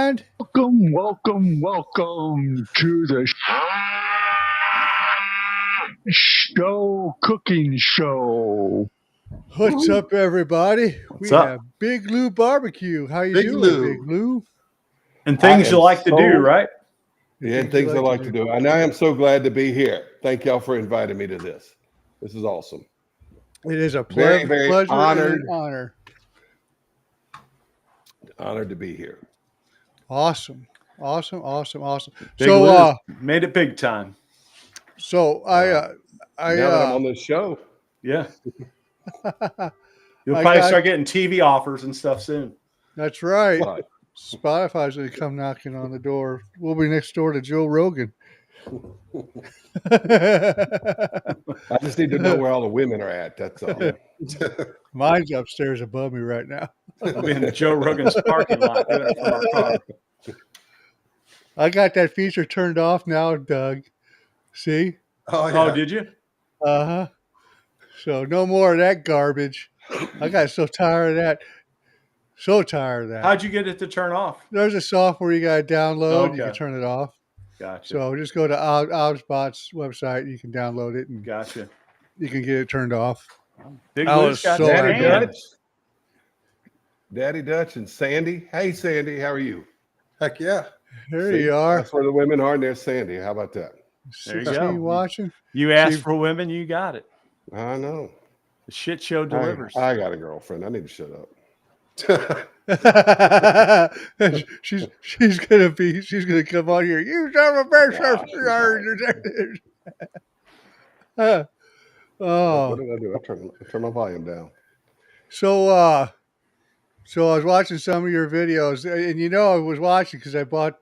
and Welcome to the cooking show. what's up, everybody? What's up? Have Big Lew BBQ. How you Big doing, Lew. Big Lew? And things you like to do, right? Yeah, and things I like to do. And I am so glad to be here. Thank y'all for inviting me to this. This is awesome. It is a Very, pleasure, very pleasure honored. and an honor. Honored to be here. Awesome. Big Lou's made it big time. So now that I'm on this show. Yeah. You'll probably start getting TV offers and stuff soon. That's right. What? Spotify's going to come knocking on the door. We'll be next door to Joe Rogan. I just need to know where all the women are at. That's all. Mine's upstairs above me right now. I'll be in Joe Rogan's parking lot doing it from our car. I got that feature turned off now, Doug. See? Oh, yeah. Oh, did you? Uh-huh. So no more of that garbage. I got so tired of that. So tired of that. How'd you get it to turn off? There's a software you got to download. Okay. You can turn it off. Gotcha. So just go to Oddspot's website. You can download it and Gotcha. you can get it turned off. Big I Lou's was got so that Daddy angry. Dutch. Daddy Dutch and Sandy. Hey, Sandy, how are you? Heck yeah. There See, you are. That's where the women are, and there's Sandy. How about that? There you 16 go. watching. You asked for women, you got it. I know. The shit show delivers. I got a girlfriend. I need to shut up. she's gonna come on here. You son of a bitch! Oh, What did I do? I turned my volume down. so I was watching some of your videos, and I was watching because I bought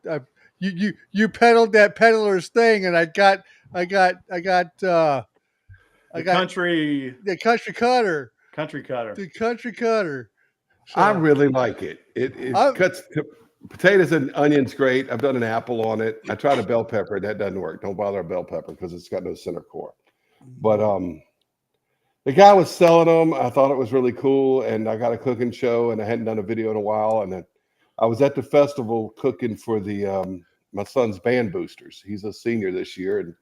you peddled that peddler's thing, and I got the country cutter. The country cutter. So, I really like it. It cuts potatoes and onions great. I've done an apple on it. I tried a bell pepper. That doesn't work. Don't bother a bell pepper because it's got no center core. But the guy was selling them. I thought it was really cool. And I got a cooking show and I hadn't done a video in a while. And then I was at the festival cooking for the my son's band boosters. He's a senior this year. And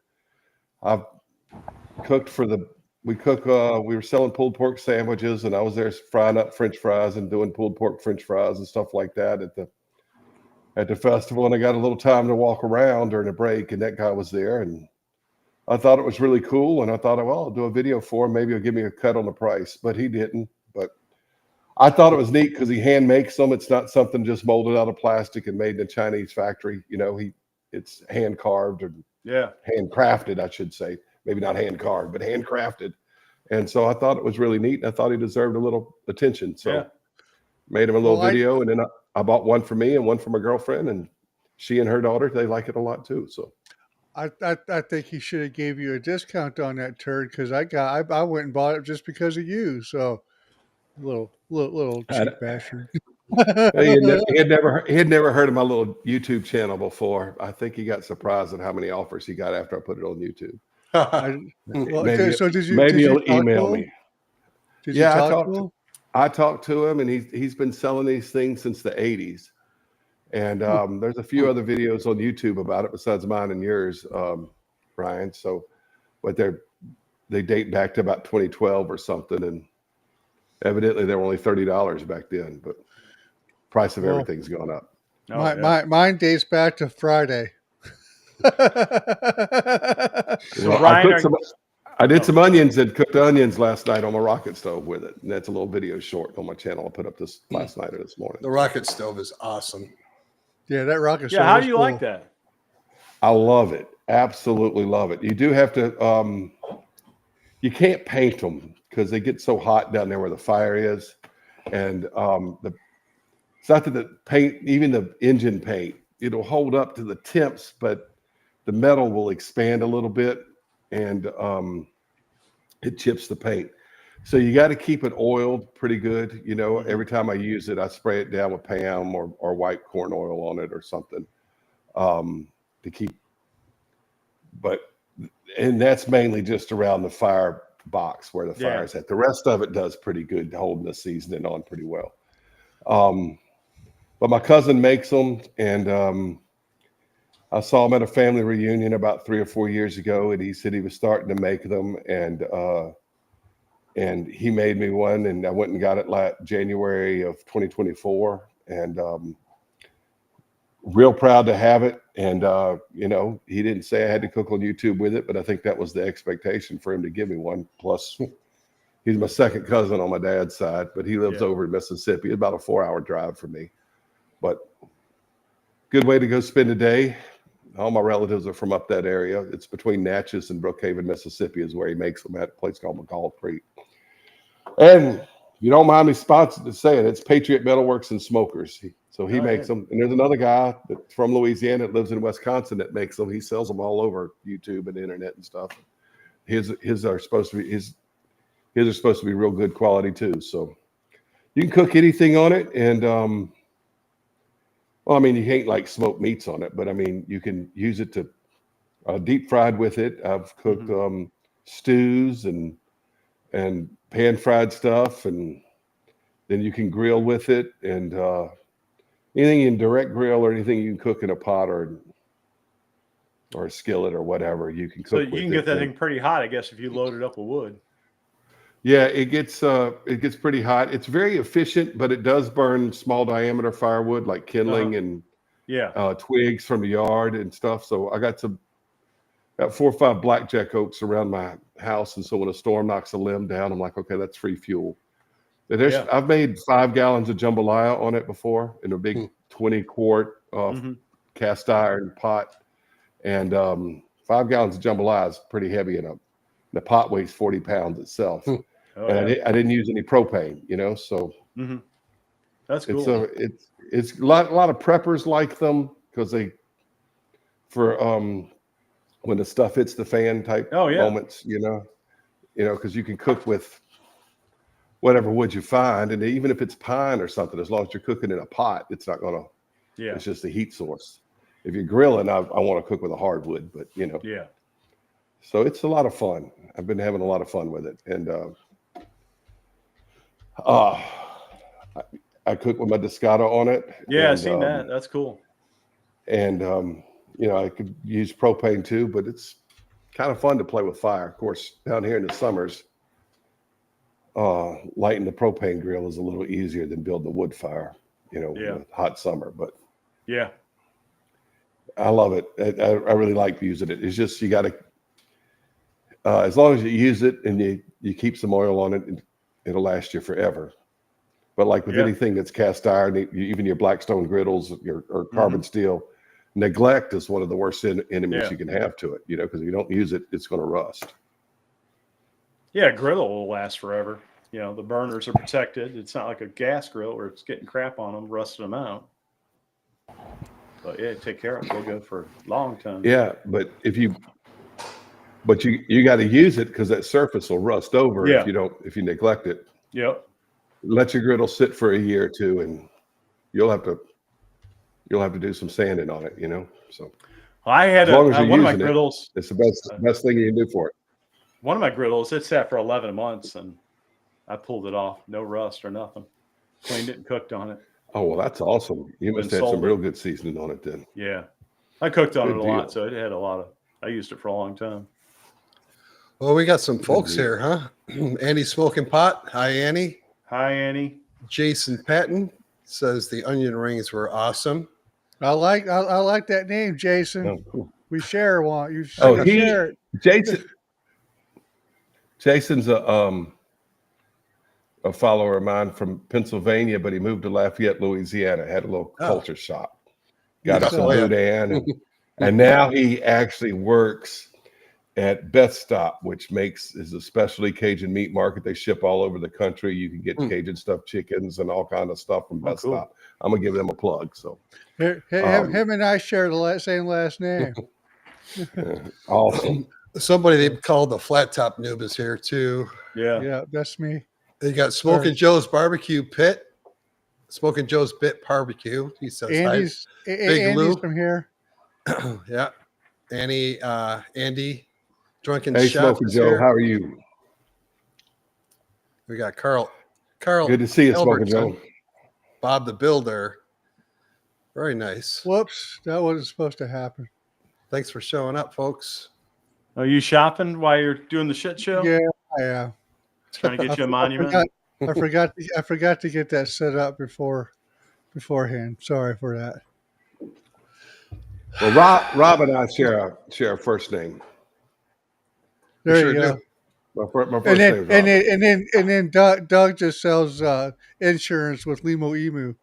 I've cooked for we were selling pulled pork sandwiches, and I was there frying up French fries and doing pulled pork French fries and stuff like that at the festival. And I got a little time to walk around during a break, and that guy was there, and I thought it was really cool. And I thought, well, I'll do a video for him. Maybe he'll give me a cut on the price, but he didn't. But I thought it was neat because he hand makes them. It's not something just molded out of plastic and made in a Chinese factory. It's hand carved or hand crafted, I should say. Maybe not hand carved, but handcrafted. And so I thought it was really neat. And I thought he deserved a little attention. So made him a little video. And then I bought one for me and one for my girlfriend. And she and her daughter, they like it a lot too. So I think he should have gave you a discount on that turd because I went and bought it just because of you. So little cheap bastard. he had never heard of my little YouTube channel before. I think he got surprised at how many offers he got after I put it on YouTube. Maybe he'll email me. I talked to him, and he's been selling these things since the 80s. And there's a few other videos on YouTube about it besides mine and yours, Ryan. So, but they date back to about 2012 or something, and evidently they were only $30 back then. But price of everything's gone up. Mine dates back to Friday. I did some onions and cooked onions last night on my rocket stove with it. And that's a little video short on my channel. I put up this last night or this morning. The rocket stove is awesome. Yeah, that rocket stove. Yeah, how do you like that? I love it. Absolutely love it. You do have to, you can't paint them because they get so hot down there where the fire is. And it's not that the paint, even the engine paint, it'll hold up to the temps, but the metal will expand a little bit and it chips the paint. So you got to keep it oiled pretty good. Every time I use it, I spray it down with Pam or white corn oil on it or something to keep. And that's mainly just around the fire box where the fire's at. The rest of it does pretty good, holding the seasoning on pretty well. But my cousin makes them, and I saw him at a family reunion about 3 or 4 years ago, and he said he was starting to make them, and he made me one, and I went and got it January of 2024, and real proud to have it. And you know, he didn't say I had to cook on YouTube with it, but I think that was the expectation for him to give me one. Plus, he's my second cousin on my dad's side, but he lives over in Mississippi. About a 4-hour drive for me, but good way to go spend a day. All my relatives are from up that area. It's between Natchez and Brookhaven, Mississippi, is where he makes them at a place called McCall Creek. And if you don't mind me saying, it's Patriot Metalworks and Smokers. So he makes them. And there's another guy that's from Louisiana that lives in Wisconsin that makes them. He sells them all over YouTube and the internet and stuff. His are supposed to be real good quality too. So you can cook anything on it, and well, I mean, you can't like smoke meats on it, but I mean, you can use it to deep fried with it. I've cooked stews and pan fried stuff, and then you can grill with it, and anything in direct grill or anything you can cook in a pot or a skillet or whatever you can cook. So you can get that thing pretty hot, I guess, if you load it up with wood. Yeah, it gets pretty hot. It's very efficient, but it does burn small diameter firewood like kindling and twigs from the yard and stuff. So I got 4 or 5 blackjack oaks around my house, and so when a storm knocks a limb down, I'm like, okay, that's free fuel. I've made 5 gallons of jambalaya on it before in a big 20-quart cast iron pot, and 5 gallons of jambalaya is pretty heavy, and the pot weighs 40 pounds itself. I didn't use any propane, you know, so that's cool. It's a lot of preppers like them because when the stuff hits the fan type moments, you know, because you can cook with whatever wood you find, and even if it's pine or something, as long as you're cooking in a pot, it's not gonna. Yeah, it's just a heat source. If you're grilling, I want to cook with a hardwood, but you know. Yeah. So it's a lot of fun. I've been having a lot of fun with it, and I cook with my Descata on it. Yeah, I've seen that. That's cool. And you know, I could use propane too, but it's kind of fun to play with fire. Of course, down here in the summers, lighting the propane grill is a little easier than building a wood fire, you know, in a hot summer. But yeah, I love it. I really like using it. It's just, you got to, as long as you use it and you keep some oil on it, it'll last you forever. But like with anything that's cast iron, even your Blackstone griddles or carbon steel, neglect is one of the worst enemies you can have to it, you know, because if you don't use it, it's going to rust. Yeah, a griddle will last forever. You know, the burners are protected. It's not like a gas grill where it's getting crap on them, rusting them out. But yeah, take care of it. They'll go for a long time. Yeah, but you got to use it because that surface will rust over if you neglect it. Yep. Let your griddle sit for a year or two, and you'll have to do some sanding on it, you know. So I had one of my griddles. It's the best thing you can do for it. One of my griddles, it sat for 11 months, and I pulled it off. No rust or nothing. Cleaned it and cooked on it. Oh, well, that's awesome. You must have some real good seasoning on it then. Yeah. I cooked on it a lot, so it had I used it for a long time. Well, we got some folks here, huh? Annie Smoking Pot. Hi, Annie. Hi, Annie. Jason Patton says the onion rings were awesome. I like that name, Jason. Oh, cool. We share one. You share it. Jason's a follower of mine from Pennsylvania, but he moved to Lafayette, Louisiana. Had a little culture shock. Got us some boudin, and now he actually works at Beth Stop, which is a specialty Cajun meat market. They ship all over the country. You can get Cajun stuffed chickens and all kind of stuff from Beth Stop. I'm gonna give them a plug. So him and I share the same last name. Awesome. Somebody they called the Flat Top Noob is here too. Yeah, that's me. They got Smoking Joe's Barbecue Pit. Smoking Joe's Bit Barbecue. He says Andy's from here. Yeah. Andy Drunken Hey, Chef. Smoking Joe, how are you? We got Carl. Good to see you, Smoking Joe. Bob the Builder. Very nice. Whoops, that wasn't supposed to happen. Thanks for showing up, folks. Are you shopping while you're doing the shit show? Yeah, yeah. Trying to get you a I monument? forgot to get that set up beforehand. Sorry for that. Well, Rob and I share a first name. There sure you go. do. My first name is Rob. And then Doug just sells insurance with Limo Emu.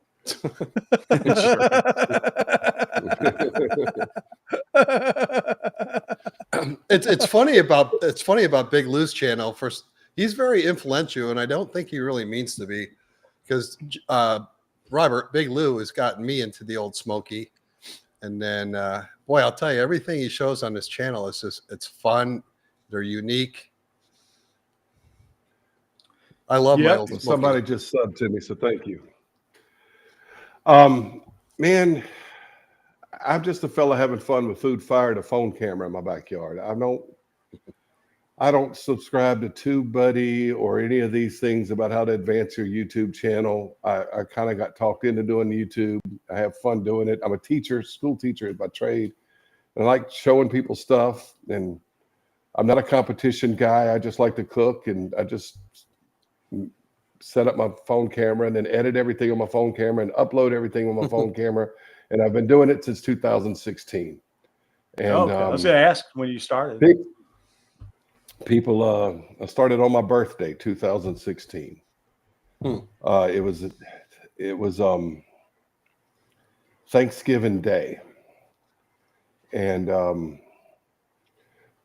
It's funny about Big Lou's channel. First, he's very influential, and I don't think he really means to be, because Robert Big Lou has gotten me into the old Smoky, and then boy, I'll tell you, everything he shows on this channel is it's fun. They're unique. I love my old Smoky. Somebody just subbed to me, so thank you. Man, I'm just a fella having fun with food fire and a phone camera in my backyard. I don't subscribe to TubeBuddy or any of these things about how to advance your YouTube channel. I kind of got talked into doing YouTube. I have fun doing it. I'm a teacher, school teacher by trade. I like showing people stuff, and I'm not a competition guy. I just like to cook, and I just set up my phone camera and then edit everything on my phone camera and upload everything on my phone camera. And I've been doing it since 2016. And okay. I was going to ask when you started. People, I started on my birthday, 2016. It was Thanksgiving Day, and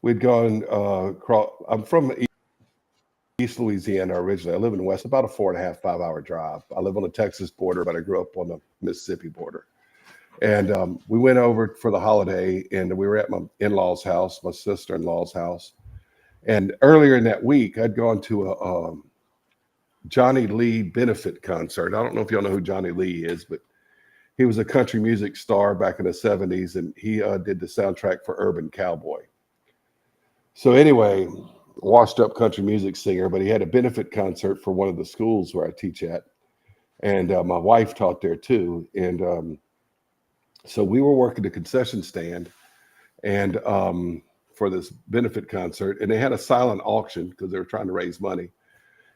we'd gone across. I'm from East Louisiana originally. I live in West, about a 4.5, 5 hour drive. I live on the Texas border, but I grew up on the Mississippi border. And we went over for the holiday, and we were at my in-laws' house, my sister-in-law's house. And earlier in that week, I'd gone to a Johnny Lee benefit concert. I don't know if y'all know who Johnny Lee is, but he was a country music star back in the 70s, and he did the soundtrack for Urban Cowboy. So anyway, washed up country music singer, but he had a benefit concert for one of the schools where I teach at. And my wife taught there too. And so we were working the concession stand and for this benefit concert, and they had a silent auction because they were trying to raise money.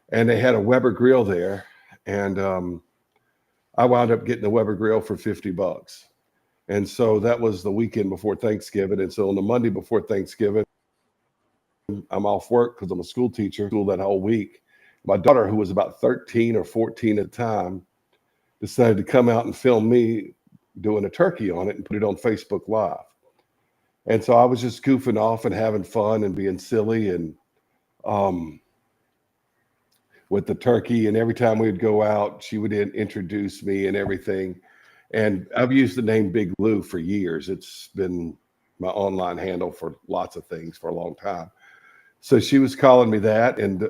And they had a Weber grill there. And I wound up getting the Weber grill for $50. And so that was the weekend before Thanksgiving. And so on the Monday before Thanksgiving, I'm off work because I'm a school teacher, school that whole week. My daughter, who was about 13 or 14 at the time, decided to come out and film me doing a turkey on it and put it on Facebook Live. And so I was just goofing off and having fun and being silly and with the turkey. And every time we'd go out, she would introduce me and everything. And I've used the name Big Lou for years. It's been my online handle for lots of things for a long time. So she was calling me that. And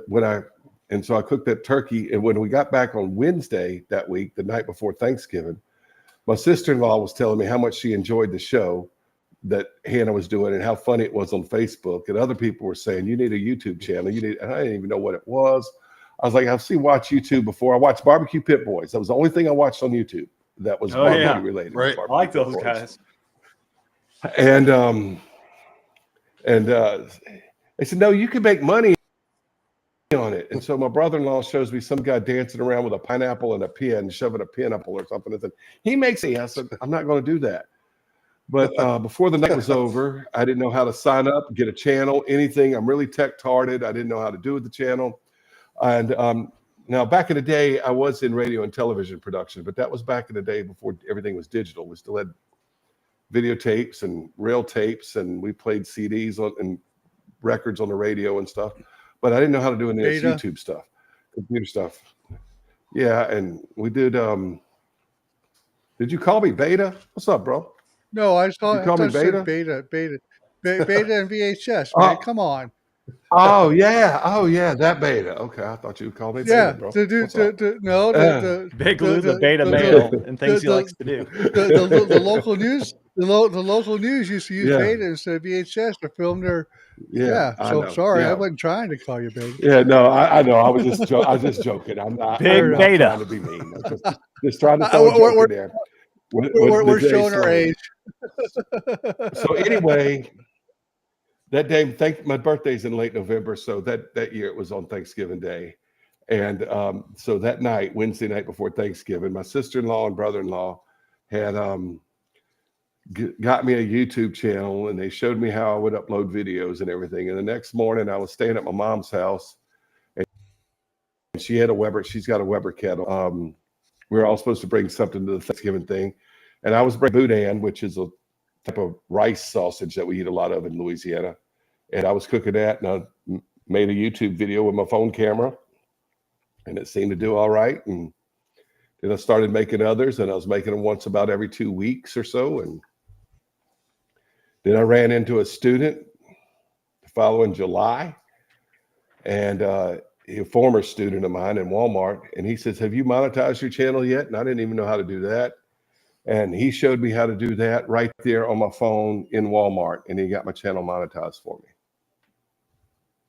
so I cooked that turkey. And when we got back on Wednesday that week, the night before Thanksgiving, my sister-in-law was telling me how much she enjoyed the show that Hannah was doing and how funny it was on Facebook. And other people were saying, you need a YouTube channel. And I didn't even know what it was. I was like, I've watched YouTube before. I watched Barbecue Pit Boys. That was the only thing I watched on YouTube that was barbecue related. Right. I like those guys. And they said, no, you can make money on it. And so my brother-in-law shows me some guy dancing around with a pineapple and a pin, shoving a pineapple or something. I said, he makes it. I said, I'm not going to do that. But before the night was over, I didn't know how to sign up, get a channel, anything. I'm really tech-tarded. I didn't know how to do with the channel. And now back in the day, I was in radio and television production, but that was back in the day before everything was digital. We still had videotapes and rail tapes, and we played CDs and records on the radio and stuff. But I didn't know how to do any of this YouTube stuff, computer stuff. Yeah, and we did. Did you call me Beta? What's up, bro? No, I saw. You call me Beta? Beta and VHS. Man, come on. Oh yeah, that Beta. Okay, I thought you would call me Beta, bro. Big Lou, the beta male, and things he likes to do. The local news, the local news used to use Beta instead of VHS to film their. Yeah, so sorry, I wasn't trying to call you Beta. Yeah, no, I know. I was just joking. I'm not Beta. trying to be mean. I'm just trying to throw a joke in there. We're the showing our slang. age. So anyway, that day, my birthday's in late November, so that year it was on Thanksgiving Day, and so that night, Wednesday night before Thanksgiving, my sister-in-law and brother-in-law had got me a YouTube channel, and they showed me how I would upload videos and everything. And the next morning, I was staying at my mom's house, and she had she's got a Weber kettle. We were all supposed to bring something to the Thanksgiving thing, and I was bringing boudin, which is a type of rice sausage that we eat a lot of in Louisiana. And I was cooking that, and I made a YouTube video with my phone camera, and it seemed to do all right. And then I started making others, and I was making them once about every 2 weeks or so. And then I ran into a student the following July, and a former student of mine in Walmart, and he says, "Have you monetized your channel yet?" And I didn't even know how to do that. And he showed me how to do that right there on my phone in Walmart, and he got my channel monetized for me.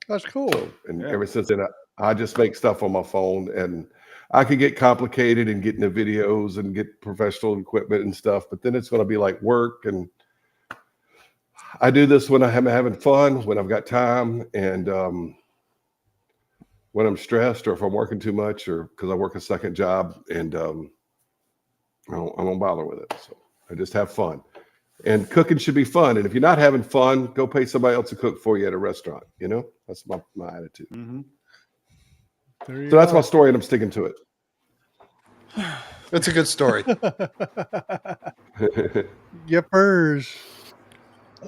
That's cool. So, and ever since then, I just make stuff on my phone, and I could get complicated and get into videos and get professional equipment and stuff, but then it's going to be like work. And I do this when I'm having fun, when I've got time, and when I'm stressed or if I'm working too much or because I work a second job, and I don't bother with it. So I just have fun. And cooking should be fun. And if you're not having fun, go pay somebody else to cook for you at a restaurant. You know, that's my attitude. Mm-hmm. So that's my story, and I'm sticking to it. It's a good story. Yippers.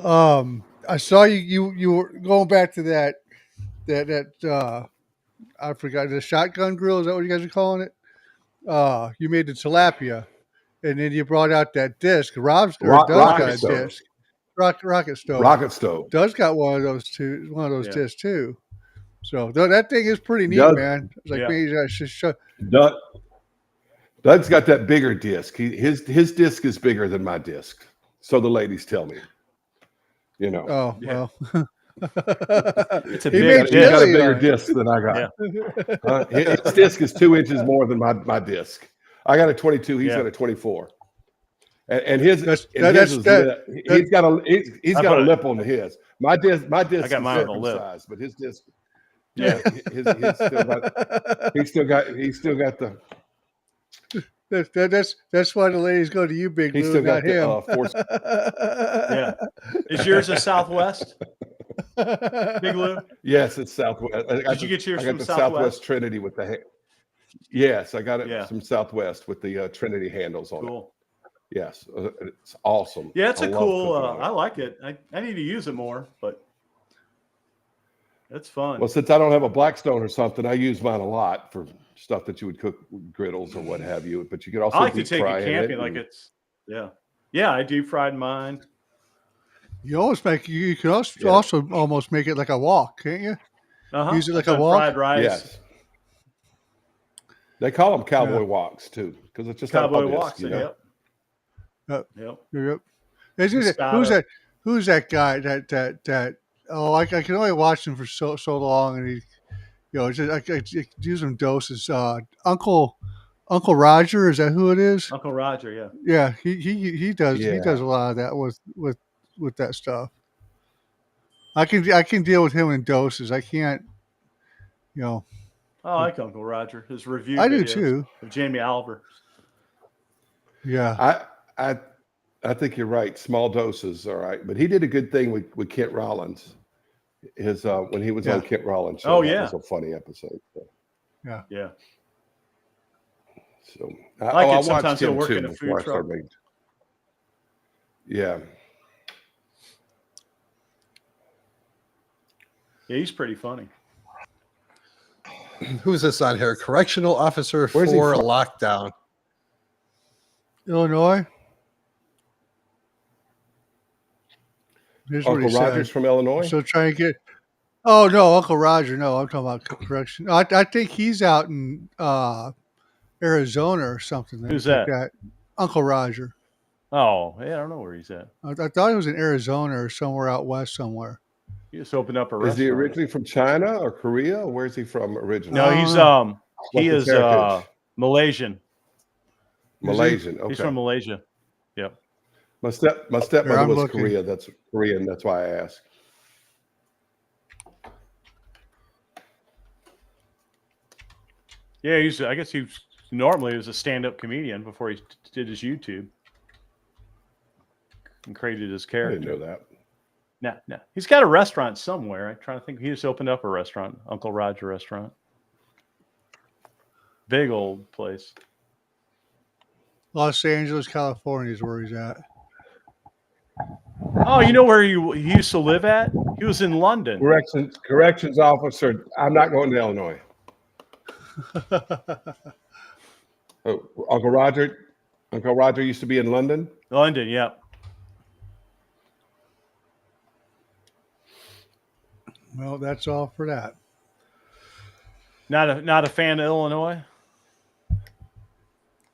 I saw you were going back to that I forgot, the shotgun grill. Is that what you guys are calling it? You made the tilapia, and then you brought out that disc. Doug's got a disc. Rocket stove. Rocket stove. Doug's got one of those discs too. So that thing is pretty neat, man. It's like, man, you should show. Doug's got that bigger disc. His disc is bigger than my disc. So the ladies tell me. You know. Oh, well. It's a big He's got a bigger disc than I got. Yeah. His disc is 2 inches more than my disc. I got a 22. He's got a 24. And his he's got a lip on his. My disc is circumcised, but his disc. Yeah, he's still got the. That's why the ladies go to you, Big Lou, still got him. Yeah, is yours a Southwest? Big Lou? Yes, it's Southwest. Did you get yours from the Southwest Trinity with the? Yes, I got it from Southwest with the Trinity handles on it. Yes, it's awesome. Yeah, it's a cool. I like it. I need to use it more, but it's fun. Well, since I don't have a Blackstone or something, I use mine a lot for stuff that you would cook griddles or what have you. But you could also I like to take it camping, like it's I deep fried mine. You almost you can also almost make it like a wok, can't you? Use it like a wok. Fried rice. Yes. They call them cowboy woks too, because it's just cowboy like woks. Yep. Who's that guy? That I can only watch him for so long, and he, I use him doses. Uncle Roger, is that who it is? Uncle Roger, yeah. Yeah, he does a lot of that with that stuff. I can deal with him in doses. I can't, I like Uncle Roger. His review. I do too. Of Jamie Oliver. Yeah. I think you're right. Small doses, all right. But he did a good thing with Kent Rollins. His when he was on Kent Rollins show. That was a funny episode. So. Yeah. Yeah. So I like it. Sometimes he'll work in a food truck. Yeah. Yeah, he's pretty funny. Who's this on here? Correctional officer for lockdown. Illinois. Here's Uncle Roger's from Illinois. So try and get. Oh no, Uncle Roger. No, I'm talking about correction. I think he's out in Arizona or something. Who's that? Uncle Roger. Oh, yeah, I don't know where he's at. I thought he was in Arizona or somewhere out west somewhere. He just opened up a restaurant. Is he originally from China or Korea? Or where's he from originally? No, he is Malaysian. Malaysian. Okay. He's from Malaysia. My stepmother I'm was looking. Korea. That's Korean. That's why I asked. Yeah, I guess he normally was a stand-up comedian before he did his YouTube and created his I character. didn't know that. No. He's got a restaurant somewhere. I'm trying to think. He just opened up a restaurant, Uncle Roger Restaurant. Big old place. Los Angeles, California is where he's at. Oh, you know where he used to live at? He was in London. Corrections officer. I'm not going to Illinois. Oh, Uncle Roger used to be in London. London, yeah. Well, that's all for that. Not a fan of Illinois.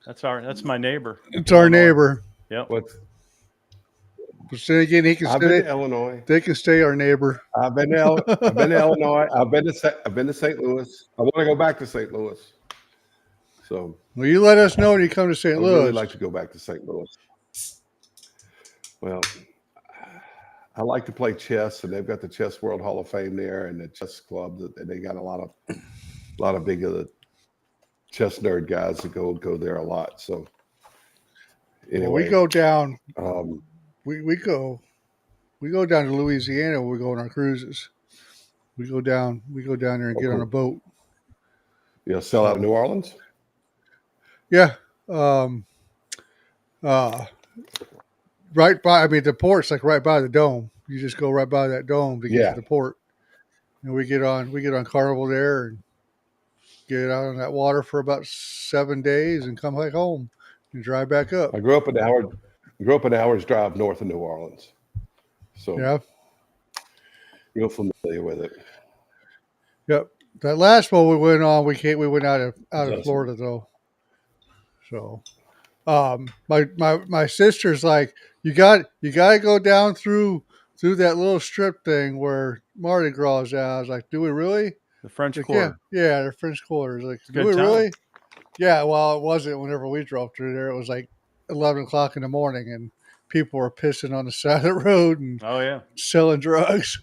That's my neighbor. It's our neighbor. Yep. But then again, he can I've stay. been to Illinois. They can stay our neighbor. I've been to Illinois. I've been to St. Louis. I want to go back to St. Louis. So Well, you let us know when you come to St. I Louis. would really like to go back to St. Louis. Well, I like to play chess, and they've got the Chess World Hall of Fame there, and the chess club. That they got a lot of big of the chess nerd guys that go there a lot. So anyway, Well, we go down. Um, We go down to Louisiana when we go on our cruises. We go down there and get on a boat. sell out New Orleans. Yeah. Right by, the port's like right by the dome. You just go right by that dome to get to the port. And we get on Carnival there and get out on that water for about 7 days and come back home and drive back up. I grew up an hour's drive north of New Orleans. So yeah, real familiar with it. Yep. That last one we went on, we went out of Florida though. So my sister's like, you got to go down through that little strip thing where Mardi Gras is at. I was like, do we really? The French like, Quarter. Yeah, the French Quarter. Like, do we time. really? Yeah, well, it wasn't whenever we drove through there. It was like 11 o'clock in the morning and people were pissing on the side of the road and selling drugs.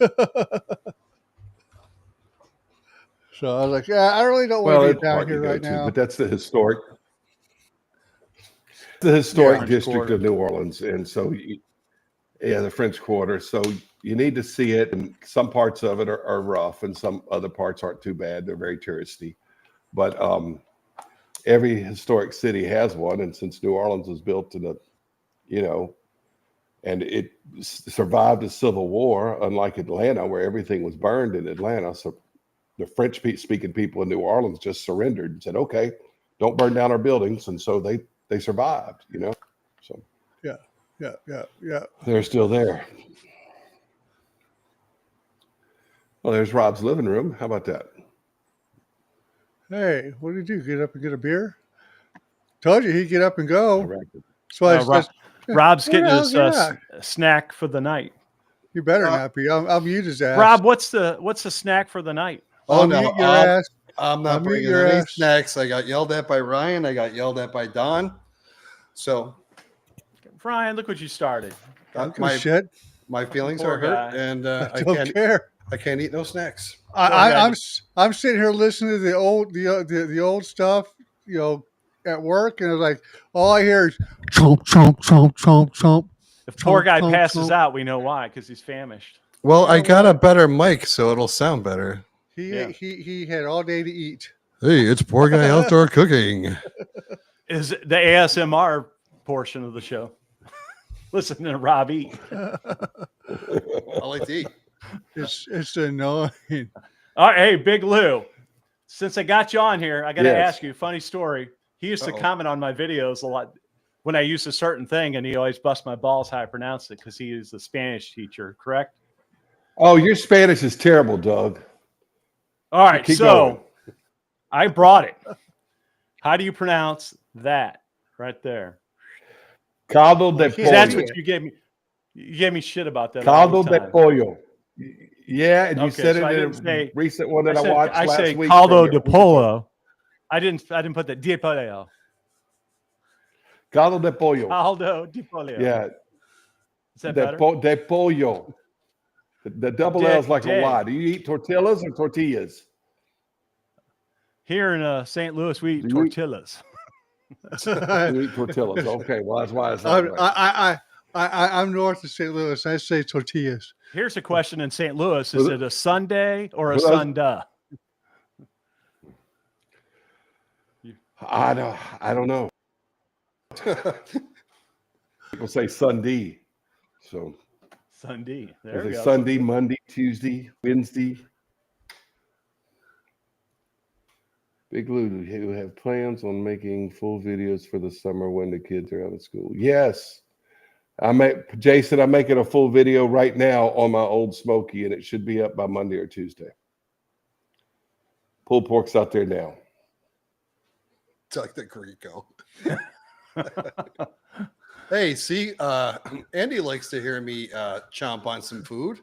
So I was like, yeah, I really don't want to be down here right now. But that's the historic district Quarter. of New Orleans. And so, the French Quarter. So you need to see it. And some parts of it are rough and some other parts aren't too bad. They're very touristy. But every historic city has one. And since New Orleans was built in and it survived the Civil War, unlike Atlanta, where everything was burned in Atlanta. So the French-speaking people in New Orleans just surrendered and said, "Okay, don't burn down our buildings," and so they survived. So yeah. They're still there. Well, there's Rob's living room. How about that? Hey, what did you do? Get up and get a beer? Told you he'd get up and go. So Rob's getting his snack for the night. You better not be. I'll mute his ass. Rob, what's the snack for the night? Oh, no, mute your ass. I'm not bringing any snacks. I got yelled at by Ryan. I got yelled at by Don. So, Ryan, look what you started. My feelings are hurt, and I don't care. I can't eat no snacks. I'm sitting here listening to the old stuff, at work, and it's like all I hear is chomp, chomp, chomp, chomp, chomp. If poor guy passes out, we know why, because he's famished. Well, I got a better mic, so it'll sound better. He had all day to eat. Hey, it's Poor Guy Outdoor Cooking. Is the ASMR portion of the show? Listen to Rob eat. I like to eat. It's annoying. All right, hey, Big Lew. Since I got you on here, I got to ask you a funny story. He used to comment on my videos a lot when I used a certain thing, and he always bust my balls how I pronounce it because he is a Spanish teacher, correct? Oh, your Spanish is terrible, Doug. All right, Keep so going. I brought it. How do you pronounce that right there? Caldo de pollo. That's what you gave me. You gave me shit about that. Caldo de pollo. Yeah, and you said so it in a recent one that I watched last week. I say caldo de pollo. I didn't put that de pollo. Caldo de pollo. Caldo de pollo. Yeah. Is that better? De pollo. The double L is like a Y. Do you eat tortillas or tortillas? Here in St. Louis, we eat Do you eat- tortillas. You eat tortillas. Okay, well that's why it's not right. I'm north of St. Louis. I say tortillas. Here's a question in St. Louis: is it a Sunday or a Sunday? I don't know. People say Sunday, so Sunday. There we is it go. Sunday, Monday, Tuesday, Wednesday? Big Lou, do you have plans on making full videos for the summer when the kids are out of school? Yes. Jason, I'm making a full video right now on my old Smoky, and it should be up by Monday or Tuesday. Pulled pork's out there now. It's like the Greco. Hey, see, Andy likes to hear me chomp on some food.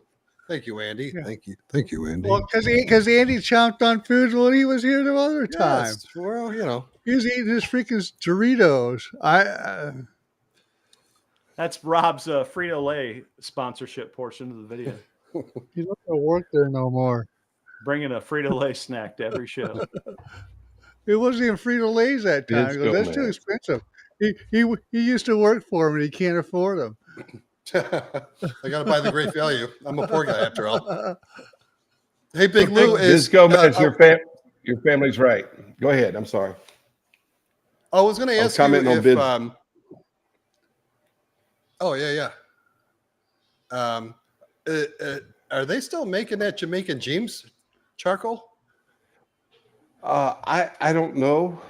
Thank you, Andy. Yeah. Thank you, Andy. Well, because Andy chomped on food when he was here the other time. Yes, well, you know, He was eating his freaking Doritos. That's Rob's Frito-Lay sponsorship portion of the video. He don't go work there no more. Bringing a Frito-Lay snack to every show. It wasn't even Frito-Lays that time. It's He goes, that's good, too man. expensive. He used to work for him and he can't afford them. I got to buy the great value. I'm a poor guy after all. Hey, Big Lou Biz is. Gomez, your family's right. Go ahead. I'm sorry. I was going to ask you commenting on if. Biz. Oh yeah. Are they still making that Jamaican James charcoal? I don't know.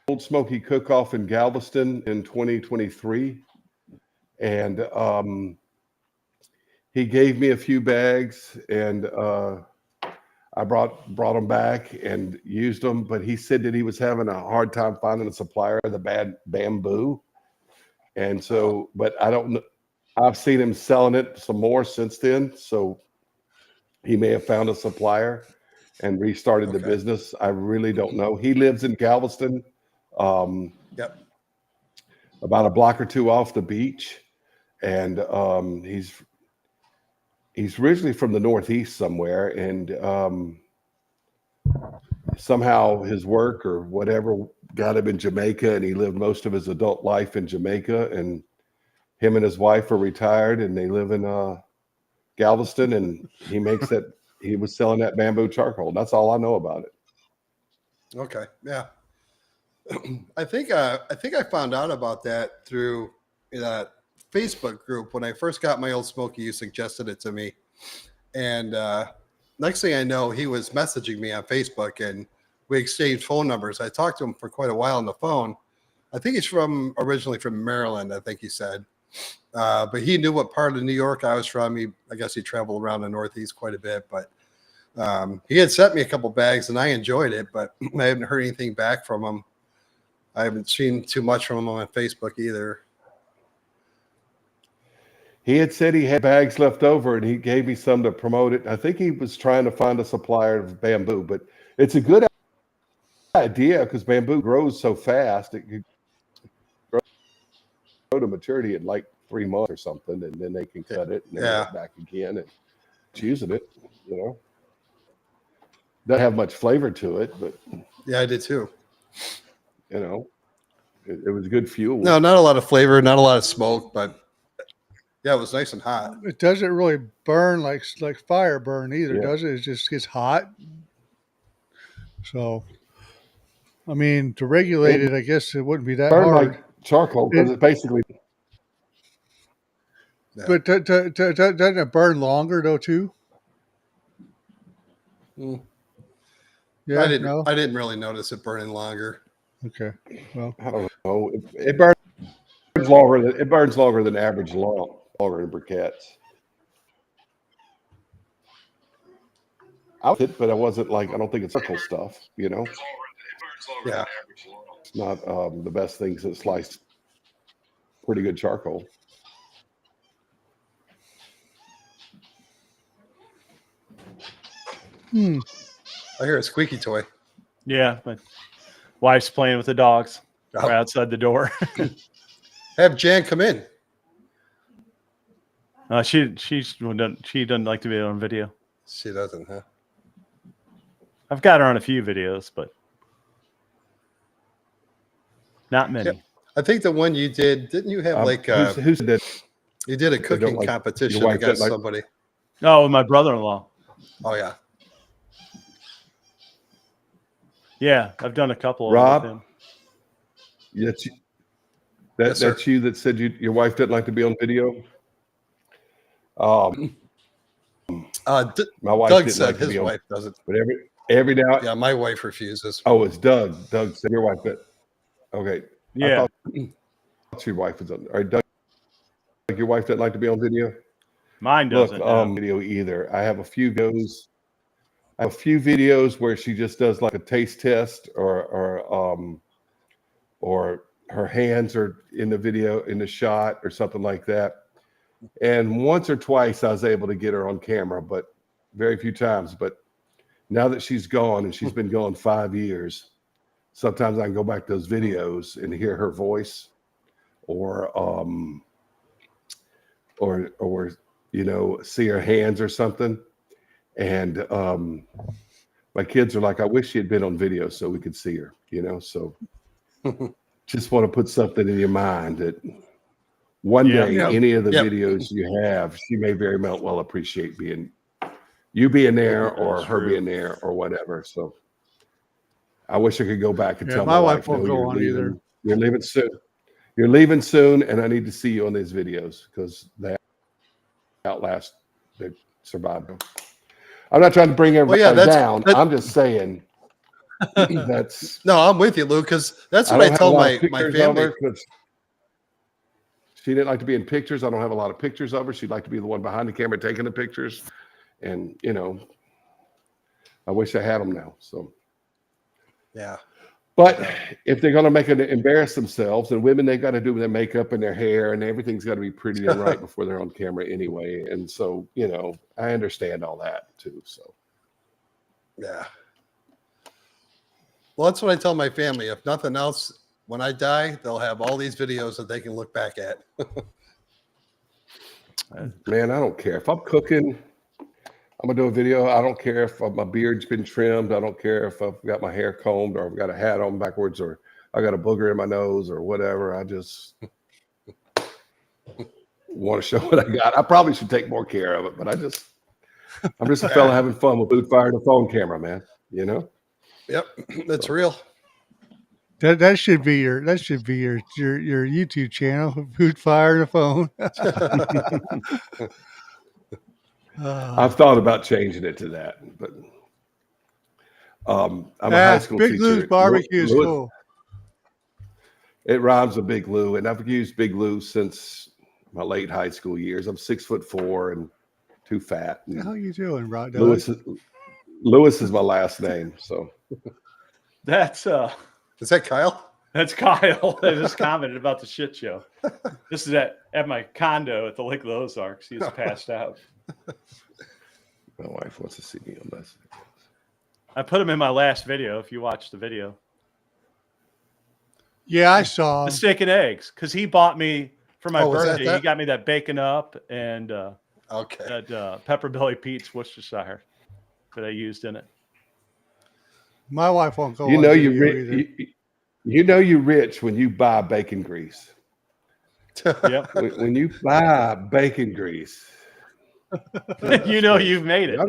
Old Smoky Cook-Off in Galveston in 2023, and he gave me a few bags, and I brought them back and used them. But he said that he was having a hard time finding a supplier of the bad bamboo, and so. But I don't know. I've seen him selling it some more since then, so he may have found a supplier and restarted the business. I really don't know. He lives in Galveston. Yep. About a block or two off the beach, and he's originally from the Northeast somewhere, and somehow his work or whatever got him in Jamaica, and he lived most of his adult life in Jamaica, and him and his wife are retired, and they live in Galveston, and he makes that. He was selling that bamboo charcoal. That's all I know about it. Okay. Yeah. I think I found out about that through that Facebook group when I first got my old Smoky. You suggested it to me, and next thing I know, he was messaging me on Facebook, and we exchanged phone numbers. I talked to him for quite a while on the phone. I think he's originally from Maryland. I think he said, but he knew what part of New York I was from. I guess he traveled around the Northeast quite a bit, but he had sent me a couple bags, and I enjoyed it, but I haven't heard anything back from him. I haven't seen too much from him on Facebook either. He had said he had bags left over, and he gave me some to promote it. I think he was trying to find a supplier of bamboo, but it's a good idea because bamboo grows so fast. It could grow to maturity in like 3 months or something, and then they can cut it and then get it back again and using it. Doesn't have much flavor to it, but yeah, I did too. It was good fuel. No, not a lot of flavor, not a lot of smoke, but yeah, it was nice and hot. It doesn't really burn like fire burn either, Yeah. does it? It just gets hot. So, I mean, to regulate it, I guess it wouldn't be that burn hard. like charcoal because it's basically. Yeah. But doesn't it burn longer though too? Yeah, I didn't really notice it burning longer. Okay. Well, I don't know. It burns longer. It burns longer than average longer than briquettes. I liked it, but I wasn't like I don't think it's circle stuff. Yeah. It's not the best things that slice pretty good charcoal. I hear a squeaky toy. Yeah, my wife's playing with the dogs right outside the door. Have Jan come in. She doesn't like to be on video. She doesn't, huh? I've got her on a few videos, but not many. Yep. I think the one you did, didn't you have like who's did? You did a They don't cooking like- competition your wife against didn't like- somebody. Oh, with my brother-in-law. Oh yeah. Yeah, I've done a couple of Rob? them with him. That's you, Yes, sir. that's you that said your wife didn't like to be on video. My wife Doug didn't said like to his be on, wife doesn't. but every now. Yeah, my wife refuses. Oh, it's Doug. Doug said your wife did. Okay. Yeah. I thought your wife was on. All right, Doug. Your wife didn't like to be on video. Mine doesn't. no. Video either. I have a few videos where she just does like a taste test, or her hands are in the video, in the shot, or something like that. And once or twice I was able to get her on camera, but very few times. But now that she's gone, and she's been gone 5 years, sometimes I can go back to those videos and hear her voice, or see her hands or something. And my kids are like, I wish she had been on video so we could see her, so just want to put something in your mind that one day any of the videos you have, she may very well appreciate being there, or That's her true. being there, or whatever. So I wish I could go back and tell my my wife wife, won't no, go you're on leaving. either. You're leaving soon. You're leaving soon, and I need to see you on these videos because they outlast, they survived them. I'm not trying to bring everybody down. I'm just saying that's. No, I'm with you, Lou, because that's I what I don't told have a lot of my pictures of family. her 'cause she didn't like to be in pictures. I don't have a lot of pictures of her. She'd like to be the one behind the camera taking the pictures, and I wish I had them now. So. Yeah. But if they're going to embarrass themselves, and women, they've got to do their makeup and their hair, and everything's got to be pretty and right before they're on camera anyway. And so, I understand all that too. So, Yeah. Well, that's what I tell my family. If nothing else, when I die, they'll have all these videos that they can look back at. man, I don't care if I'm cooking. I'm gonna do a video. I don't care if my beard's been trimmed. I don't care if I've got my hair combed, or I've got a hat on backwards, or I got a booger in my nose, or whatever. I just want to show what I got. I probably should take more care of it, but I'm just a fella having fun with food, fire, and a phone camera, man. Yep, that's real. That should be your YouTube channel, Food, Fire, and a Phone. I've thought about changing it to that, but I'm a high school Big teacher. Lou's barbecue is cool. It rhymes with Big Lou, and I've used Big Lou since my late high school years. I'm 6'4" and too fat. What the hell are you doing, Rod? Lewis is my last name, so That's Is that Kyle? That's Kyle. I just commented about the shit show. This is at my condo at the Lake of the Ozarks. He's passed out. my wife wants to see me on this. I put him in my last video. If you watched the video, Yeah, I saw the him. steak and eggs, because he bought me for my was that birthday. that? He got me that bacon up and Okay. that Pepper Belly Pete's Worcestershire that I used in it. My wife won't go. You on know video either. you're rich when you buy bacon grease. Yep. When you buy bacon grease, You've made it.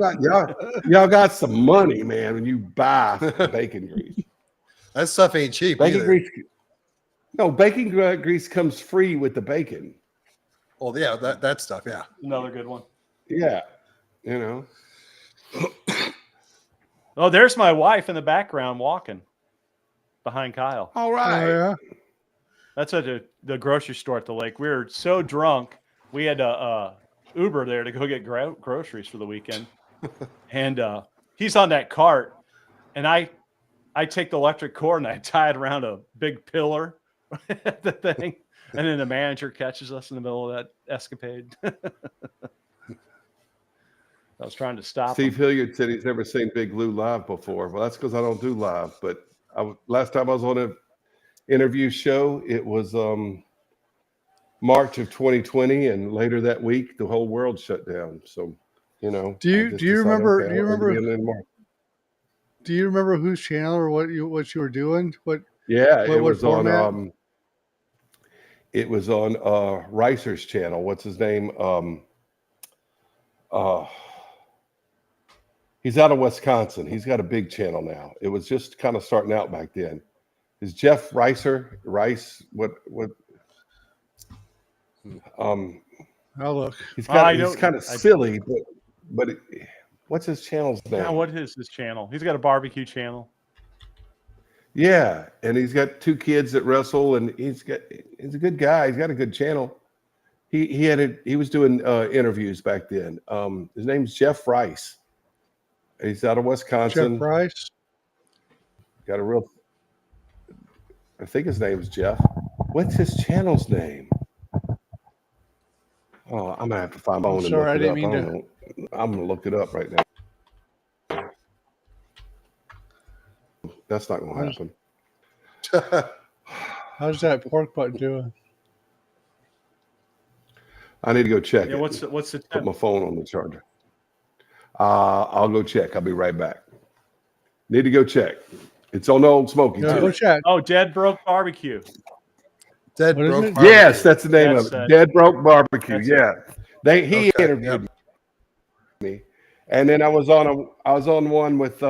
y'all got some money, man. When you buy bacon grease, That stuff ain't cheap. bacon either. grease. No, bacon grease comes free with the bacon. Well, yeah, that stuff. Yeah. Another good one. Yeah, Oh, there's my wife in the background walking behind Kyle. All Oh, right. yeah. That's at the grocery store at the lake. We were so drunk, we had a Uber there to go get groceries for the weekend. And he's on that cart, and I take the electric cord and I tie it around a big pillar at the thing. And then the manager catches us in the middle of that escapade. I was trying to stop Steve him. Hilliard said he's never seen Big Lou live before. Well, that's because I don't do live. But last time I was on an interview show, it was March of 2020, and later that week, the whole world shut down. So, Do I you just do you decided, remember okay, do you I won't be remember in anymore. do you remember whose channel or what you were doing? Yeah, What format? It was on Ricer's channel. What's his name? Uh, he's out of Wisconsin. He's got a big channel now. It was just kind of starting out back then. Is Jeff Ricer? Rice? What? I'll look. He's I he's don't. kind of silly, but what's his channel's name? Yeah, what is his channel? He's got a barbecue channel. Yeah, and he's got 2 kids that wrestle, and he's a good guy. He's got a good channel. He was doing interviews back then. His name's Jeff Rice. He's out of Wisconsin. Jeff Rice. Got a real. I think his name's Jeff. What's his channel's name? Oh, I'm gonna have to find my phone and sorry, I look it didn't up. mean I don't know. I'm gonna look it up right now. That's not gonna happen. How's that pork butt doing? I need to go check Yeah, it. what's the Put temp? my phone on the charger. I'll go check. I'll be right back. Need to go check. It's on the Old Smoky Yeah, too. go check. Oh, Dead Broke Barbecue. Dead What is broke. it? Barbecue. Yes, that's the name That's of it. it. Dead Broke Barbecue. That's Yeah, he Okay, interviewed me, and then I was on one with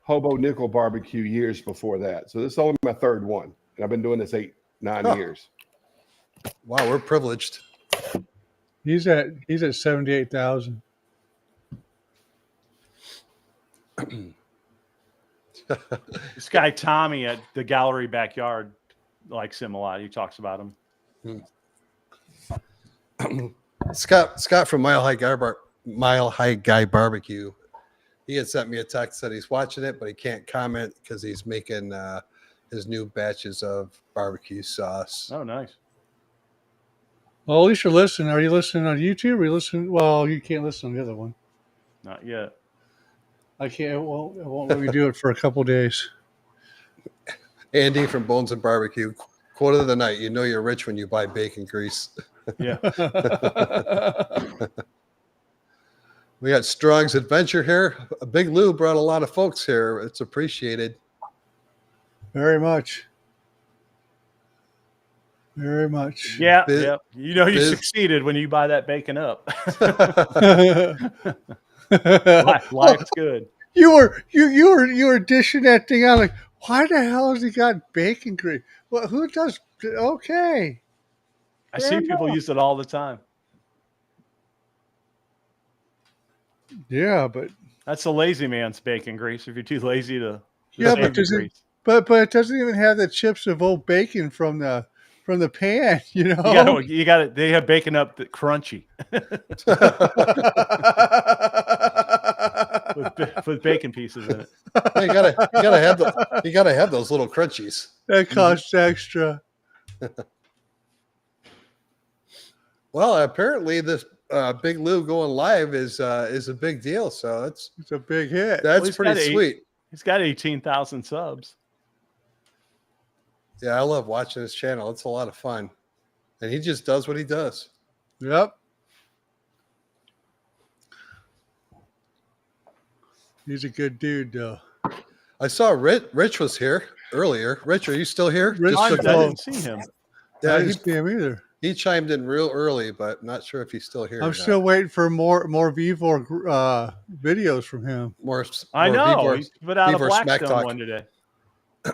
Hobo Nickel Barbecue years before that. So this is only my 3rd one, and I've been doing this 8-9 years. Wow, we're privileged. He's at 78,000. This guy Tommy at the Gallery Backyard likes him a lot. He talks about him. Scott from Mile High Guy Barbecue. He had sent me a text that he's watching it, but he can't comment because he's making his new batches of barbecue sauce. Oh, nice. Well, at least you're listening. Are you listening on YouTube? Or are you listening? Well, you can't listen on the other one. Not yet. I can't. It won't let me do it for a couple days. Andy from Bones and Barbecue. Quote of the night: "You know you're rich when you buy bacon grease." Yeah. We got Strong's Adventure here. Big Lou brought a lot of folks here. It's appreciated. Very much. Very much. Yeah. Biz- Yeah. You know you Biz- succeeded when you buy that bacon up. Yeah. Life's good. You were dishing that thing out like, why the hell has he got bacon grease? Well, who does? Okay. I see people use it all the time. Yeah, but That's a lazy man's bacon grease. If you're too lazy to Yeah, save but the does it- grease. but it doesn't even have the chips of old bacon from the pan. You know. You got it. They have bacon up that crunchy with bacon pieces in it. You gotta have those little crunchies. That costs extra. Well, apparently this Big Lou going live is a big deal. So It's a big hit. that's he's pretty got sweet. He's got 18,000 subs. Yeah, I love watching his channel. It's a lot of fun, and he just does what he does. Yep. He's a good dude, though. I saw Rich was here earlier. Rich, are you still here? Rich I took didn't see him. Yeah, I didn't see him either. he chimed in real early, but not sure if he's still here. I'm still waiting for more Vivor videos from him. more. I more know. Beaver- He put out a Beaver Smack Blackstone Talk. one today.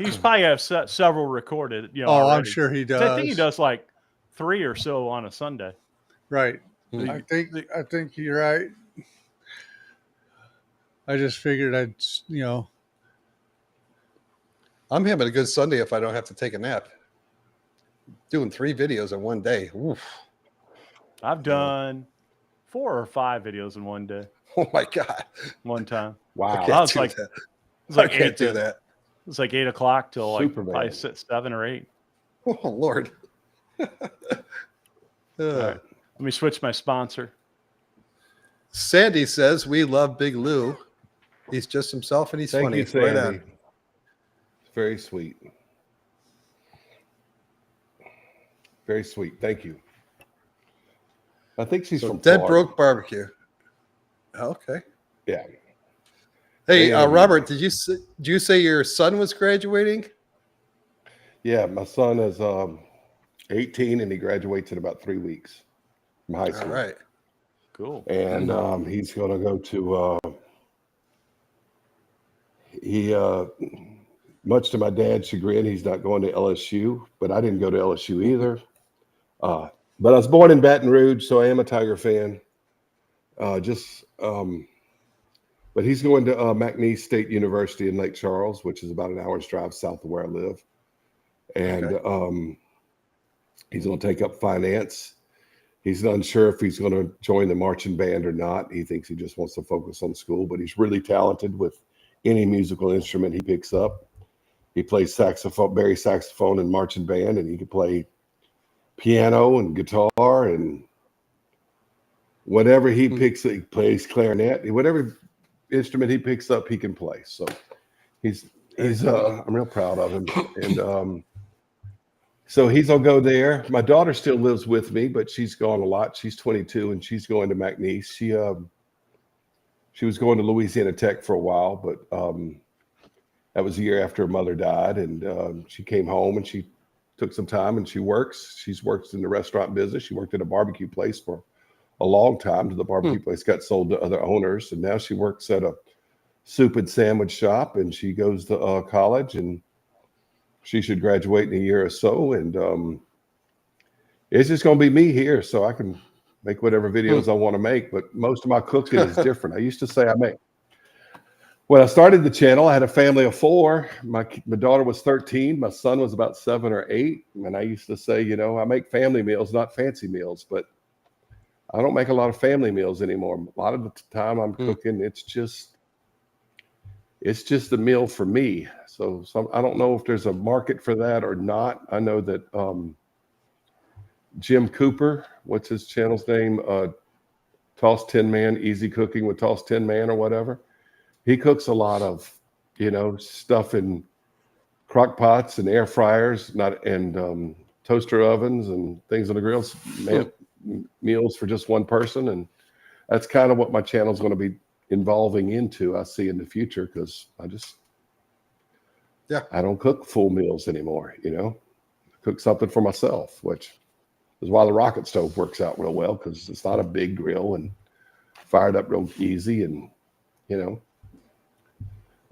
He's probably have several recorded. You know, Oh, I'm already. sure he does. I think he does like 3 or so on a Sunday. Right. Hmm. I think you're right. I just figured I'd I'm having a good Sunday if I don't have to take a nap. Doing 3 videos in one day. Oof. I've done 4 or 5 videos in one day. Oh my God. One time. I Wow. I can't was do like- that. It's like I can't 8 do to, that. It's like 8 o'clock till like Superman. probably 7 or 8. Oh Lord. Let me switch my sponsor. Sandy says we love Big Lou. He's just himself and he's Thank funny. you, Right Sandy. on. Very sweet. Very sweet. Thank you. I think she's So from Dead Florida. Broke Barbecue. Okay. Yeah. Hey, And, Robert, did you say your son was graduating? Yeah, my son is 18 and he graduates in about 3 weeks from high All school. right. Cool. And he's going to go to much to my dad's chagrin, he's not going to LSU, but I didn't go to LSU either. But I was born in Baton Rouge, so I am a Tiger fan. But he's going to McNeese State University in Lake Charles, which is about an hour's drive south of where I live. And he's going to take up finance. He's not sure if he's going to join the marching band or not. He thinks he just wants to focus on school, but he's really talented with any musical instrument he picks up. He plays saxophone, bari saxophone and marching band, and he can play piano and guitar and whatever he picks. He plays clarinet. Whatever instrument he picks up, he can play. So he's I'm real proud of him. And so he's gonna go there. My daughter still lives with me, but she's gone a lot. She's 22 and she's going to McNeese. She was going to Louisiana Tech for a while, but that was a year after her mother died, and she came home and she took some time and she works. She's worked in the restaurant business. She worked at a barbecue place for a long time. The barbecue place got sold to other owners, and now she works at a soup and sandwich shop. And she goes to college, and she should graduate in a year or so. And it's just going to be me here, so I can make whatever videos I want to make. But most of my cooking is different. I used to say when I started the channel, I had a family of 4. My daughter was 13. My son was about 7 or 8. And I used to say, I make family meals, not fancy meals. But I don't make a lot of family meals anymore. A lot of the time I'm cooking, it's just a meal for me. So I don't know if there's a market for that or not. I know that Jim Cooper, what's his channel's name? Toss Tin Man, Easy Cooking with Toss Tin Man or whatever. He cooks a lot of, stuff in crock pots and air fryers, and toaster ovens and things on the grills, meals for just one person. And that's kind of what my channel is going to be involving into, I see in the future, because I don't cook full meals anymore. I cook something for myself, which is why the rocket stove works out real well, because it's not a big grill and fired up real easy. And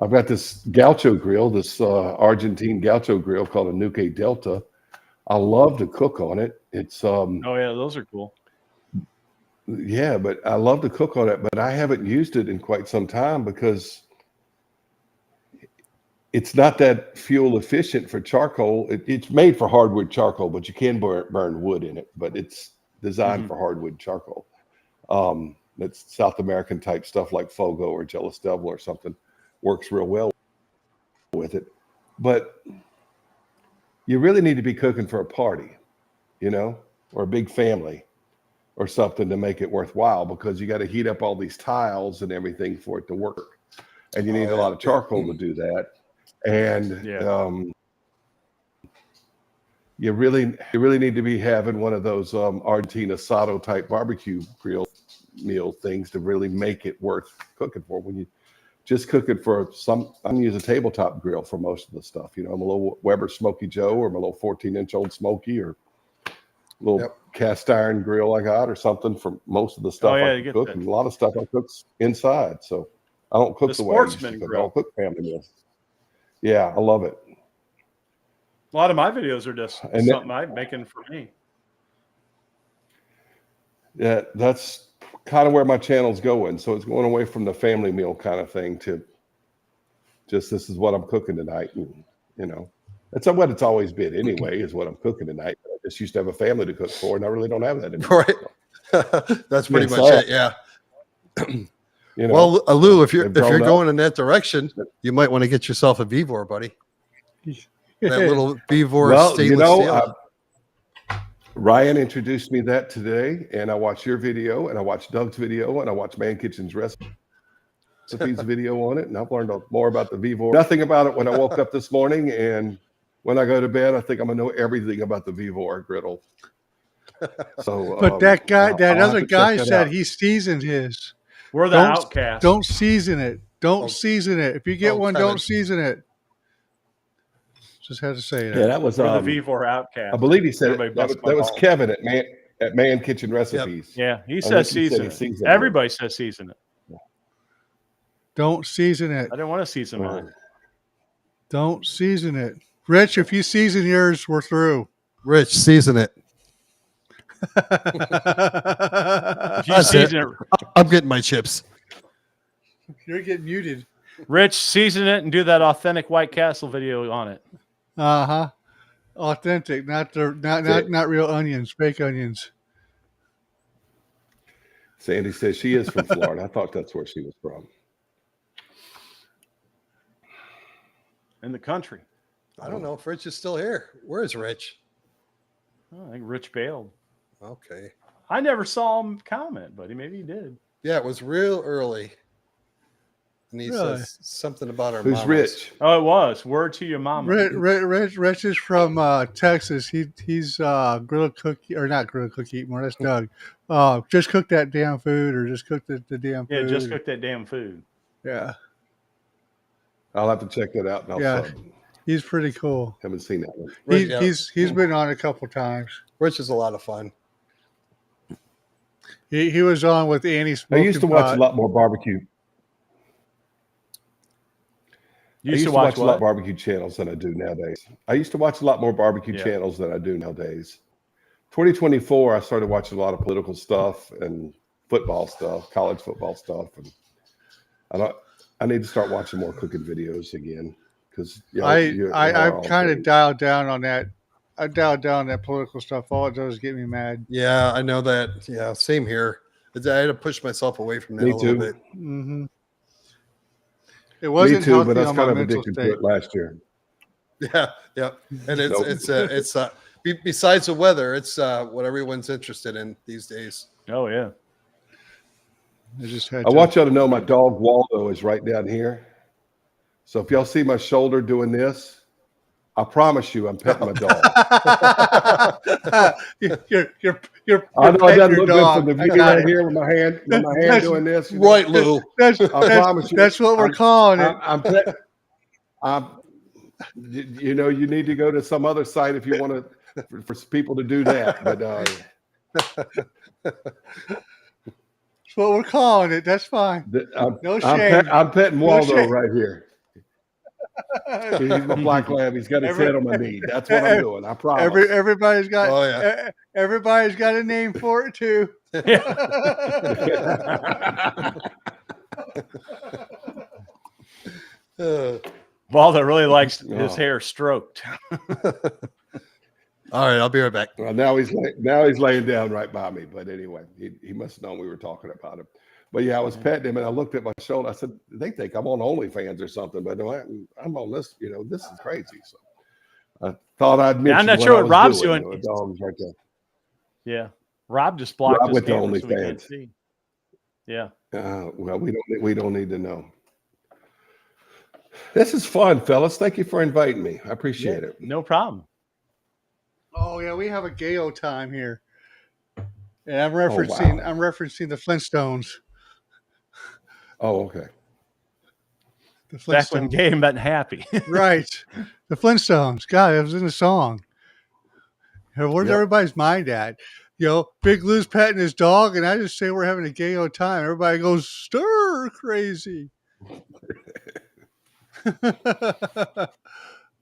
I've got this gaucho grill, this Argentine gaucho grill called a Nuke Delta. I love to cook on it. It's oh yeah, those are cool. Yeah, but I love to cook on it, but I haven't used it in quite some time because it's not that fuel efficient for charcoal. It's made for hardwood charcoal, but you can burn wood in it, but it's designed for hardwood charcoal. It's South American type stuff like Fogo or Jealous Devil or something works real well with it. But you really need to be cooking for a party, or a big family or something to make it worthwhile, because you got to heat up all these tiles and everything for it to work. And you need a lot of charcoal to do that. And you really need to be having one of those Argentina asado type barbecue grill meal things to really make it worth cooking for. When you just cook it for I'm gonna use a tabletop grill for most of the stuff. I'm a little Weber Smoky Joe, or my little 14-inch old Smoky, or little cast iron grill I got or something for most of the stuff I cook. And a lot of stuff I cook inside. So I don't cook the way I used to cook. I don't cook family meals. Yeah, I love it. A lot of my videos are just something I'm making for me. Yeah, that's kind of where my channel's going. So it's going away from the family meal kind of thing to just, this is what I'm cooking tonight. And, that's what it's always been anyway, is what I'm cooking tonight. I just used to have a family to cook for, and I really don't have that anymore. Right. That's pretty much it. Yeah. Well, Lew, if you're going in that direction, you might want to get yourself a Vevor, buddy. That little Vevor stainless steel. Ryan introduced me that today, and I watched your video, and I watched Doug's video, and I watched Man Kitchen's recipes video on it, and I've learned more about the Vevor. Nothing about it when I woke up this morning, and when I go to bed, I think I'm gonna know everything about the Vevor griddle. So, But that guy, that I'll have other to check guy that said out. he seasoned his. We're the outcasts. Don't season it. Don't Oh. season it. If you get Oh, one, Kevin. don't season it. Just had to say that. Yeah, that was We're the V4 outcasts. I believe he said Everybody it, that busts was my balls. Kevin at Man Kitchen Recipes. Yeah, he I says think he said season he it. seasoned it. Everybody says season it. Don't season it. I didn't want to season Right. mine. Don't season it. Rich, if you season yours, we're through. Rich, season it. If you That's season it, I'm getting my chips. You're getting muted. Rich, season it and do that authentic White Castle video on it. Uh-huh. Authentic, not real onions, fake onions. Sandy says she is from Florida. I thought that's where she was from. In the country. I don't know if Rich is still here. Where is Rich? Oh, I think Rich bailed. Okay. I never saw him comment, buddy. Maybe he did. Yeah, it was real early. And he Really? says something about our Who's mamas. Rich? Oh, it was. Word to your mama. Rich is from Texas. He's grilled cookie, or not grilled cookie anymore. That's Doug. Just cook that damn food, or just cook the damn Yeah, food. just cook that damn food. Yeah, I'll have to check that out. And I'll Yeah. sub. he's pretty cool. Haven't seen that one. Rich, yeah. He's been on a couple times. Rich is a lot of fun. He was on with Annie I Smoking used to watch Pot. a lot more barbecue. You I used to watch a lot what? barbecue channels than I do nowadays. I used to watch a lot more barbecue Yeah. channels than I do nowadays. 2024, I started watching a lot of political stuff and football stuff, college football stuff, and I need to start watching more cooking videos again because I've kind of dialed down on that. I dialed down that political stuff. All it does is get me mad. Yeah, I know that. Yeah, same here. I had to push myself away from that Me a little too. bit. Mm-hmm. It wasn't Me too, healthy but I was on kind my of mental addicted state. to it last year. Yeah, yeah. And Nope. it's besides the weather, it's what everyone's interested in these days. Oh, yeah. I just had I to. want y'all to know my dog Waldo is right down here. So if y'all see my shoulder doing this, I promise you I'm petting my dog. You're I know it petting doesn't your look dog. good from the I video got right it. here with my hand That's- doing this. you know. Right, Lou. promise you. That's what we're calling it. You know, you need to go to some other site if you want to for people to do that. But That's what we're calling it. That's fine. No shame. I'm petting Waldo shame. right here. He's my black lab. He's got his head on my knee. That's what I'm doing. I promise. Everybody's got. Oh, yeah. Everybody's got a name for it too. Waldo really likes his hair stroked. All right, I'll be right back. Well, now he's laying down right by me. But anyway, he must have known we were talking about him. But yeah, I was petting him, and I looked at my shoulder. I said, "They think I'm on OnlyFans or something." But no, I'm on this. You know, this is crazy. So I thought I'd mention. I'm not sure what Rob's doing. doing. The dog's right there. Yeah. Rob just blocked Rob his went to camera so we can't OnlyFans. see. Yeah. Well, we don't need to know. This is fun, fellas. Thank you for inviting me. I appreciate it. No problem. Oh yeah, we have a Gayo time here, and I'm referencing the Flintstones. Oh, okay. The Back when Flintstones. gay meant happy. Right. The Flintstones. God, it was in the song. Where's everybody's mind at? You know, Big Lou's petting his dog, and I just say we're having a Gayo time. Everybody goes stir crazy.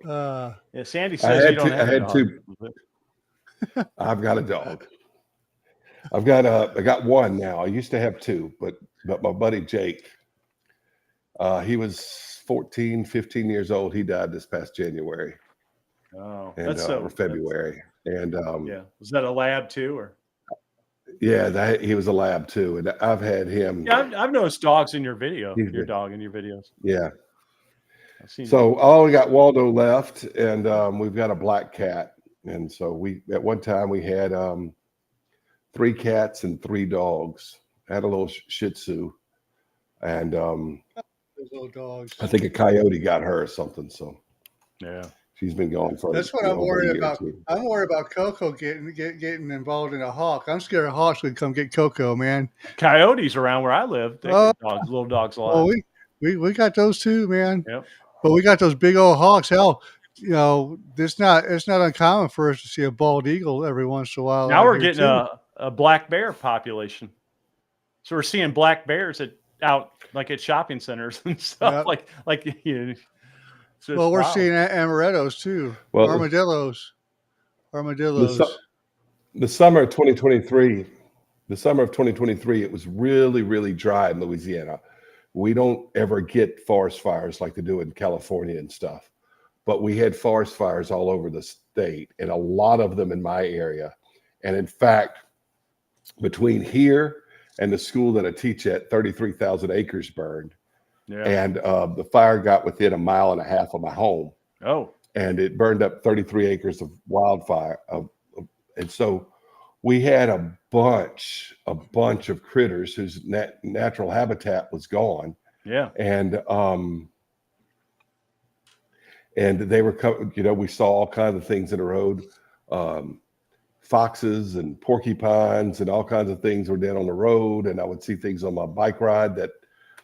Yeah, Sandy says you don't have a dog. I've got a dog. I got one now. I used to have two, but my buddy Jake, he was 14, 15 years old. He died this past January. Oh, And or February. And yeah, was that a lab too, or? Yeah, he was a lab too, and I've had him. Yeah, I've noticed dogs in your video. He's Your good. dog in your videos. Yeah. I've seen. So all we got Waldo left, and we've got a black cat. And so at one time we had 3 cats and 3 dogs. I had a little Shih Tzu, and Those little dogs. I think a coyote got her or something. So Yeah. She's been gone for That's what you I'm know, over a worried year or about. two. I'm worried about Coco getting involved in a hawk. I'm scared a hawk's gonna come get Coco, man. Coyotes around where I live. They get dogs, little dogs a lot. Well, we got those too, man. Yep. But we got those big old hawks. Hell, you know, it's not uncommon for us to see a bald eagle every once in a while. Now out we're here, getting too. a black bear population. So we're seeing black bears out like at shopping centers and stuff. Yep. Like you know, so Well, we're wild. seeing amarettos too. Well, Armadillos. The summer of 2023, it was really, really dry in Louisiana. We don't ever get forest fires like they do in California and stuff, but we had forest fires all over the state, and a lot of them in my area. And in fact, between here and the school that I teach at, 33,000 acres burned. Yeah. And the fire got within 1.5 miles of my home. Oh. And it burned up 33 acres of wildfire. And so we had a bunch of critters whose natural habitat was gone. Yeah. And they were, you know, we saw all kinds of things in the road. Foxes and porcupines and all kinds of things were dead on the road. And I would see things on my bike ride that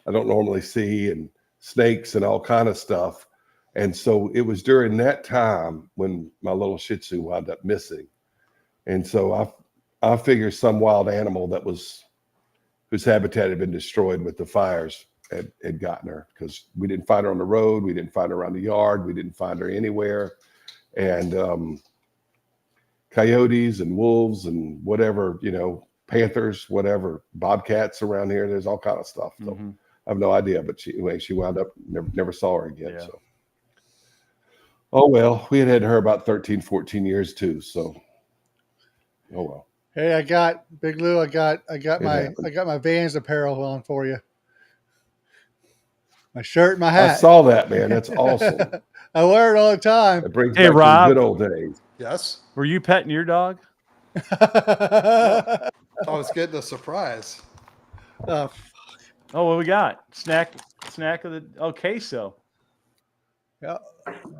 I don't normally see, and snakes and all kind of stuff. And so it was during that time when my little Shih Tzu wound up missing. And so I figure some wild animal whose habitat had been destroyed with the fires had gotten her, because we didn't find her on the road. We didn't find her around the yard. We didn't find her anywhere. And coyotes and wolves and whatever, you know, panthers, whatever, bobcats around here. There's all kind of stuff. So I have no idea, but she wound up, never saw her again. Yeah. So, oh, well, we had her about 13, 14 years too. So, oh, well. Hey, I got Big Lou. I got my Vans apparel on for you. My shirt, my hat. I saw that, man. That's awesome. I wear it all the time. It brings back Rob, the good old days. Yes. Were you petting your dog? I was getting a surprise. Oh, what we got? Snack of the queso. Yeah,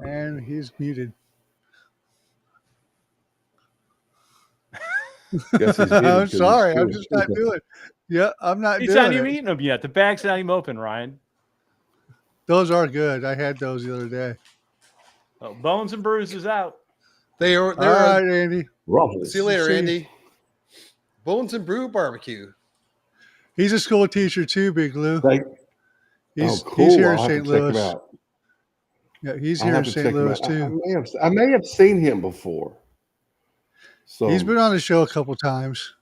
and he's muted. Yes, he's muted. I'm sorry, I'm just not doing. Yeah, I'm not He's doing not it. even eating them yet. The bag's not even open, Ryan. Those are good. I had those the other day. Oh, Bones and Bruises out. They're all right, Andy. See you later, Andy. Bones and Brew Barbecue. He's a school teacher too, Big Lou. He's cool. He's here in I'll St. have to check him Louis. out. Yeah, he's I'll here have in to St. check him Louis out. too. I may have seen him before. So He's been on the show a couple times.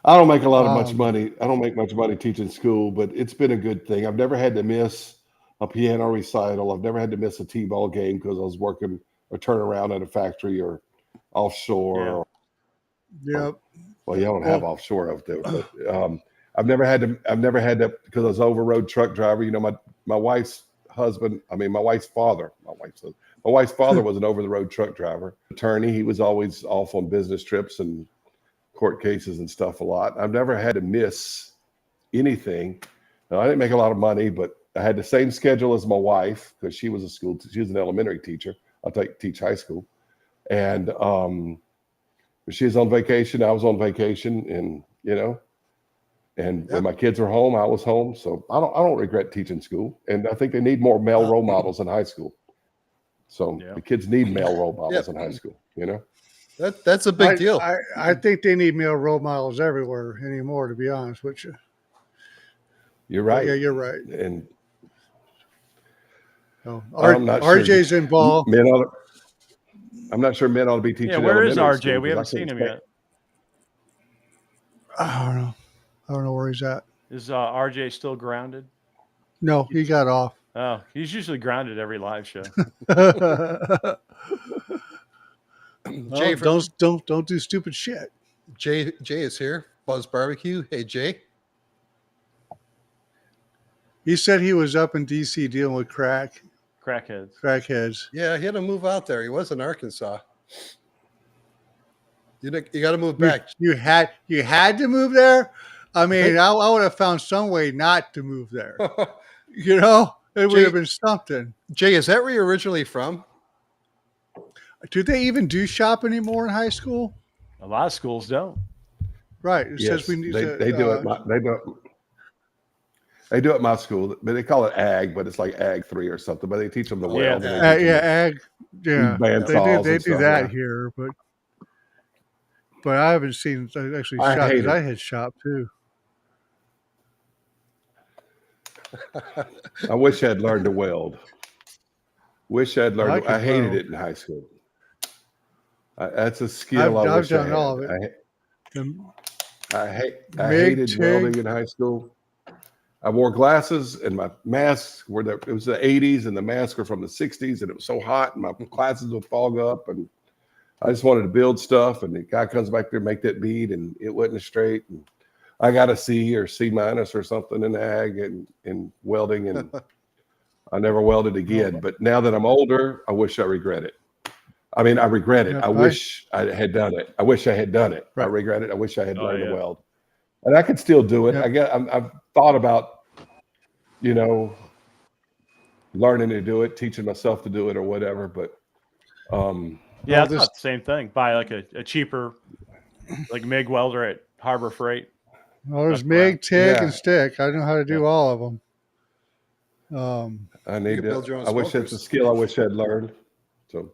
I don't make much money. I don't make much money teaching school, but it's been a good thing. I've never had to miss a piano recital. I've never had to miss a T-ball game because I was working a turnaround at a factory or offshore. Yeah. Yep. Well, you don't have offshore out there, but I've never had to because I was an over-road truck driver. You know, my wife's husband. I mean, my wife's father. My wife's father was an over-the-road truck driver, attorney. He was always off on business trips and court cases and stuff a lot. I've never had to miss anything. Now, I didn't make a lot of money, but I had the same schedule as my wife because she was she was an elementary teacher. Teach high school, and she was on vacation. I was on vacation, and you know, and when my kids were home, I was home. So I don't regret teaching school, and I think they need more male role models in high school. So the kids need male role models in high school. You know. That's a big deal. I think they need male role models everywhere anymore, to be honest with you. You're right. Yeah, you're right. And RJ's sure. in ball. I'm not sure men ought to be teaching. Yeah, where is RJ? School, we haven't seen him yet. I don't know. I don't know where he's at. Is RJ still grounded? No, he got off. Oh, he's usually grounded every live show. Jay, don't do stupid shit. Jay is here. Buzz Barbecue. Hey, Jay. He said he was up in D.C. dealing with crackheads. Yeah, he had to move out there. He was in Arkansas. You got to move back. You had to move there. I mean, I would have found some way not to move there. You know, it would have been something. Jay, is that where you're originally from? Do they even do shop anymore in high school? A lot of schools don't. Right. It Yes, says we need to. they do it. They do it at my school, but they call it ag, but it's like ag 3 or something. But they teach them the Yeah. weld. And they teach them ag. Yeah, bandsaws they and do stuff, that yeah. here, but I haven't seen actually I shop hate because it. I had shop too. I wish I'd learned to weld. Wish I'd learned. I I hated weld. it in high school. That's a skill I I've wish I done had. all of it. I MIG, hated TIG. welding in high school. I wore glasses and my masks were it was the 80s and the masks were from the 60s and it was so hot and my glasses would fog up and I just wanted to build stuff and the guy comes back there and make that bead and it wasn't straight and I got a C or C- or something in ag and in welding and I never welded again. But now that I'm older, I wish I regret it. I mean, I regret it. Yep, I wish I had done it. I wish I had done it. I Right. regret it. I wish I had learned yeah. to weld. And I could still do it. Yep. I've thought about, learning to do it, teaching myself to do it or whatever. But Yeah, it's not the same thing. Buy like a cheaper, like MIG welder at Harbor Freight. Well, there's That's MIG, TIG, Yeah. and stick. I know how to do all of them. I You need can build your to. own I wish that's a smokers. skill I wish I'd learned. So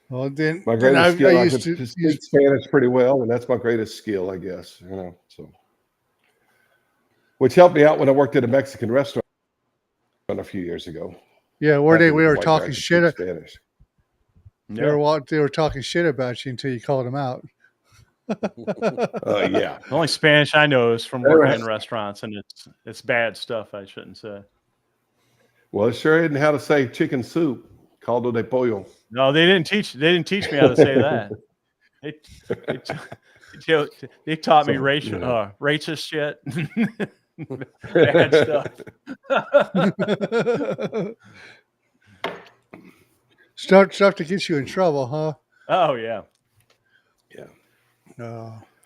Well, then my then greatest skill, I used could to speak use, Spanish pretty well, and that's my greatest skill, I guess. So which helped me out when I worked at a Mexican restaurant a few years ago. yeah. Happy We that were the white guy talking could shit. speak Spanish. They were talking shit about you until you called them out. Yeah. The only Spanish I know is from working in restaurants, and it's bad stuff. I shouldn't say. Well, it sure isn't how to say chicken soup, caldo de pollo. No, they didn't teach me how to say that. They taught me racist shit, bad stuff. Stuff to get you in trouble, huh? Oh yeah.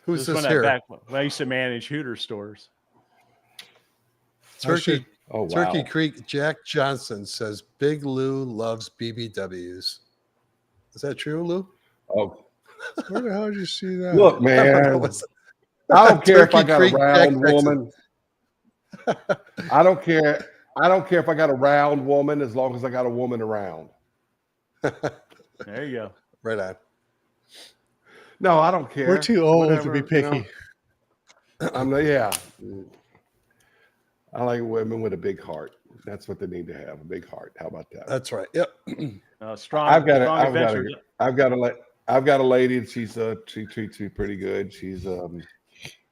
Who's This this when here? back when I used to manage Hooters stores. Turkey Oh, wow. Turkey Creek Jack Johnson says Big Lou loves BBWs. Is that true, Lou? Oh, Where the hell did you see that? look, man. I don't care if I got a round woman. I don't care. I don't care if I got a round woman as long as I got a woman around. There you go. Right on. No, I don't care. We're too old to be Whatever, picky. Yeah. I like women with a big heart. That's what they need to have, a big heart. How about that? That's right. Yep. Strong. I've got a lady. She treats me pretty good. She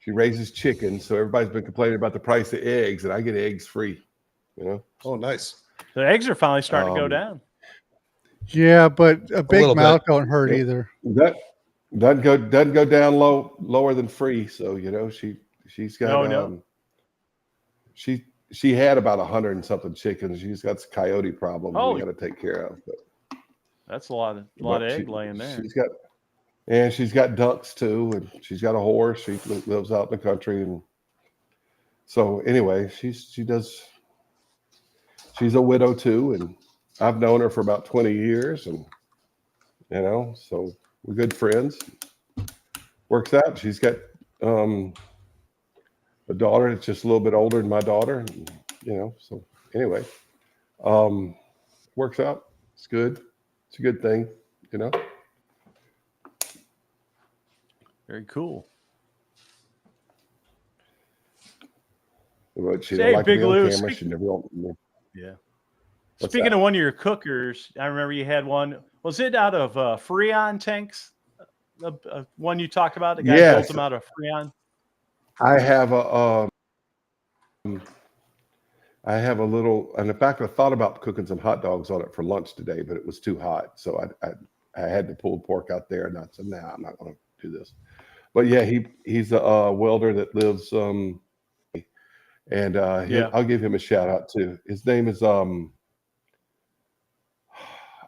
raises chickens, so everybody's been complaining about the price of eggs, and I get eggs free. Oh, nice. The eggs are finally starting to go down. Yeah, but a big little mouth don't hurt either. That doesn't go down lower than free. So she's got she had about 100 and something chickens. She's got some coyote problems we got to take care of. But that's a lot of egg laying there. She's got ducks too, and she's got a horse. She lives out in the country, and so anyway, she's a widow too, and I've known her for about 20 years, and so we're good friends. Works out. She's got a daughter that's just a little bit older than my daughter, and, so anyway, works out. It's good. It's a good thing, Very cool. But she Say, don't like Big to be on Lou, camera. She never won't. Yeah. What's Speaking that? of one of your cookers, I remember you had one. Was it out of Freon tanks? The one you talked about? The guy built them out of Freon? I have a little, and in fact, I thought about cooking some hot dogs on it for lunch today, but it was too hot. So I had to pull pork out there, and I said, nah, I'm not going to do this. But yeah, he's a welder that lives, and I'll give him a shout out too. His name is,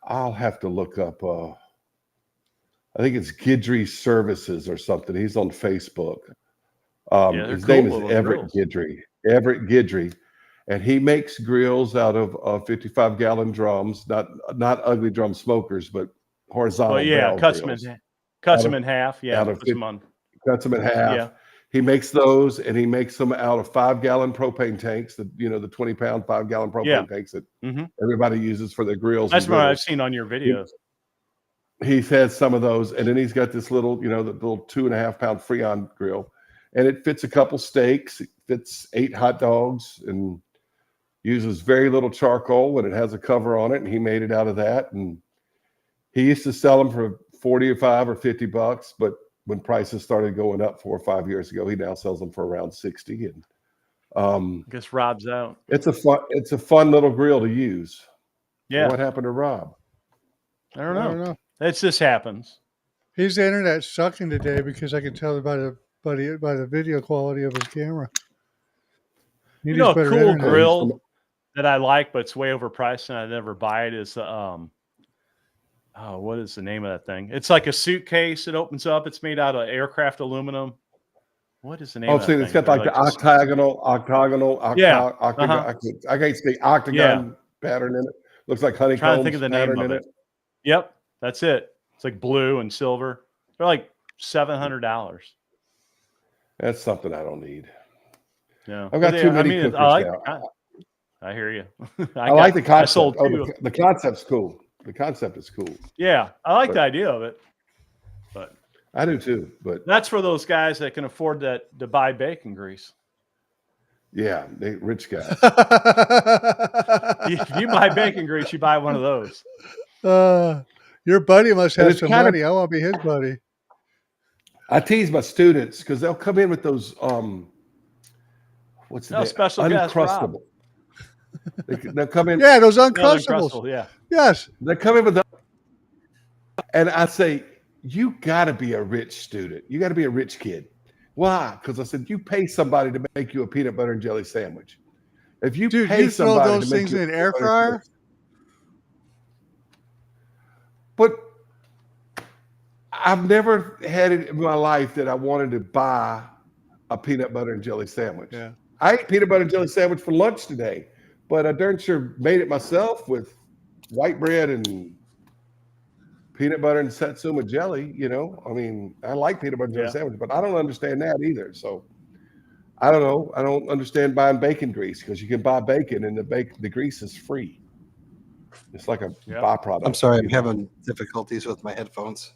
I'll have to look up, I think it's Guidry Services or something. He's on Facebook. His name is Everett Guidry. Everett Guidry. And he makes grills out of 55-gallon drums, not ugly drum smokers, but horizontal Well, yeah, barrel cuts grills. them Out of- in half. Yeah, out of puts them on. Cuts them in half. Yeah. He makes those, and he makes them out of 5-gallon propane tanks. The 20-pound 5-gallon propane Yeah. tanks that Mm-hmm. everybody uses for their grills. That's and what I've griddles. seen on your videos. He's had some of those, and then he's got this little, the little 2.5-pound Freon grill, and it fits a couple steaks. It fits 8 hot dogs, and uses very little charcoal, and it has a cover on it. And he made it out of that, and he used to sell them for $45 or $50, but when prices started going up 4 or 5 years ago, he now sells them for around 60. And I guess Rob's out. it's a fun little grill to use. Yeah. What happened to Rob? I don't know. It just happens. His internet's sucking today because I can tell by the video quality of his camera. He needs A better cool internet. grill that I like, but it's way overpriced and I never buy it is what is the name of that thing? It's like a suitcase. It opens up. It's made out of aircraft aluminum. What is the name of that See, it's got like the octagonal. Yeah. I can't say octagon pattern in it. Looks like honeycomb. Trying to think of the name of it. Yep, that's it. It's like blue and silver. They're like $700. That's something I don't need. Yeah, I've got too many cookers now. I hear you. I like the concept. I sold two. The concept's cool. The concept is cool. Yeah, I like the idea of it. But I do too. But that's for those guys that can afford to buy bacon grease. Yeah, they rich guys. If you buy bacon grease, you buy one of those. Your buddy must have some money. I want to be his buddy. I tease my students because they'll come in with those what's the name? Special Uncrustable. They'll come in. Yeah, those Uncrustables. Yeah. Yes. They come in with those. And I say, you got to be a rich student. You got to be a rich kid. Why? Because I said, you pay somebody to make you a peanut butter and jelly sandwich. If you pay somebody throw those to make things you in an air fryer. But I've never had it in my life that I wanted to buy a peanut butter and jelly sandwich. Yeah. I ate peanut butter and jelly sandwich for lunch today, but I darn sure made it myself with white bread and peanut butter and satsuma jelly. I mean, I like peanut butter and jelly sandwich, but I don't understand that either. So I don't know. I don't understand buying bacon grease because you can buy bacon and the grease is free. It's like a byproduct. I'm sorry, I'm having difficulties with my headphones.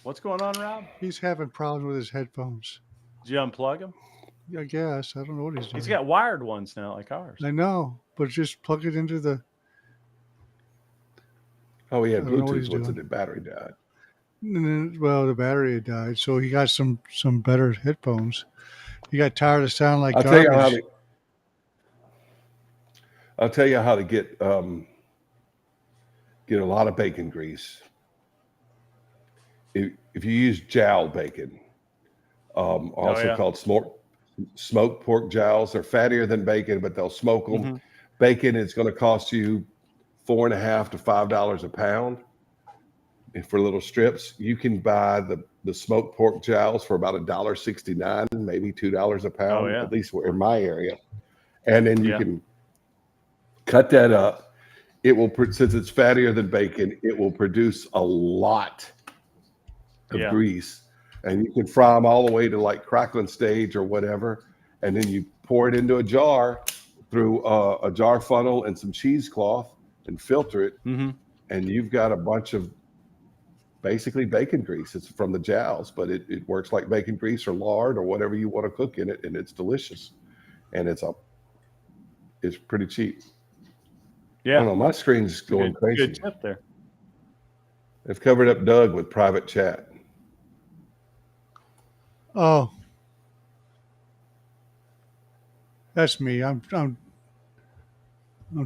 What's going on, Rob? He's having problems with his headphones. Did you unplug them? I guess. I don't know what he's doing. He's got wired ones now, like ours. I know, but just plug it into the. Oh, he had Bluetooth. What's it? The battery died. Well, the battery had died, so he got some better headphones. He got tired of sounding like garbage. I'll tell you how to get a lot of bacon grease. If you use jowl bacon, called smoked pork jowls, they're fattier than bacon, but they'll smoke them. Mm-hmm. Bacon is going to cost you $4.50 to $5 a pound. And for little strips, you can buy the smoked pork jowls for about $1.69, maybe $2 a pound, at least in my area. And then you can cut that up. It will, since it's fattier than bacon, it will produce a lot of grease, and you can fry them all the way to like crackling stage or whatever. And then you pour it into a jar through a jar funnel and some cheesecloth and filter it. Mm-hmm. And you've got a bunch of basically bacon grease. It's from the jowls, but it works like bacon grease or lard or whatever you want to cook in it. And it's delicious. And it's pretty cheap. Yeah. I don't know. My screen's going crazy. Good tip there. They've covered up Doug with private chat. Oh, that's me. I'm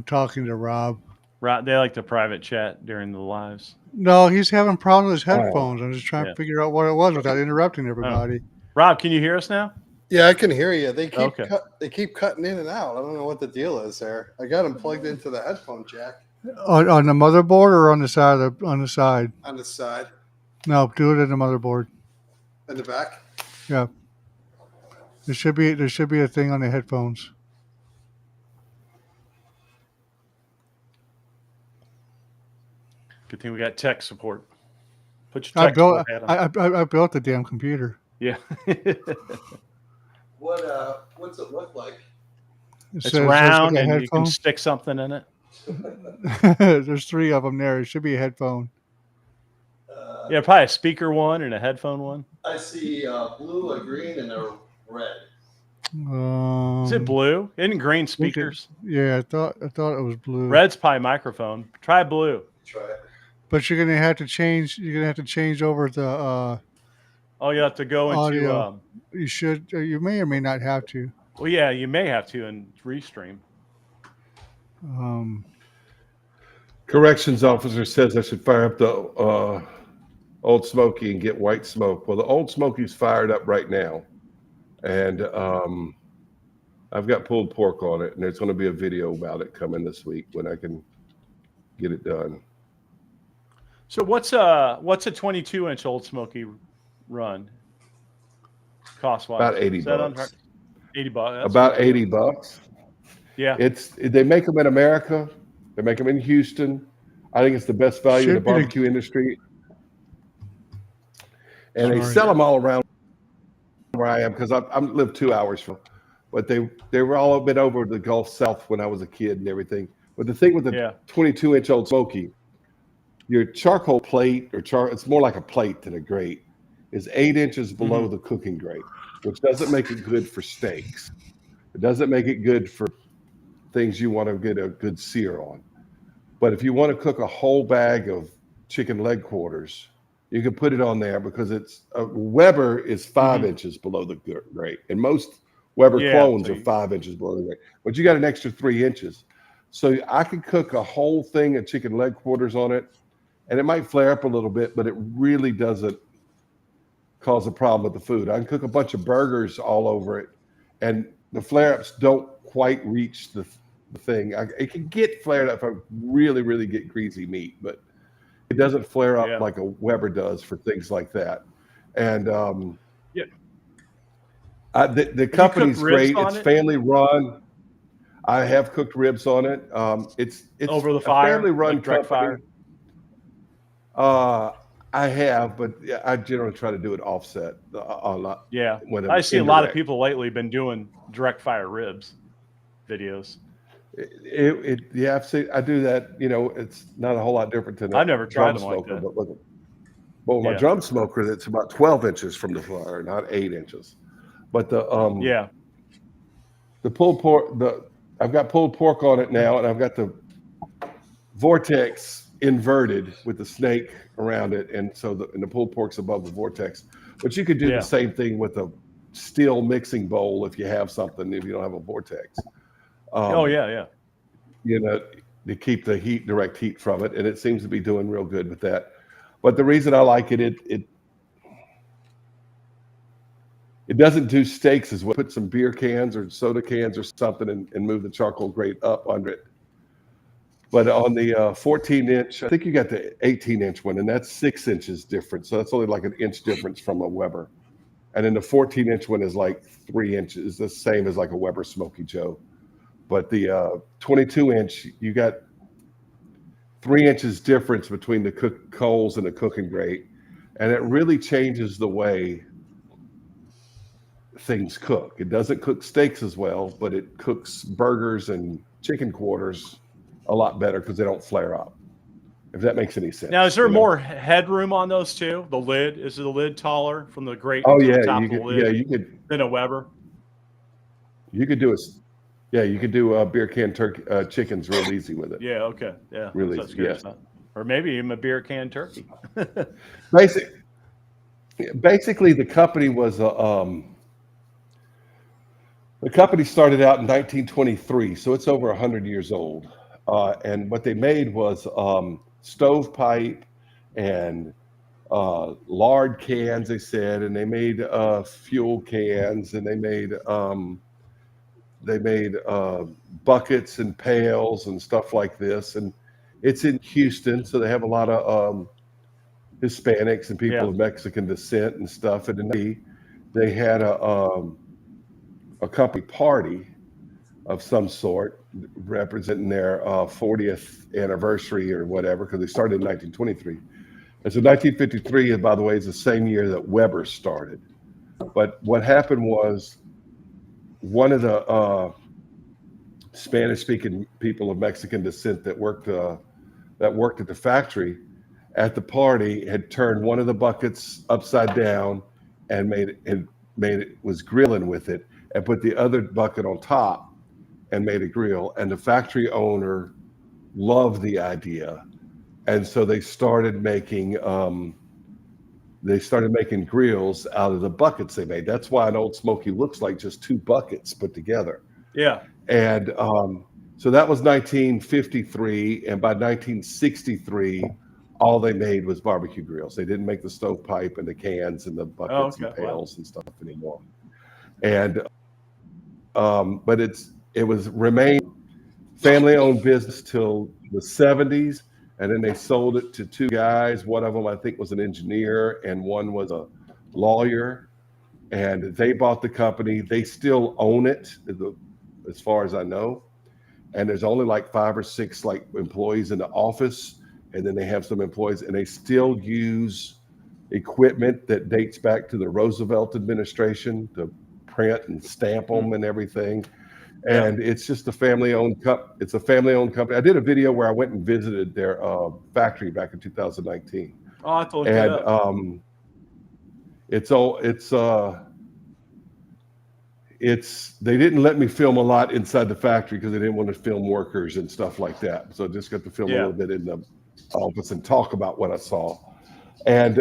talking to Rob. Rob, they like to private chat during the lives. No, he's having problems with his headphones. I'm just trying to figure out what it was without interrupting everybody. Rob, can you hear us now? Yeah, I can hear you. They keep cutting in and out. I don't know what the deal is there. I got them plugged into the headphone jack. On the motherboard or on the side on the side? On the side. No, do it in the motherboard. In the back? Yeah. There should be a thing on the headphones. Good thing we got tech support. Put your tech support hat on. I built the damn computer. Yeah. What's it look like? It's round and you can stick something in it. There's 3 of them there. It should be a headphone. Yeah, probably a speaker one and a headphone one. I see blue, a green, and a red. Is it blue? Isn't green speakers? Yeah, I thought it was blue. Red's probably microphone. Try blue. Try it. But you're gonna have to change. You're gonna have to change over the. Oh, you have to go audio. You should. You may or may not have to. Well, yeah, you may have to in Restream. Corrections officer says I should fire up the Old Smoky and get white smoke. Well, the Old Smoky's fired up right now, and I've got pulled pork on it, and there's going to be a video about it coming this week when I can get it done. So what's a 22-inch Old Smoky run cost wise? About $80. $80. About $80. Yeah, they make them in America. They make them in Houston. I think it's the best value in the barbecue industry. And they sell them all around where I am because I live 2 hours from. But they were all been over the Gulf South when I was a kid and everything. But the thing with the 22-inch Old Smoky, your charcoal plate it's more like a plate than a grate, is 8 inches below the cooking grate, which doesn't make it good for steaks. It doesn't make it good for things you want to get a good sear on. But if you want to cook a whole bag of chicken leg quarters, you can put it on there because it's Weber is 5 inches below the grate, and most Weber clones are 5 inches below the grate. But you got an extra 3 inches, so I can cook a whole thing of chicken leg quarters on it, and it might flare up a little bit, but it really doesn't cause a problem with the food. I can cook a bunch of burgers all over it, and the flare-ups don't quite reach the thing. It can get flared up if I really, really get greasy meat, but it doesn't flare up like a Weber does for things like that. And the company's great. It's family run. I have cooked ribs on it. It's over the fire, family run like direct fire. I have, but I generally try to do it offset a lot. Yeah, I see a lot of people lately been doing direct fire ribs videos. I do that. You know, it's not a whole lot different than I've never tried them like that. But my drum smoker, that's about 12 inches from the fire, not 8 inches. But the pulled pork, I've got pulled pork on it now, and I've got the vortex inverted with the snake around it, and so the pulled pork's above the vortex. But you could do the same thing with a steel mixing bowl if you have something, if you don't have a vortex. You know, to keep the direct heat from it, and it seems to be doing real good with that. But the reason I like it doesn't do steaks as well. Put some beer cans or soda cans or something and move the charcoal grate up under it. But on the 14-inch, I think you got the 18-inch one, and that's 6 inches different. So that's only like an inch difference from a Weber. And then the 14-inch one is like 3 inches, the same as like a Weber Smoky Joe. But the 22-inch, you got 3 inches difference between the coals and the cooking grate. And it really changes the way things cook. It doesn't cook steaks as well, but it cooks burgers and chicken quarters a lot better because they don't flare up, if that makes any sense. Now, is there more headroom on those too? The lid, is the lid taller from the grate to the top of the lid? Yeah, you could. Than a Weber? You could do you could do beer can turkey chickens real easy with it. Yeah, okay. Yeah. Really easy, yes. Or maybe even a beer can turkey. Basically, the company was the company started out in 1923, so it's over 100 years old. And what they made was stovepipe and lard cans, they said, and they made fuel cans, and they made buckets and pails and stuff like this. And it's in Houston, so they have a lot of Hispanics and people of Mexican descent and stuff. And they had a company party of some sort, representing their 40th anniversary or whatever, because they started in 1923. And so 1953, by the way, is the same year that Weber started. But what happened was one of the Spanish-speaking people of Mexican descent that worked at the factory at the party had turned one of the buckets upside down and was grilling with it, and put the other bucket on top and made a grill. And the factory owner loved the idea, and so they started making grills out of the buckets they made. That's why an Old Smoky looks like just two buckets put together. Yeah. And so that was 1953, and by 1963, all they made was barbecue grills. They didn't make the stovepipe and the cans and the buckets and pails and stuff anymore. And but it was remained family-owned business till the 70s, and then they sold it to two guys. One of them, I think, was an engineer, and one was a lawyer. And they bought the company. They still own it, as far as I know. And there's only like 5 or 6 like employees in the office, and then they have some employees, and they still use equipment that dates back to the Roosevelt administration to print and stamp them and everything. And it's just a family-owned It's a family-owned company. I did a video where I went and visited their factory back in 2019. Oh, I have to look that up. They didn't let me film a lot inside the factory because they didn't want to film workers and stuff like that. So I just got to film a little bit in the office and talk about what I saw. And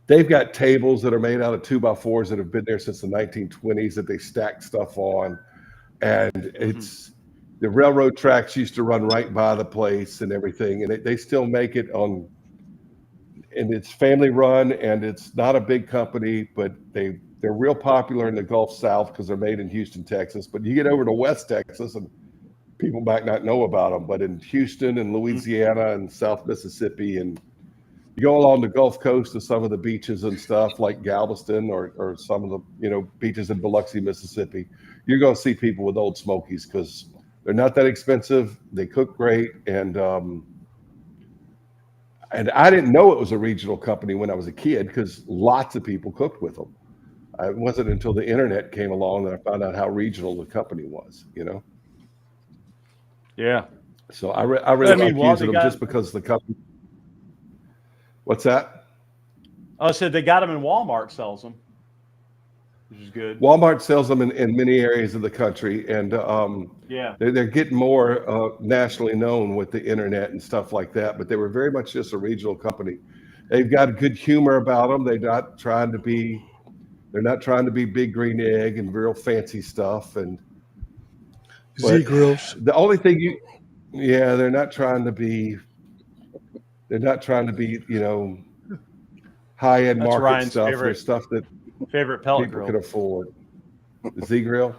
they've got tables that are made out of 2x4s that have been there since the 1920s that they stack stuff on. And it's the railroad tracks used to run right by the place and everything. And they still make it on, and it's family run, and it's not a big company, but they're real popular in the Gulf South because they're made in Houston, Texas. But you get over to West Texas and people might not know about them, but in Houston and Louisiana and South Mississippi, and you go along the Gulf Coast to some of the beaches and stuff like Galveston or some of the beaches in Biloxi, Mississippi, you're going to see people with Old Smokies because they're not that expensive. They cook great, and I didn't know it was a regional company when I was a kid because lots of people cooked with them. It wasn't until the internet came along that I found out how regional the company was. Yeah. So I really like using them just because the company. What's that? I said they got them in Walmart, sells them, which is good. Walmart sells them in many areas of the country, and they're getting more nationally known with the internet and stuff like that. But they were very much just a regional company. They've got a good humor about them. They're not trying to be Big Green Egg and real fancy stuff. And Z grills. The only thing they're not trying to be. They're not trying to be, high-end market Ryan's stuff. Favorite stuff that pellet people grill can afford. The Z grill.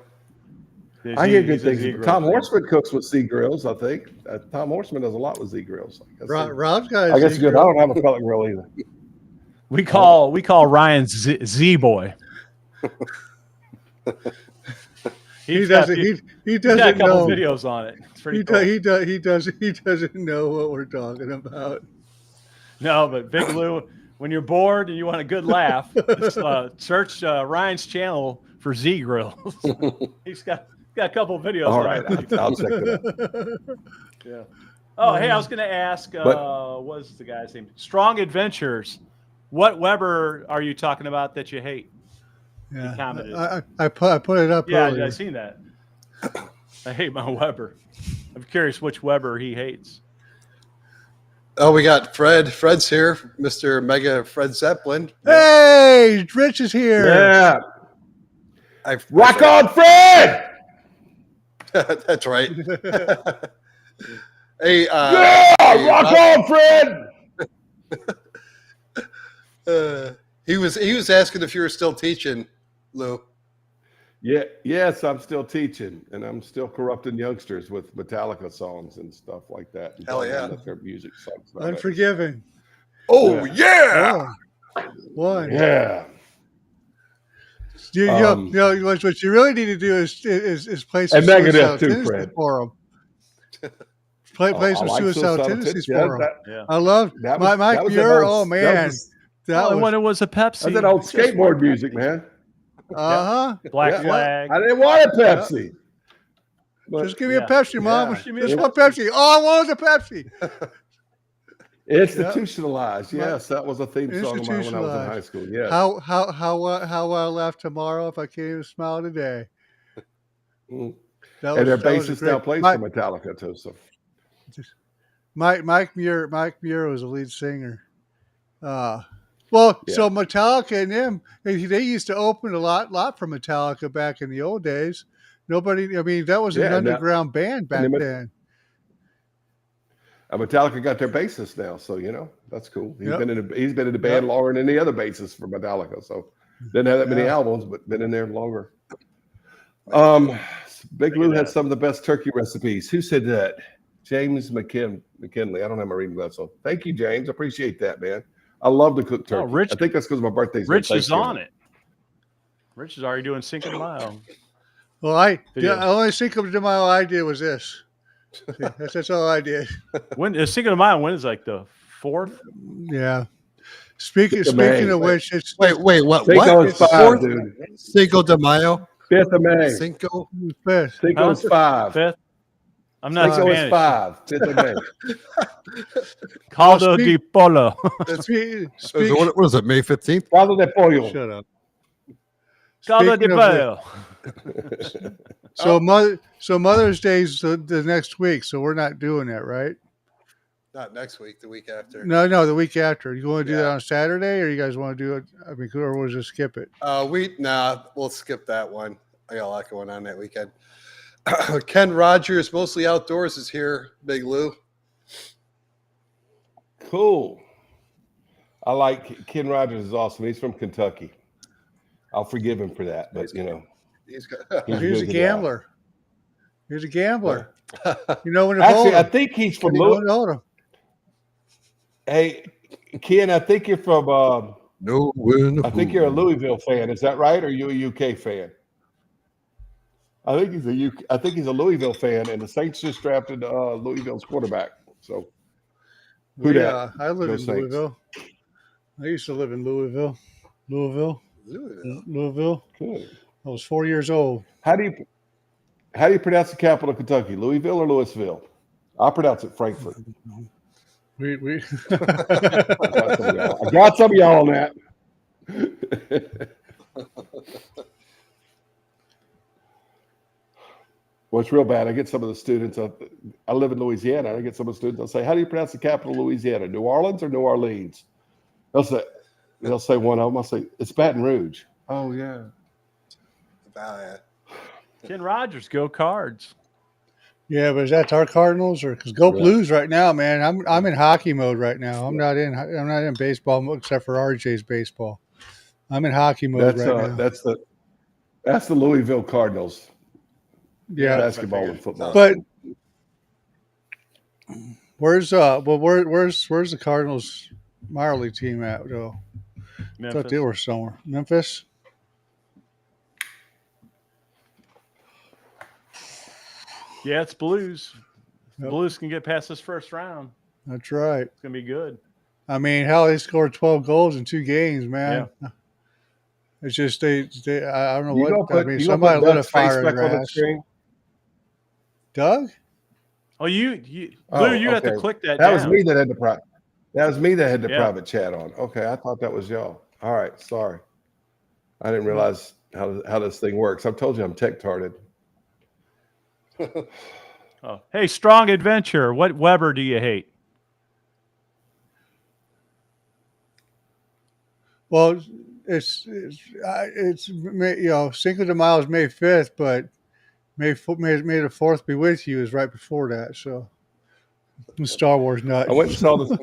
The I hear good things. Z-grill. Tom Horseman cooks with Z grills, I think. Tom Horseman does a lot with Z grills. Rob's got I guess it's good. I don't have a pellet grill either. We call Ryan Z Boy. He doesn't got a couple know. videos on it. It's pretty cool. He doesn't know what we're talking about. No, but Big Lou, when you're bored and you want a good laugh, just, search Ryan's channel for Z grills. He's got a couple videos. All right, I'll check it out. Yeah. Oh, hey, I was going to ask, what's the guy's name? Strong Adventures. What Weber are you talking about that you hate? Yeah, commented. I put it up. Yeah, earlier. I seen that. I hate my Weber. I'm curious which Weber he hates. Oh, we got Fred. Fred's here, Mr. Mega Fred Zeppelin. Hey, Rich is here. Yeah. Rock on, Fred! That's right. Hey, rock on, Fred! He was asking if you were still teaching, Lou. Yeah, yes, I'm still teaching, and I'm still corrupting youngsters with Metallica songs and stuff like that. Hell yeah. Their music sucks. Unforgiving. Oh, yeah. One. Yeah. What you really need to do is play some And Megadeth suicidal too, tendencies Fred. for them. Play some suicidal tendencies for them. Yeah. I love That was Mike that was Muir. that Oh old, man, that Oh, was when it was a Pepsi. that's that old Just one skateboard Pepsi. music, man. Black Yeah. Flag. I didn't want a Pepsi. But Just give me a Pepsi, Mom. yeah. Give me a Just one Pepsi. All I want is a Pepsi. Institutionalized. Yes, that was a theme song of mine when I was in high school. Yes. How will I laugh tomorrow if I can't even smile today? Mm. That And their was bassist great. now plays for Metallica too. So Mike Muir was the lead singer. So Metallica and them, they used to open a lot for Metallica back in the old days. That was an underground band back then. Metallica got their bassist now, so that's cool. He's been in the band longer than any other bassist for Metallica. So didn't have that many albums, but been in there longer. Big Lou has some of the best turkey recipes. Who said that? James McKinley. I don't have my reading glasses on. Thank you, James. Appreciate that, man. I love to cook turkey. Rich, I think that's because my birthday's Rich is on it. Rich is already doing Cinco de Mayo. Well, the only Cinco de Mayo I did was this. That's all I did. When Cinco de Mayo, when is like the 4th? Yeah. Speaking of which, it's wait, what? Cinco's What? 5, dude. Cinco de Mayo. 5th of May. Cinco. Cinco's 5. 5th. I'm not Cinco is Spanish. 5. 5th of May. Caldo de Polo. What is it? May 15th. Caldo de Pollo. Shut up. Caldo de Polo. So Mother's Day's the next week, so we're not doing that, right? Not next week, the week after. No, the week after. You want to do that on Saturday, or you guys want to do it? I mean, or we'll just skip it. We'll skip that one. I got a lot going on that weekend. Ken Rogers, mostly outdoors, is here. Big Lou. Cool. I like Ken Rogers is awesome. He's from Kentucky. I'll forgive him for that, but he's a gambler. He's a gambler. When actually, I think he's from Louisville. Hey, Ken, I think you're from. I think you're a Louisville fan. Is that right? Or are you a UK fan? I think he's a Louisville fan, and the Saints just drafted Louisville's quarterback. So, I live in Louisville. I used to live in Louisville. Cool. I was 4 years old. How do you pronounce the capital of Kentucky? Louisville or Louisville? I'll pronounce it Frankfurt. We I got some of y'all on that. Well, it's real bad. I get some of the students. I live in Louisiana. I get some of the students. I'll say, "How do you pronounce the capital of Louisiana? New Orleans or New Orleans?" They'll say one of them. I'll say, "It's Baton Rouge." Oh yeah. Ken Rogers, go Cards. Yeah, but is that our Cardinals or because go Blues right now, man? I'm in hockey mode right now. I'm not in baseball mode except for RJ's baseball. I'm in hockey mode right now. That's the Louisville Cardinals. Yeah, basketball and football. But where's the Cardinals minor league team at though? I thought they were somewhere. Memphis. Yeah, it's Blues. Yep. Blues can get past this first round. That's right. It's gonna be good. I mean, hell, they scored 12 goals in 2 games, man. Yeah. It's just they I don't know what. Somebody lit a fire in their ass. Doug? Oh, you have to click that. That was me that had the private. That was me that had the private chat on. Okay, I thought that was y'all. All right, sorry. I didn't realize how this thing works. I've told you I'm tech-tarded. Oh, hey, Strong Adventure. What Weber do you hate? Well, it's Cinco de Mayo is May 5th, but May the 4th be with you is right before that. So I'm Star Wars nut. I went and saw this.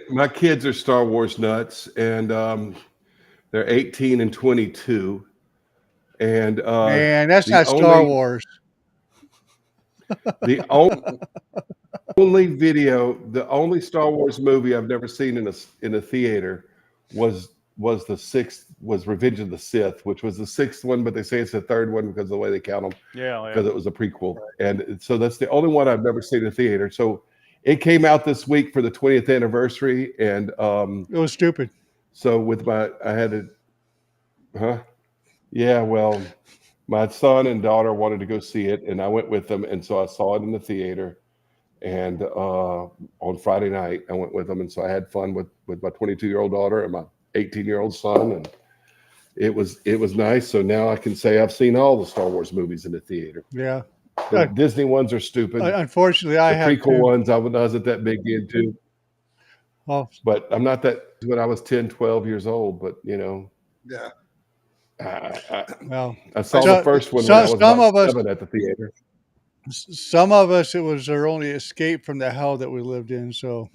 My kids are Star Wars nuts, and they're 18 and 22. And man, that's not Star Wars. The only Star Wars movie I've never seen in a theater was was the sixth, was Revenge of the Sith, which was the sixth one, but they say it's the third one because of the way they count them. Yeah, because it was a prequel. And so that's the only one I've never seen in the theater. So it came out this week for the 20th anniversary. And it was stupid. so with I had to, yeah, well, my son and daughter wanted to go see it, and I went with them. And so I saw it in the theater. And on Friday night, I went with them. And so I had fun with my 22-year-old daughter and my 18-year-old son. And it was nice. So now I can say I've seen all the Star Wars movies in the theater. Yeah. The Disney ones are stupid. Unfortunately, I have prequel ones I wasn't that big into. Well, but I'm not that when I was 10, 12 years old. But Yeah. I saw the first one when I was about 7 at the theater. Some of us, it was their only escape from the hell that we lived in. So,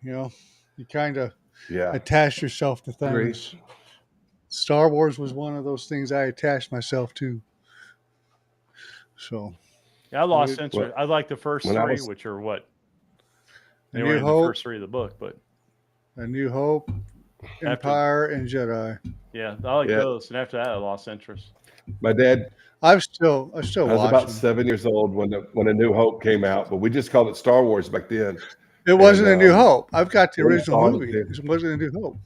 you kind of attach yourself to things. Star Wars was one of those things I attached myself to. So, I lost interest. I like the first three, which are what? They were in the first three of the book, but A New Hope, Empire, and Jedi. Yeah, I like those. And after that, I lost interest. My dad. I was still I was watching. about 7 years old when A New Hope came out, but we just called it Star Wars back then. It wasn't A New Hope. I've got the original movie. It wasn't A New Hope.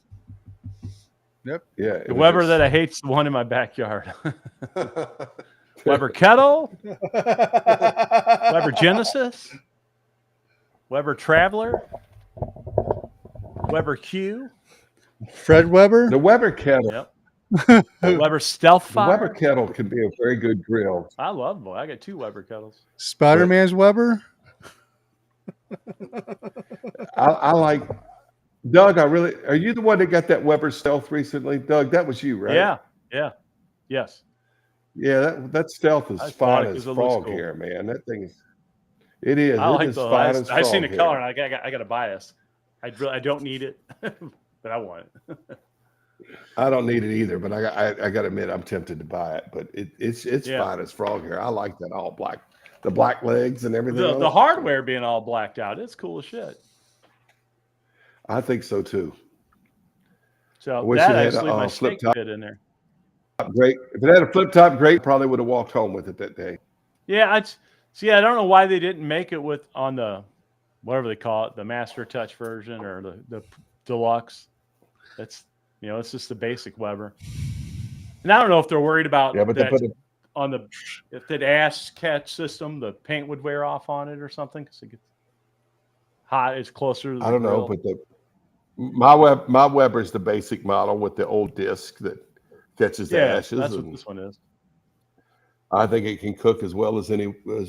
Yep. Yeah. The Weber that I hate's the one in my backyard. Weber Kettle, Weber Genesis, Weber Traveler, Weber Q, Fred Weber, the Weber Kettle. Yep. Weber Stealth Fire. The Weber Kettle can be a very good grill. I love them. I got 2 Weber kettles. Spider-Man's Weber. I like Doug. Are you the one that got that Weber Stealth recently, Doug? That was you, right? Yeah. Yes. Yeah, that Stealth is fine as frog hair, man. That thing is. It is. I like as fine as frog I've seen the hair. color, and I got a bias. I don't need it, but I want it. I don't need it either, but I got to admit I'm tempted to buy it. But it's fine as frog hair. I like that all black, the black legs and everything. The hardware being all blacked out, it's cool as shit. I think so too. So that actually my snake fit in there. Great. If it had a flip top, great. Probably would have walked home with it that day. Yeah, I don't know why they didn't make it on the whatever they call it, the Master Touch version or the Deluxe. That's it's just the basic Weber. And I don't know if they're worried about that if that ash catch system, the paint would wear off on it or something because it gets hot. It's closer to the grill. Know, but my Weber is the basic model with the old disc that catches the ashes. That's what this one is. I think it can cook as well as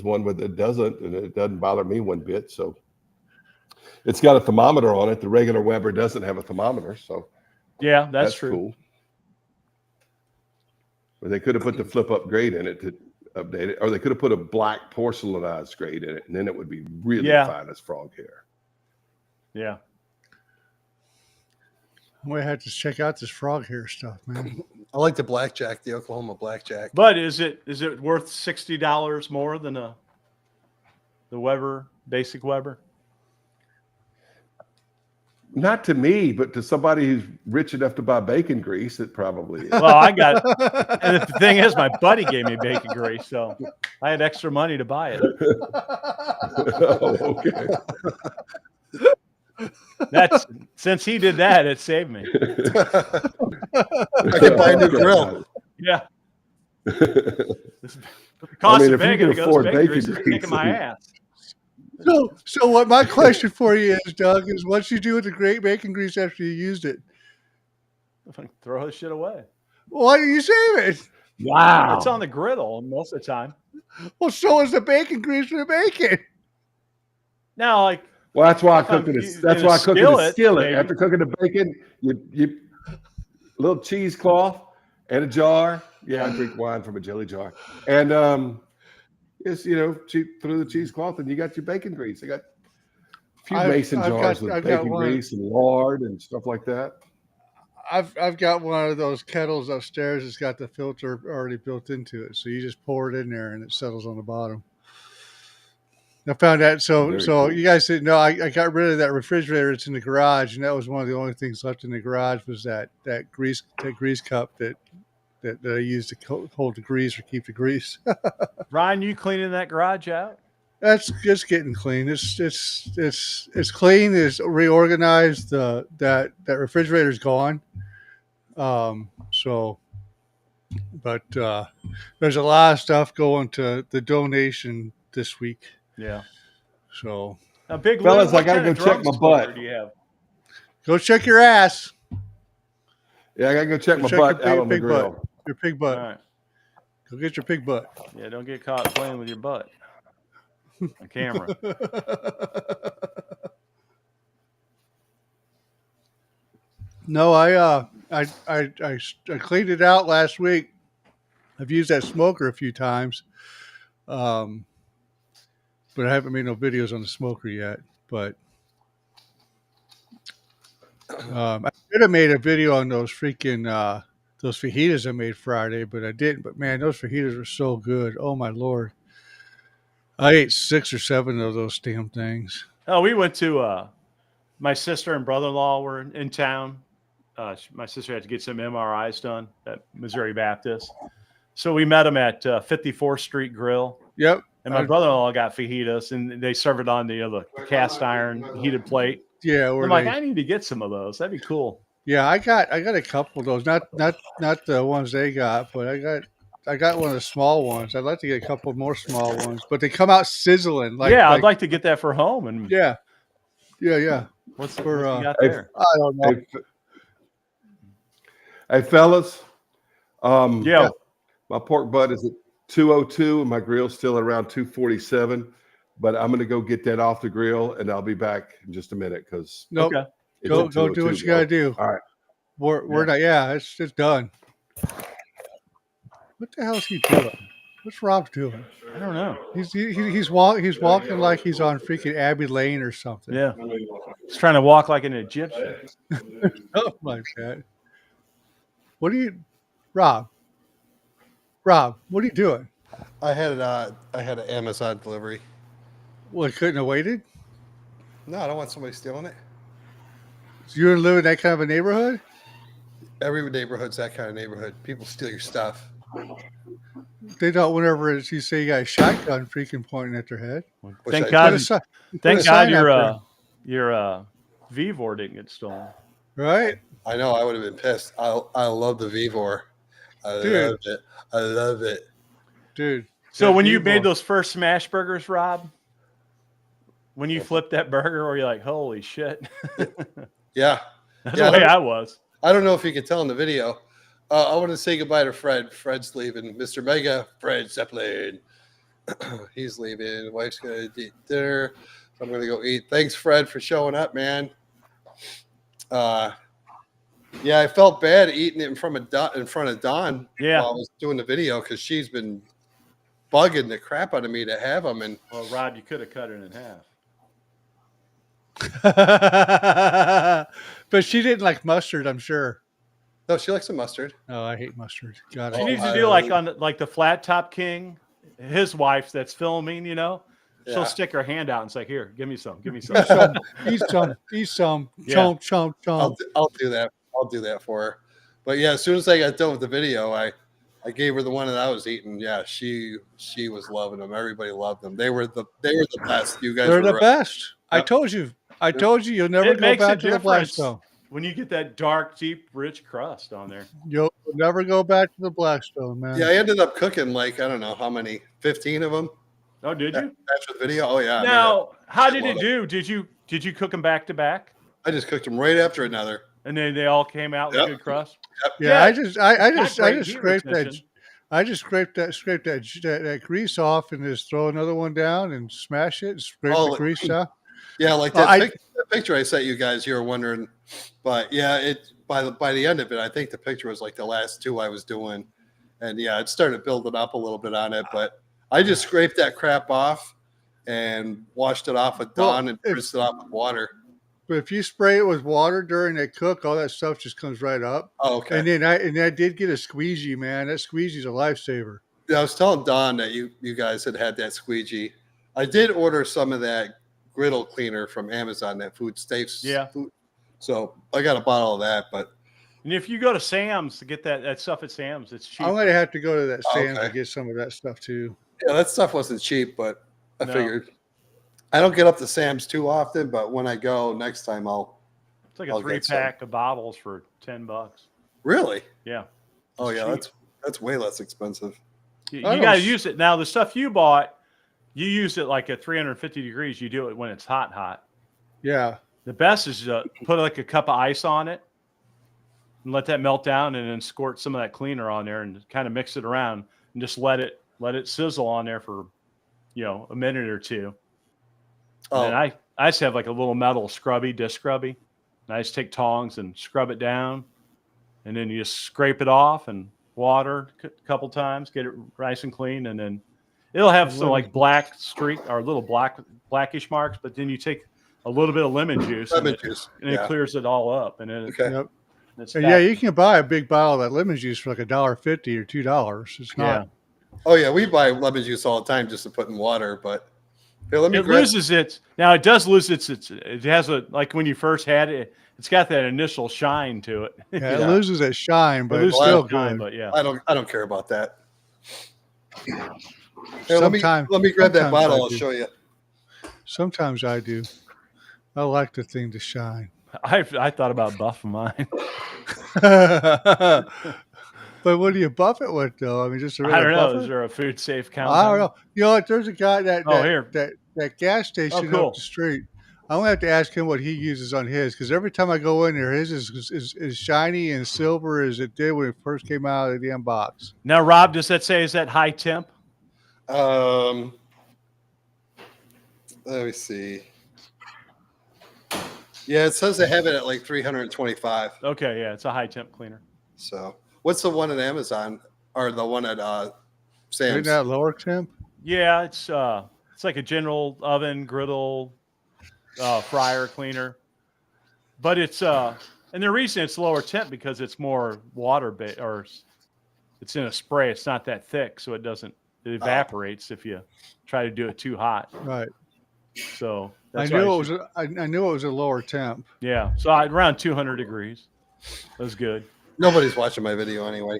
one that doesn't, and it doesn't bother me one bit. So it's got a thermometer on it. The regular Weber doesn't have a thermometer, so yeah, that's true. Cool. But they could have put the flip up grade in it to update it, or they could have put a black porcelainized grade in it, and then it would be really fine as frog hair. Yeah. I'm gonna have to check out this frog hair stuff, man. I like the blackjack, the Oklahoma blackjack. But is it worth $60 more than the Weber basic Weber? Not to me, but to somebody who's rich enough to buy bacon grease, it probably is. Well, I got, and the thing is, my buddy gave me bacon grease, so I had extra money to buy it. Oh, okay. Since he did that, it saved me. I can buy a new grill. Yeah. The cost of if you bacon, can afford bacon grease, is kicking my ass. So what my question for you is, Doug, is what you do with the great bacon grease after you used it? Throw this shit away. Why do you save it? Wow. It's on the griddle most of the time. Well, so is the bacon grease for the bacon. Now, well, that's why I cook in a skillet. After cooking the bacon, you little cheesecloth and a jar. Yeah, I drink wine from a jelly jar. And just through the cheesecloth, and you got your bacon grease. I got a few mason jars with bacon grease and lard and stuff like that. I've got one of those kettles upstairs that's got the filter already built into it, so you just pour it in there and it settles on the bottom. I found that. So Very so cool. you guys didn't know I got rid of that refrigerator that's in the garage, and that was one of the only things left in the garage was that grease cup that I used to hold the grease or keep the grease. Ryan, you cleaning that garage out? That's just getting clean. It's clean. It's reorganized. That refrigerator's gone. So, but there's a lot of stuff going to the donation this week. Yeah. So, Now, Big Fellas, Lou, I what gotta kind of go check drum my smoker butt. do you have? go check your ass. Yeah, I gotta go check Go my check butt your out on the pig grill. butt. Your pig All butt. right. Go get your pig butt. Yeah, don't get caught playing with your butt on camera. No, I cleaned it out last week. I've used that smoker a few times, but I haven't made no videos on the smoker yet. But I could have made a video on those freaking those fajitas I made Friday, but I didn't. But man, those fajitas were so good. Oh my Lord, I ate 6 or 7 of those damn things. Oh, we went to my sister and brother-in-law were in town. My sister had to get some MRIs done at Missouri Baptist. So we met them at 54th Street Grill. Yep. And my brother-in-law got fajitas, and they serve it on the cast iron heated plate. Yeah, I'm like, I need to get some of those. That'd be cool. Yeah, I got a couple of those. Not the ones they got, but I got one of the small ones. I'd like to get a couple more small ones, but they come out sizzling. I'd like to get that for home. And yeah. What's you For got there? I don't know. Hey, fellas. Yeah. My pork butt is at 202 and my grill's still around 247. But I'm gonna go get that off the grill and I'll be back in just a minute because Nope. Okay. Go do what you gotta do. All right. We're not. Yeah, it's done. What the hell is he doing? What's Rob doing? I don't know. He's walking like he's on freaking Abbey Lane or something. Yeah. He's trying to walk like an Egyptian. Something like that. What are you, Rob? Rob, what are you doing? I had an Amazon delivery. Well, couldn't have waited. No, I don't want somebody stealing it. So you live in that kind of a neighborhood? Every neighborhood's that kind of neighborhood. People steal your stuff. They don't. Whenever you say you got a shotgun freaking pointing at their head. Thank God. Thank God your Vivor didn't get stolen. Right? I know. I would have been pissed. I love the Vivor. Loved it. I love it, dude. So when you made those first smash burgers, Rob, when you flipped that burger, were you like, "Holy shit"? Yeah, that's the way I was. I don't know if you can tell in the video. I want to say goodbye to Fred. Fred's leaving. Mr. Mega, Fred Zeppelin. He's leaving. Wife's going to eat dinner. So I'm going to go eat. Thanks, Fred, for showing up, man. Yeah, I felt bad eating it in front of Dawn while I was doing the video because she's been bugging the crap out of me to have them. And well, Rob, you could have cut it in half. But she didn't like mustard, I'm sure. No, she likes the mustard. Oh, I hate mustard. God, she needs to do like on the Flat Top King, his wife that's filming. You know, she'll stick her hand out and say, "Here, give me some, give me some." Eat some. Yeah. Chomp. I'll do that. I'll do that for her. But yeah, as soon as I got done with the video, I gave her the one that I was eating. Yeah, she was loving them. Everybody loved them. They were the best. You guys They're were the best. Yep. I told you you'll never go back to the Blackstone. When you get that dark, deep, rich crust on there. You'll never go back to the Blackstone, man. Yeah, I ended up cooking like, I don't know how many, 15 of them. Oh, did you? After the video? Oh, yeah. Now, how did it do? Did you cook them back to back? I just cooked them right after another. And then they all came out with good crust? Yep. Yeah, I just scraped that. I just scraped that grease off and just throw another one down and smash it and scrape the grease out. Yeah, like that picture I sent you guys, you were wondering. But yeah, by the end of it, I think the picture was like the last two I was doing. And yeah, it started building up a little bit on it. But I just scraped that crap off and washed it off with Dawn and rinsed it off with water. But if you spray it with water during that cook, all that stuff just comes right up. Oh, okay. And then I did get a squeegee, man. That squeegee's a lifesaver. Yeah, I was telling Dawn that you guys had that squeegee. I did order some of that griddle cleaner from Amazon, that food safe. Yeah. Food. So I got a bottle of that, but And if you go to Sam's to get that stuff at Sam's, it's cheap. I'm gonna have to go to that Sam's Okay. and get some of that stuff too. yeah, that stuff wasn't cheap, but I No. figured I don't get up to Sam's too often, but when I go next time, It's like a I'll get some. 3-pack of bottles for $10. Really? Yeah. Oh It's yeah, cheap. that's way less expensive. You I don't got to s- use it. Now, the stuff you bought, you use it like at 350 degrees. You do it when it's hot. Yeah. The best is to put like a cup of ice on it and let that melt down, and then squirt some of that cleaner on there and kind of mix it around and just let it sizzle on there for, a minute or two. Oh, And then I just have like a little metal scrubby, dish scrubby. And I just take tongs and scrub it down, and then you just scrape it off and water a couple times, get it nice and clean, and then it'll have some like black streak or little blackish marks. But then you take a little bit of lemon juice, lemon and juice. it Yeah. clears it all up, and then Okay. Yep. it's And back. yeah, you can buy a big bottle of that lemon juice for like $1.50 or $2. It's not. Oh yeah, we buy lemon juice all the time just to put in water, but here, let me It grab. loses its. Now it does lose its. It has a, like when you first had it. It's got that initial shine to it. Yeah, it Yeah. loses its shine, but It it's loses still its shine, good. but yeah. I don't care about that. Here, let me Sometimes- grab that sometimes bottle. I I'll do. show you. Sometimes I do. I like the thing to shine. I thought about buffing mine. But what do you buff it with, though? I mean, just a I regular don't know. buffer? Is there a food safe count? I don't know. You know what? There's a guy that Oh, here. that gas station cool. up the street. I'm gonna have to ask him what he uses on his, because every time I go in there, his is shiny and silver as it did when it first came out of the damn box. Now, Rob, does that say is that high temp? Let me see. Yeah, it says they have it at like 325. Okay, yeah, it's a high temp cleaner. So, what's the one at Amazon or the one at Isn't Sam's? that lower temp? Yeah, it's like a general oven, griddle, fryer cleaner, but it's and the reason it's lower temp because it's more water based, or it's in a spray. It's not that thick, so it evaporates if you try to do it too hot. Right. So I that's why knew it was. I knew it was a lower temp. Yeah, so around 200 degrees. That's good. Nobody's watching my video anyway.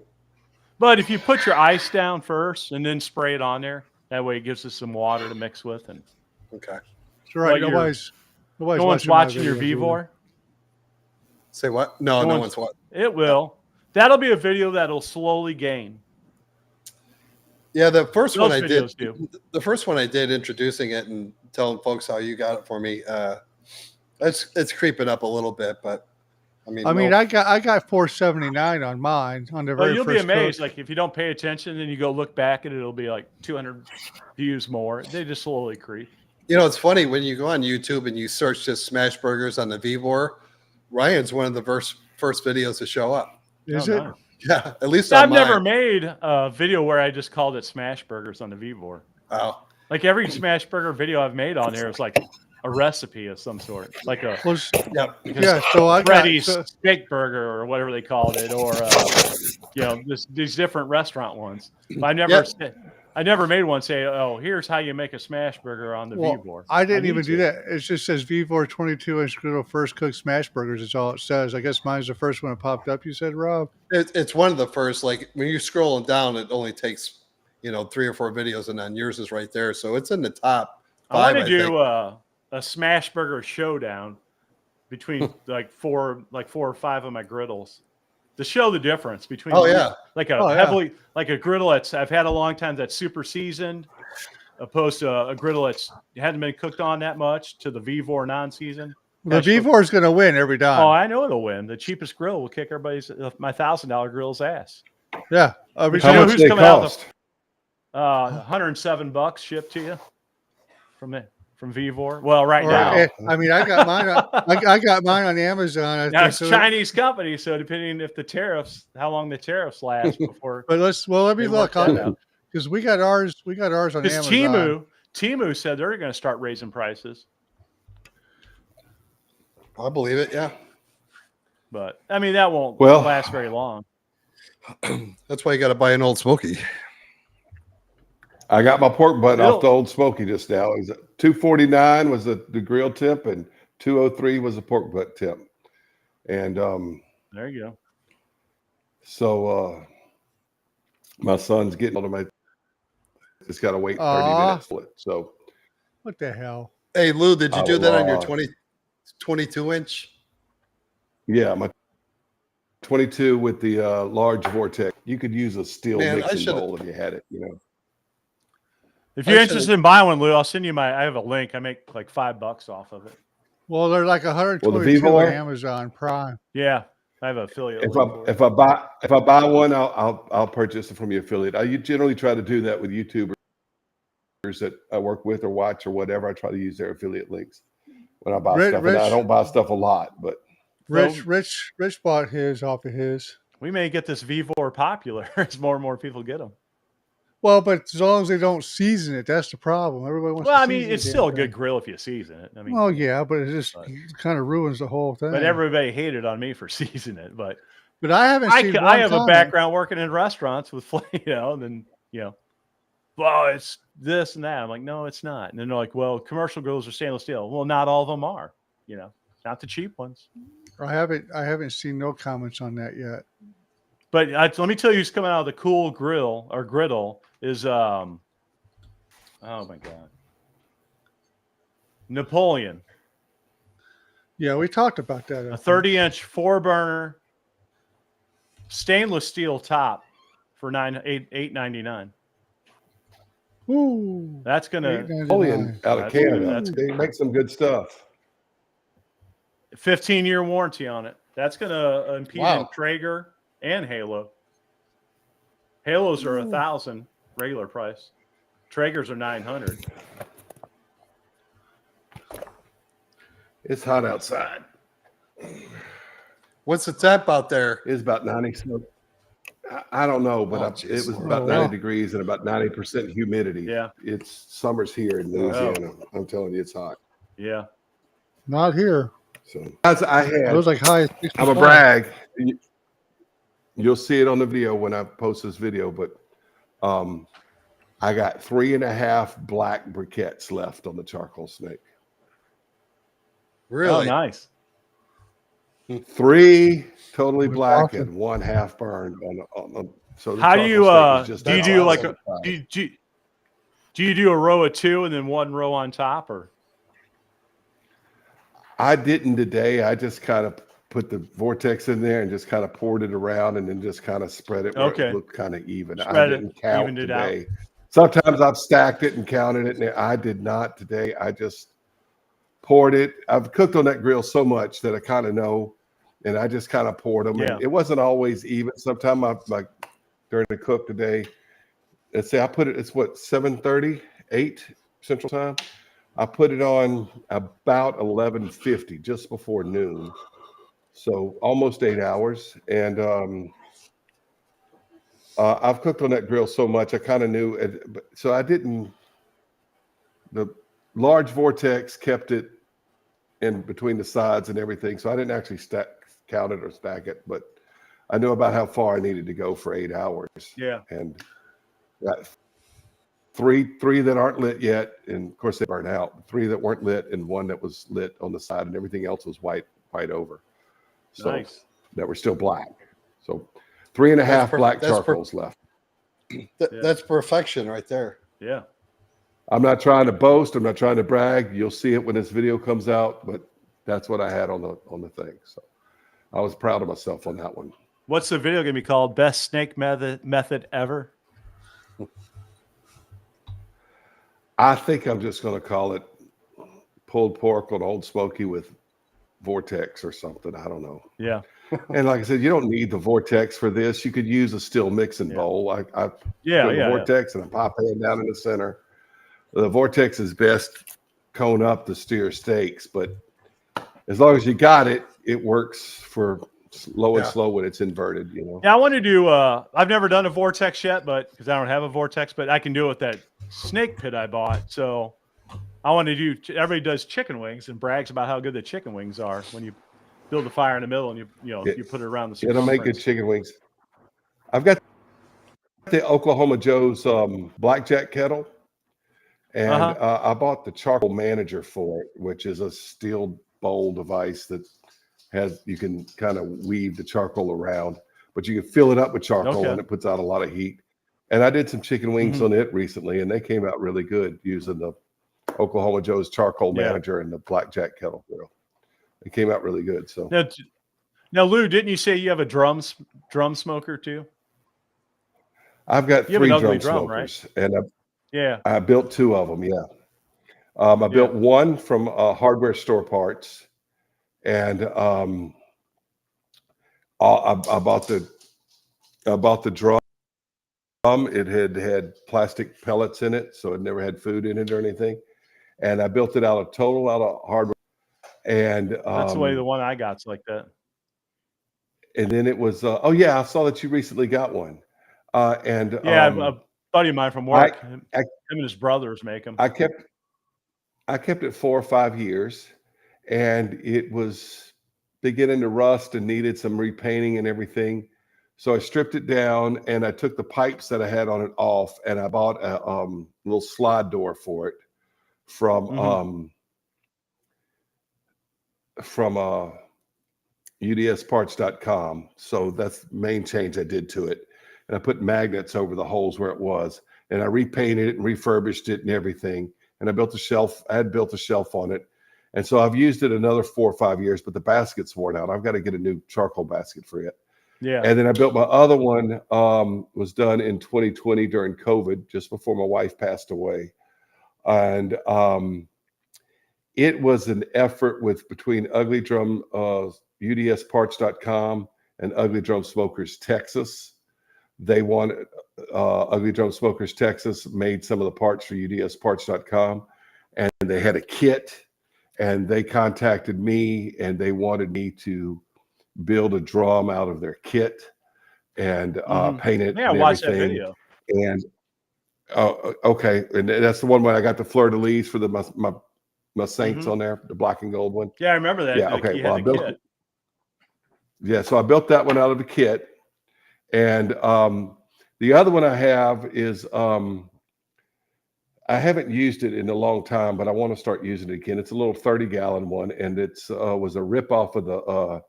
But if you put your ice down first and then spray it on there, that way it gives us some water to mix with, and Okay. That's right. But Nobody's no one's my watching your videos either. Vivor. Say what? No, No no one's- one's what. It will. That'll be a video that'll slowly gain. Yeah, the first Those one I did. videos do. The first one I did, introducing it and telling folks how you got it for me. It's creeping up a little bit, but I mean, I got $4.79 on mine on the But very you'll first be amazed. cook. Like if you don't pay attention, then you go look back and it'll be like 200 views more. They just slowly creep. it's funny when you go on YouTube and you search just smash burgers on the Vivor. Ryan's one of the first videos to show up. Is Oh, it? nice. Yeah, at least I've on mine. never made a video where I just called it Smash Burgers on the Vivor. Oh, Like every Smash Burger video I've made on here is like a recipe of some sort, like a Well, yeah. yeah. So I got. Freddy's steak burger or whatever they called it, or these different restaurant ones. But I never made one say, "Oh, here's how you make a smash burger on the Vivor." Well, I didn't need even do to. that. It just says Vivor 22-inch griddle first cooked smash burgers. It's all it says. I guess mine's the first one that popped up. You said, Rob? It's one of the first. Like when you're scrolling down, it only takes 3 or 4 videos, and then yours is right there. So it's in the top 5. I want to think. do a smash burger showdown between like four or five of my griddles to show the difference between. Oh yeah, like a Oh, yeah. heavily like a griddle I've had a long time that's super seasoned, opposed to a griddle that's hadn't been cooked on that much, to the Vivor non-seasoned. The Gosh, look- Vivor is going to win every time. Oh, I know it'll win. The cheapest grill will kick my $1,000 grill's ass. Yeah. Every You know How time. much who's they coming out cost? $107 shipped to you from Vivor. Well, right Or, now. I mean, I got mine. I got mine on Amazon. I Now think it's so. Chinese company, so depending if how long the tariffs last before. But let me They look work that out. because we got ours on Because Amazon. Temu said they're going to start raising prices, I believe it. Yeah, but I mean that won't Well- last very long. that's why you got to buy an Old Smoky. I got my pork butt off the Old Smoky just now. It was 249 was the grill temp, and 203 was the pork butt temp. And there you go. So my son's getting older. My just got to wait 30 minutes for it. So what the hell? Hey Lou, did you do that on your 22 inch? Yeah, my 22 with the large vortex. You could use a steel mixing bowl if you had it, you know. If you're interested in buying one, Lou, I'll send you I have a link. I make like $5 off of it. Well, they're like 122 on Amazon Prime. Yeah, I have an affiliate. If I buy one, I'll purchase it from your affiliate. I generally try to do that with YouTubers that I work with or watch or whatever. I try to use their affiliate links when I buy stuff. And I don't buy stuff a lot, but Rich bought his off of his. We may get this V4 popular as more and more people get them. Well, but as long as they don't season it, that's the problem. Everybody wants. Well, I mean, it's still a good grill if you season it. I mean, well, yeah, but it just kind of ruins the whole thing. But everybody hated on me for seasoning it. But I haven't. I have a background working in restaurants with, you know, and then well, it's this and that. I'm like, no, it's not. And then they're like, well, commercial grills are stainless steel. Well, not all of them are. You know, not the cheap ones. I haven't seen no comments on that yet. But let me tell you, who's coming out of the cool grill or griddle is oh my god, Napoleon. Yeah, we talked about that. A 30-inch 4-burner stainless steel top for $8.99. Ooh, that's gonna Napoleon out of Canada. They make some good stuff. 15-year warranty on it. That's gonna impede in Traeger and Halo. Halos are $1,000 regular price. Traegers are $900. It's hot outside. What's the temp out there? It's about 90. I don't know, but it was about 90 degrees and about 90% humidity. Yeah, it's summer's here in Louisiana. I'm telling you, it's hot. Yeah, not here. So as I had, it was like high. I'm a brag. You'll see it on the video when I post this video, but I got 3.5 black briquettes left on the charcoal snake. Really? Oh, nice. 3 totally black and 1 half burned on so how do you do you do like do you do a row of 2 and then 1 row on top, or? I didn't today. I just kind of put the vortex in there and just kind of poured it around and then just kind of spread it where it looked kind of even. I didn't count today. Sometimes I've stacked it and counted it, and I did not today. I just poured it. I've cooked on that grill so much that I kind of know, and I just kind of poured them. Yeah. And it wasn't always even. Sometimes I like during the cook today, let's say I put it, it's what, 7:30, 8 Central Time. I put it on about 11:50, just before noon. So almost 8 hours. And I've cooked on that grill so much, I kind of knew it. So I didn't, the large vortex kept it in between the sides and everything. So I didn't actually count it or stack it, but I knew about how far I needed to go for 8 hours. Yeah. And got three that aren't lit yet. And of course they burn out. 3 that weren't lit and 1 that was lit on the side, and everything else was white over. So nice. That were still black. So 3.5 black charcoals left. That's perfection right there. Yeah. I'm not trying to boast. I'm not trying to brag. You'll see it when this video comes out, but that's what I had on the thing. So I was proud of myself on that one. What's the video going to be called? Best snake method ever? I think I'm just going to call it pulled pork on Old Smoky with vortex or something. I don't know. Yeah. And like I said, you don't need the vortex for this. You could use a steel mixing bowl. I put the vortex and a pop pan down in the center. The vortex is best cone up to steer steaks, but as long as you got it, it works for low and slow when it's inverted, you know. Yeah, I want to do I've never done a vortex yet, but because I don't have a vortex, but I can do it with that snake pit I bought. So I want to do, everybody does chicken wings and brags about how good the chicken wings are when you build a fire in the middle and you put it around the circumference. It'll make good chicken wings. I've got the Oklahoma Joe's blackjack kettle, and I bought the charcoal manager for it, which is a steel bowl device that you can kind of weave the charcoal around, but you can fill it up with charcoal and it puts out a lot of heat. And I did some chicken wings on it recently, and they came out really good using the Oklahoma Joe's charcoal manager and the blackjack kettle grill. It came out really good. So now, Lew, didn't you say you have a drum smoker too? I've got 3 drum smokers, right? And I built 2 of them. Yeah, I built one from hardware store parts, and I bought the drum. It had plastic pellets in it, so it never had food in it or anything. And I built it out of hardware. And that's the way the one I got's like that. And then it was I saw that you recently got one. A buddy of mine from work, him and his brothers make them. I kept it 4 or 5 years, and it was beginning to rust and needed some repainting and everything. So I stripped it down, and I took the pipes that I had on it off, and I bought a little slide door for it from udsparts.com. So that's the main change I did to it. And I put magnets over the holes where it was, and I repainted it and refurbished it and everything. And I built a shelf. I had built a shelf on it. And so I've used it another 4 or 5 years, but the basket's worn out. I've got to get a new charcoal basket for it. Yeah. And then I built my other one, was done in 2020 during COVID, just before my wife passed away. And it was an effort between Ugly Drum, udsparts.com, and Ugly Drum Smokers Texas. They wanted Ugly Drum Smokers Texas made some of the parts for udsparts.com, and they had a kit, and they contacted me, and they wanted me to build a drum out of their kit and paint it. Yeah, I watched that video. And okay, and that's the one where I got the fleur de lis for my Saints on there, the black and gold one. Yeah, I remember that. Yeah, okay. Well, I built it. Yeah, so I built that one out of the kit, and the other one I have is I haven't used it in a long time, but I want to start using it again. It's a little 30-gallon one, and it's was a rip off of the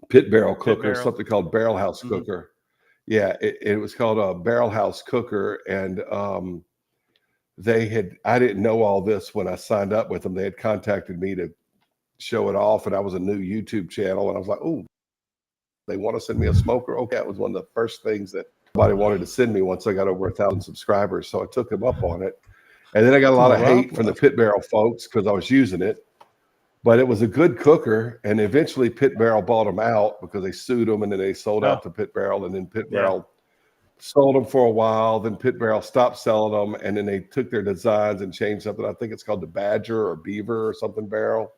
pit barrel cooker, something called Barrel House cooker. Yeah, it was called a Barrel House cooker, and I didn't know all this when I signed up with them. They had contacted me to show it off, and I was a new YouTube channel, and I was like, oh, they want to send me a smoker. Okay, that was one of the first things that somebody wanted to send me once I got over 1,000 subscribers. So I took them up on it, and then I got a lot of hate from the pit barrel folks because I was using it. But it was a good cooker, and eventually Pit Barrel bought them out because they sued them, and then they sold out to Pit Barrel, and then Pit Barrel sold them for a while. Then Pit Barrel stopped selling them, and then they took their designs and changed something. I think it's called the Badger or Beaver or something barrel.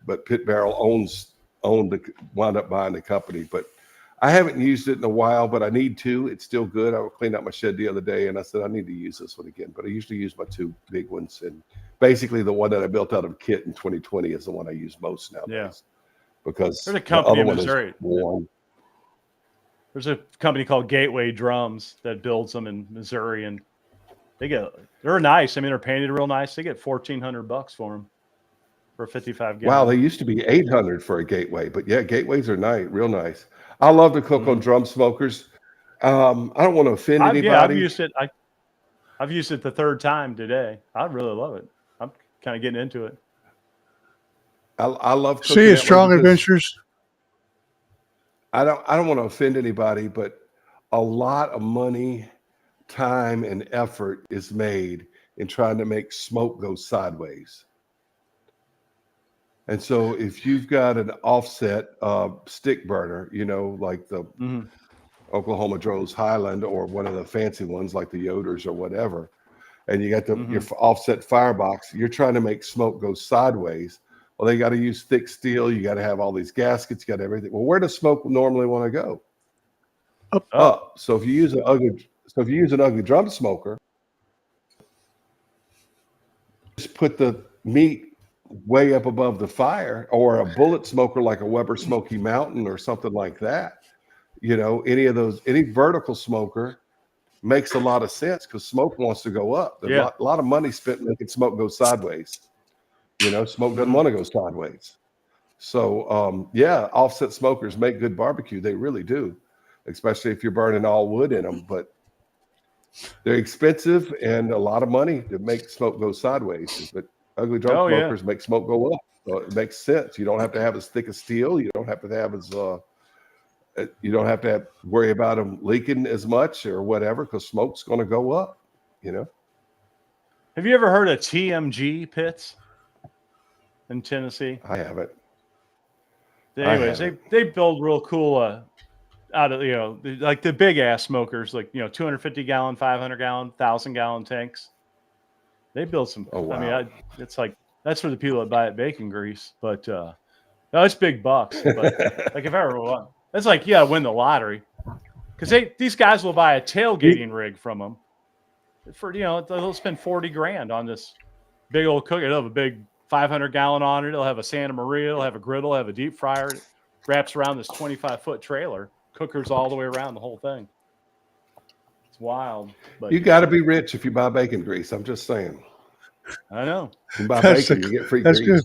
But Pit Barrel wound up buying the company. But I haven't used it in a while, but I need to. It's still good. I cleaned out my shed the other day, and I said I need to use this one again. But I usually use my 2 big ones, and basically the one that I built out of kit in 2020 is the one I use most nowadays. Yeah. Because there's a company in Missouri. There's a company called Gateway Drums that builds them in Missouri, and they're nice. I mean, they're painted real nice. They get $1,400 for them for 55 gallons. Wow, they used to be $800 for a Gateway, but yeah, Gateways are nice, real nice. I love to cook on drum smokers. I don't want to offend anybody. Yeah, I've used it. I've used it the 3rd time today. I really love it. I'm kind of getting into it. I love cooking. See you, Strong Adventures. I don't want to offend anybody, but a lot of money, time, and effort is made in trying to make smoke go sideways. And so if you've got an offset stick burner, like the Oklahoma Joe's Highland or one of the fancy ones like the Yoders or whatever, and you got your offset firebox, you're trying to make smoke go sideways. Well, they got to use thick steel. You got to have all these gaskets, you got everything. Well, where does smoke normally want to go? Up. So if you use an ugly drum smoker, just put the meat way up above the fire, or a bullet smoker like a Weber Smoky Mountain or something like that. you know, any vertical smoker makes a lot of sense because smoke wants to go up. There's a lot of money spent making smoke go sideways. You know, smoke doesn't want to go sideways. So, yeah, offset smokers make good barbecue. They really do, especially if you're burning all wood in them. But they're expensive and a lot of money to make smoke go sideways. But ugly drum smokers make smoke go up. So it makes sense. You don't have to have as thick as steel. You don't have to have as you don't have to worry about them leaking as much or whatever because smoke's going to go up. You know. Have you ever heard of TMG pits in Tennessee? I haven't. Anyways, they build real cool out of, you know, like the big ass smokers, like, you know, 250 gallon, 500 gallon, 1,000-gallon tanks. They build some. Oh, wow. I mean, it's like that's for the people that buy it bacon grease, but no, it's big bucks. But like if I ever won, that's like you gotta win the lottery because these guys will buy a tailgating rig from them for, you know, they'll spend 40 grand on this big old cooker. They'll have a big 500-gallon on it. They'll have a Santa Maria. They'll have a griddle. Have a deep fryer. It wraps around this 25-foot trailer. Cookers all the way around the whole thing. It's wild. But you got to be rich if you buy bacon grease. I'm just saying. I know. You buy bacon, you get free grease. Good.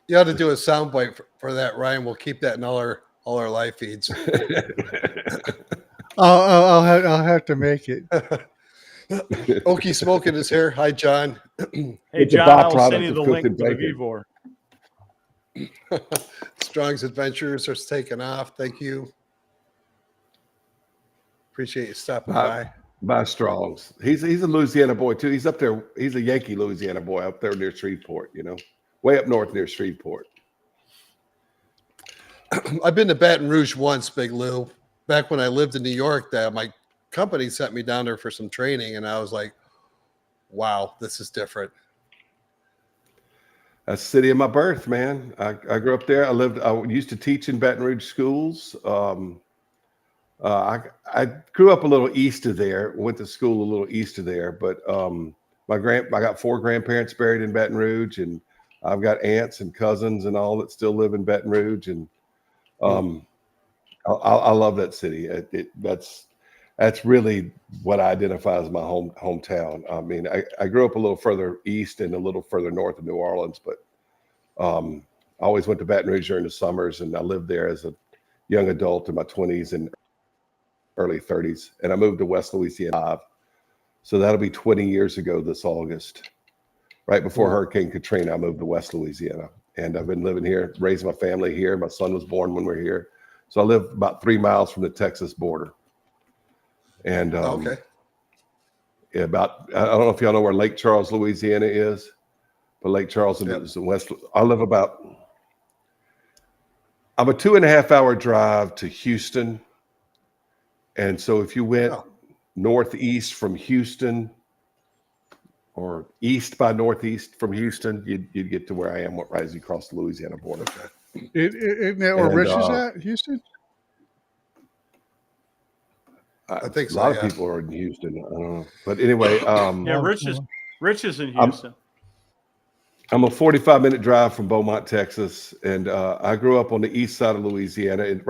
You ought to do a soundbite for that, Ryan. We'll keep that in all our live feeds. I'll have to make it. Okie Smoking is here. Hi, John. Hey, John, I'll send you the link to the Vivor. Strong's Adventures are taking off. Thank you. Appreciate you stopping by. By Strong's. He's a Louisiana boy too. He's up there. He's a Yankee Louisiana boy up there near Shreveport, you know, way up north near Shreveport. I've been to Baton Rouge once, Big Lou. Back when I lived in New York, my company sent me down there for some training, and I was like, wow, this is different. That's the city of my birth, man. I grew up there. I used to teach in Baton Rouge schools. I grew up a little east of there, went to school a little east of there, but I got 4 grandparents buried in Baton Rouge, and I've got aunts and cousins and all that still live in Baton Rouge. And I love that city. That's really what I identify as my hometown. I mean, I grew up a little further east and a little further north of New Orleans, but I always went to Baton Rouge during the summers, and I lived there as a young adult in my 20s and early 30s. And I moved to West Louisiana. So that'll be 20 years ago this August. Right before Hurricane Katrina, I moved to West Louisiana. And I've been living here, raised my family here. My son was born when we were here. So I live about 3 miles from the Texas border. And I don't know if y'all know where Lake Charles, Louisiana is, but Lake Charles is in West. I'm a 2.5-hour drive to Houston. And so if you went northeast from Houston or east by northeast from Houston, you'd get to where I am right as you cross the Louisiana border. Isn't that where Rich is at, Houston? I think so. A lot of people are in Houston. I don't know. But anyway. Rich is in Houston. I'm a 45-minute drive from Beaumont, Texas, and I grew up on the east side of Louisiana. And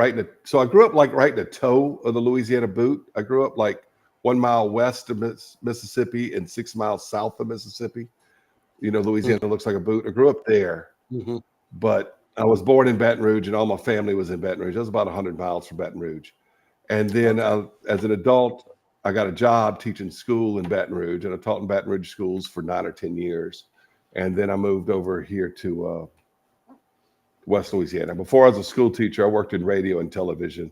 so I grew up like right in the toe of the Louisiana Boot. I grew up like 1 mile west of Mississippi and 6 miles south of Mississippi. You know, Louisiana looks like a boot. I grew up there, but I was born in Baton Rouge, and all my family was in Baton Rouge. I was about 100 miles from Baton Rouge. And then as an adult, I got a job teaching school in Baton Rouge, and I taught in Baton Rouge schools for 9 or 10 years. And then I moved over here to West Louisiana. Before I was a school teacher, I worked in radio and television.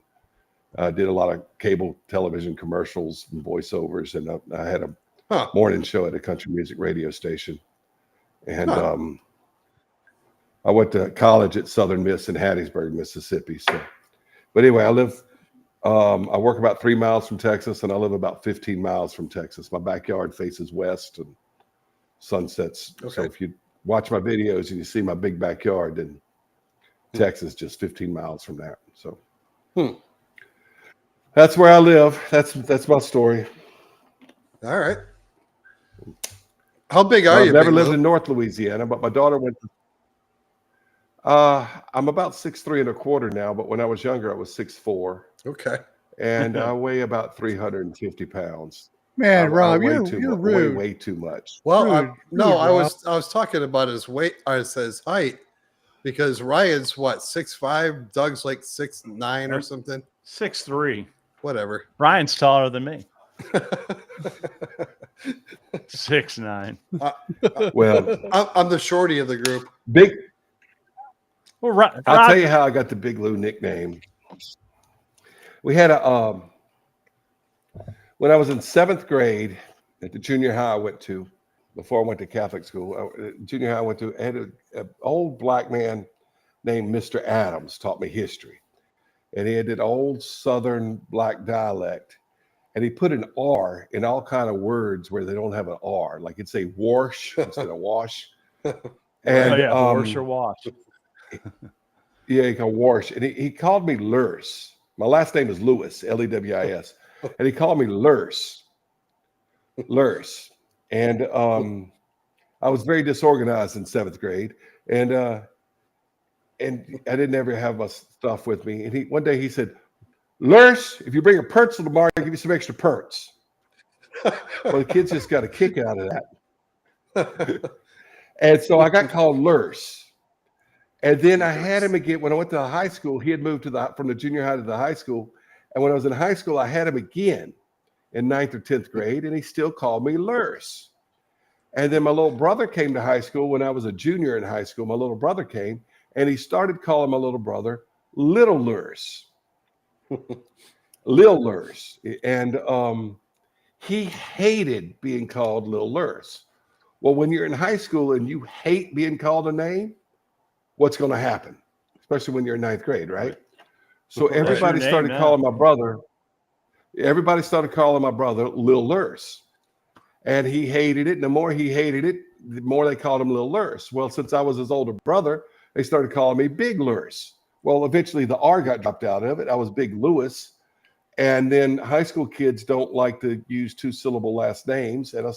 I did a lot of cable television commercials and voiceovers, and I had a morning show at a country music radio station. And I went to college at Southern Miss in Hattiesburg, Mississippi. So, but anyway, I work about 3 miles from Texas, and I live about 15 miles from Texas. My backyard faces west and sunsets. Okay. So if you watch my videos and you see my big backyard, then Texas just 15 miles from that. So that's where I live. That's my story. All right. How big are you? I've never lived in North Louisiana, but my daughter went. I'm about 6'3¼ now, but when I was younger, I was 6'4", Okay. and I weigh about 350 pounds. Man, I Rob, weigh you're way, rude. way too much. Well, Rude, no, rude, I Rob. was talking about his weight, his height, because Ryan's what 6'5", Doug's like 6'9" or something. 6'3". Whatever. Ryan's taller than me. 6'9". Well, I'm the shorty of the group. big. Well, Rob, I'll tell you how I got the Big Lou nickname. We had a when I was in 7th grade at the junior high I went to, before I went to Catholic school, junior high I went to, I had an old black man named Mr. Adams taught me history. And he had an old Southern black dialect. And he put an R in all kind of words where they don't have an R. Like it'd say wash instead of wash. And wash or wash. yeah, he called wash. And he called me Lurs. My last name is Lewis, Lewis. And he called me Lurs. And I was very disorganized in 7th grade. And I didn't ever have my stuff with me. And one day he said, Lurs, if you bring a pencil tomorrow, I'll give you some extra perks. Well, the kids just got a kick out of that. And so I got called Lurs. And then I had him again when I went to high school. He had moved from the junior high to the high school. And when I was in high school, I had him again in 9th or 10th grade, and he still called me Lurs. And then my little brother came to high school when I was a junior in high school. My little brother came, and he started calling my little brother Little Lurs. Lil Lurs. And he hated being called Lil Lurs. Well, when you're in high school and you hate being called a name, what's going to happen? Especially when you're in 9th grade, right? So everybody started calling my brother. Everybody started calling my brother Lil Lurs. And he hated it. And the more he hated it, the more they called him Lil Lurs. Well, since I was his older brother, they started calling me Big Lurs. Well, eventually the R got dropped out of it. I was Big Lewis. And then high school kids don't like to use 2-syllable last names. And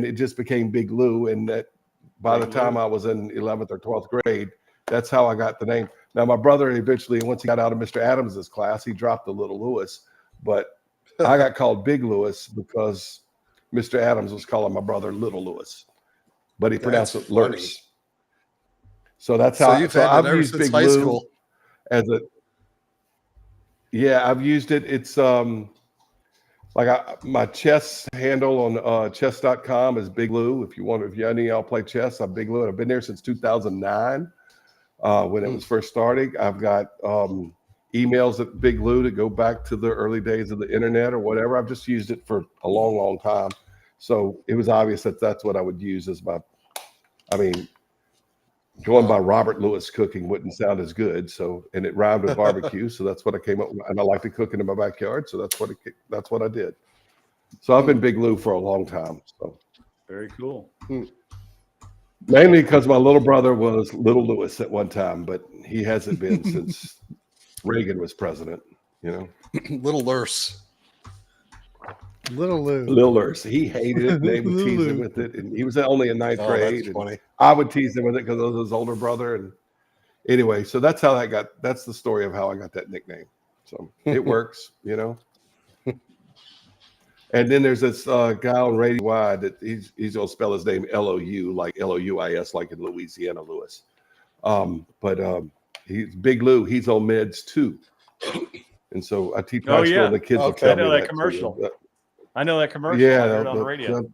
it just became Big Lou. And that by the time I was in 11th or 12th grade, that's how I got the name. Now, my brother eventually, once he got out of Mr. Adams's class, he dropped the Little Lewis. But I got called Big Lewis because Mr. Adams was calling my brother Little Lewis. But he pronounced it Lurs. So that's how I've used Big Lou as a. Yeah, I've used it. It's like my chess handle on chess.com is Big Lou. If any of y'all play chess, I'm Big Lou. And I've been there since 2009 when it was first starting. I've got emails at Big Lou to go back to the early days of the internet or whatever. I've just used it for a long, long time. So it was obvious that that's what I would use as going by Robert Lewis Cooking wouldn't sound as good. So, and it rhymed with barbecue. So that's what I came up with. And I like to cook in my backyard. So that's what I did. So I've been Big Lou for a long time. So very cool. Mainly because my little brother was Little Lewis at one time, but he hasn't been since Reagan was president, Little Lurs. Little Lou. Lil Lurs. He hated it. They would tease him with it. And he was only in 9th grade. That's funny. I would tease him with it because I was his older brother. And anyway, so that's the story of how I got that nickname. So it works, And then there's this guy on Radio Y that he's going to spell his name L-O-U, like L-O-U-I-S, like in Louisiana, Lewis. But he's Big Lou. He's on meds too. And so I teach high school, and the kids will tell me that commercial. I know that commercial. Yeah, I heard it on the radio.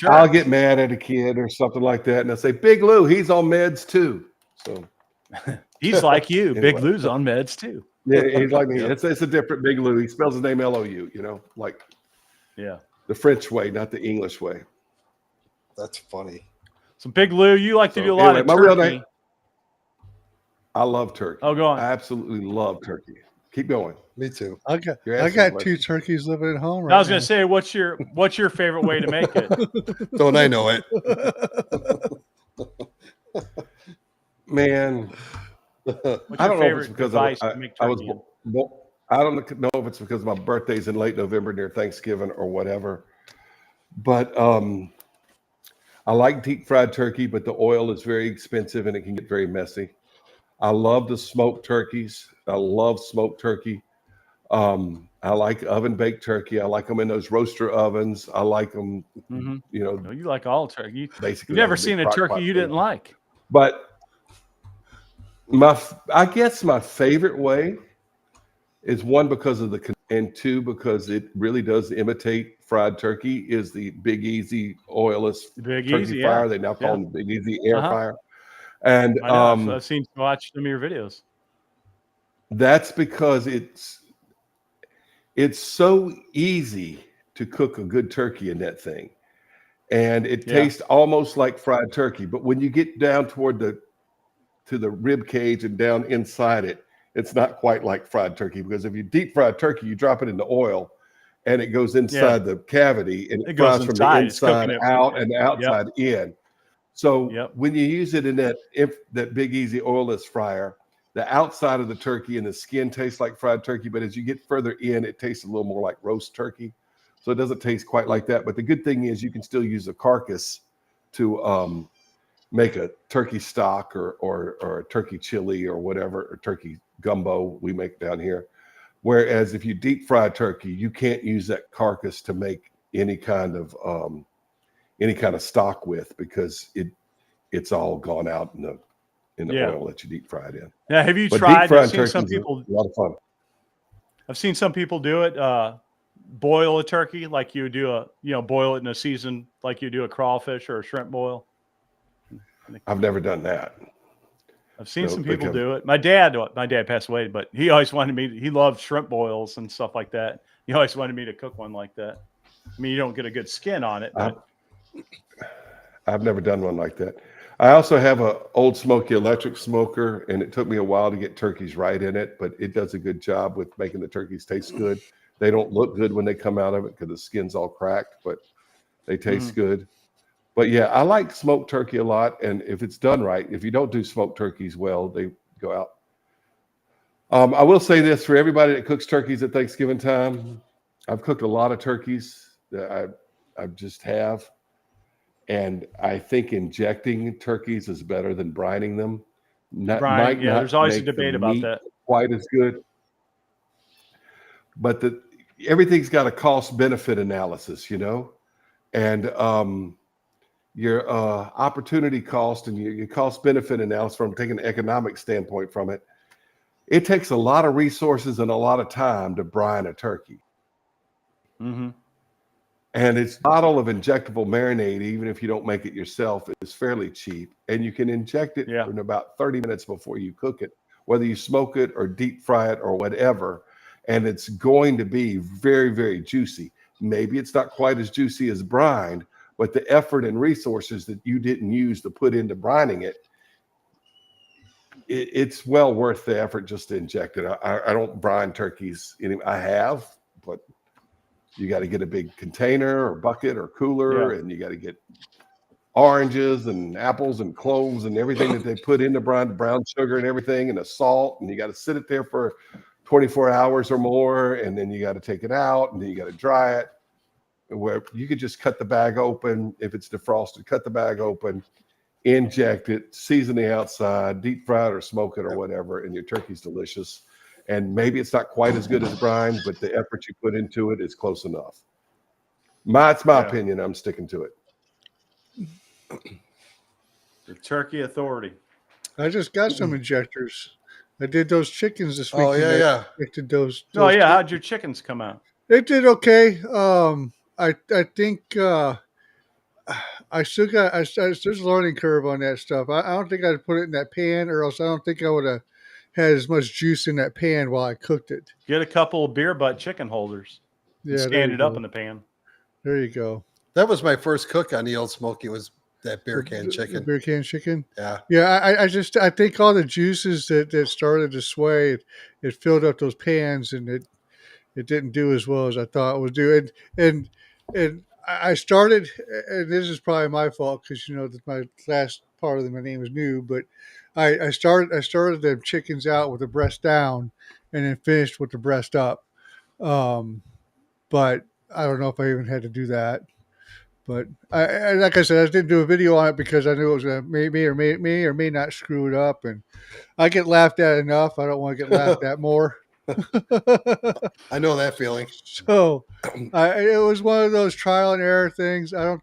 I'll get mad at a kid or something like that, and I say, Big Lou, he's on meds too. So he's like you. Anyway. Big Lou's on meds too. Yeah, he's like me. It's a different Big Lou. He spells his name L-O-U, like the French way, not the English way. That's funny. So Big Lou, you like to do a lot of turkey. Real name, I love turkey. Oh, go on. I absolutely love turkey. Keep going. Me too. I got 2 turkeys living at home. Right I was going to say, what's your favorite way to make it? Don't I know it? Man, I don't know if it's because I don't know if it's because my birthday's in late November near Thanksgiving or whatever. But I like deep fried turkey, but the oil is very expensive and it can get very messy. I love the smoked turkeys. I love smoked turkey. I like oven baked turkey. I like them in those roaster ovens. I like them, Mhm. you know, No, you like all turkey. You basically never on a big seen a crock turkey pot you thing. didn't like. But I guess my favorite way is one because of and two because it really does imitate fried turkey is the Big Easy oilless Big turkey Easy, fryer. yeah. They now call Yeah. them Big Easy air Uh-huh. fryer. And I know. I've seen watched some of your videos. that's because it's so easy to cook a good turkey in that thing. And it Yeah. tastes almost like fried turkey. But when you get down toward the rib cage and down inside it, it's not quite like fried turkey because if you deep fried turkey, you drop it in the oil and it goes Yeah. inside the cavity and It it goes fries from the inside. It's inside cooking it. out and the Yep. outside in. So Yep. when you use it in that Big Easy oilless fryer, the outside of the turkey and the skin tastes like fried turkey, but as you get further in, it tastes a little more like roast turkey. So it doesn't taste quite like that. But the good thing is you can still use a carcass to make a turkey stock or a turkey chili or whatever, or turkey gumbo we make down here. Whereas if you deep fry turkey, you can't use that carcass to make any kind of stock with because it's all gone out in the Yeah. oil that you deep fried in. Now, have you But deep tried? I've fried seen turkey some is people. a lot of fun. I've seen some people do it. Boil a turkey like you do boil it in a season like you do a crawfish or a shrimp boil. I've never done that. I've seen No, some think people of- do it. My dad passed away, but he always wanted me. He loved shrimp boils and stuff like that. He always wanted me to cook one like that. I mean, you don't get a good skin on it, but I've never done one like that. I also have a old Smoky electric smoker, and it took me a while to get turkeys right in it, but it does a good job with making the turkeys taste good. They don't look good when they come out of it because the skin's all cracked, but they taste good. But yeah, I like smoked turkey a lot, and if it's done right, if you don't do smoked turkeys well, they go out. I will say this for everybody that cooks turkeys at Thanksgiving time. I've cooked a lot of turkeys that I just have. And I think injecting turkeys is better than brining them. Might not there's always a make the debate about meat that. quite as good, but everything's got a cost benefit analysis, and your opportunity cost and your cost benefit analysis from taking an economic standpoint from it. It takes a lot of resources and a lot of time to brine a turkey. Mm-hmm. And its bottle of injectable marinade, even if you don't make it yourself, is fairly cheap. And you can inject it in about 30 minutes before you cook it, whether you smoke it or deep fry it or whatever. And it's going to be very, very juicy. Maybe it's not quite as juicy as brined, but the effort and resources that you didn't use to put into brining it's well worth the effort just to inject it. I don't brine turkeys. I have, but you got to get a big container or bucket or cooler, and you got to get oranges and apples and cloves and everything that they put in the brine, brown sugar and everything, and the salt, and you got to sit it there for 24 hours or more, and then you got to take it out, and then you got to dry it. Where you could just cut the bag open if it's defrosted, cut the bag open, inject it, season the outside, deep fry it or smoke it or whatever, and your turkey's delicious. And maybe it's not quite as good as brine, but the effort you put into it is close enough. It's my opinion. I'm sticking to it. The Turkey Authority. I just got some injectors. I did those chickens this week. Oh yeah. Injected those How'd your chickens come out? They did okay. I think I still got there's a learning curve on that stuff. I don't think I'd put it in that pan, or else I don't think I would have had as much juice in that pan while I cooked it. Get a couple of beer butt chicken holders. Yeah, stand it up in the pan. There you go. That was my first cook on the old Smoky, was that beer can chicken. The beer can chicken. Yeah. Yeah. I think all the juices that started to sway, it filled up those pans, and it didn't do as well as I thought it would do. And I started, and this is probably my fault because my last part of my name is new, but I started the chickens out with the breast down, and then finished with the breast up. But I don't know if I even had to do that. But like I said, I didn't do a video on it because I knew it was going to me not screw it up. And I get laughed at enough. I don't want to get laughed at more. I know that feeling. So it was one of those trial and error things. I don't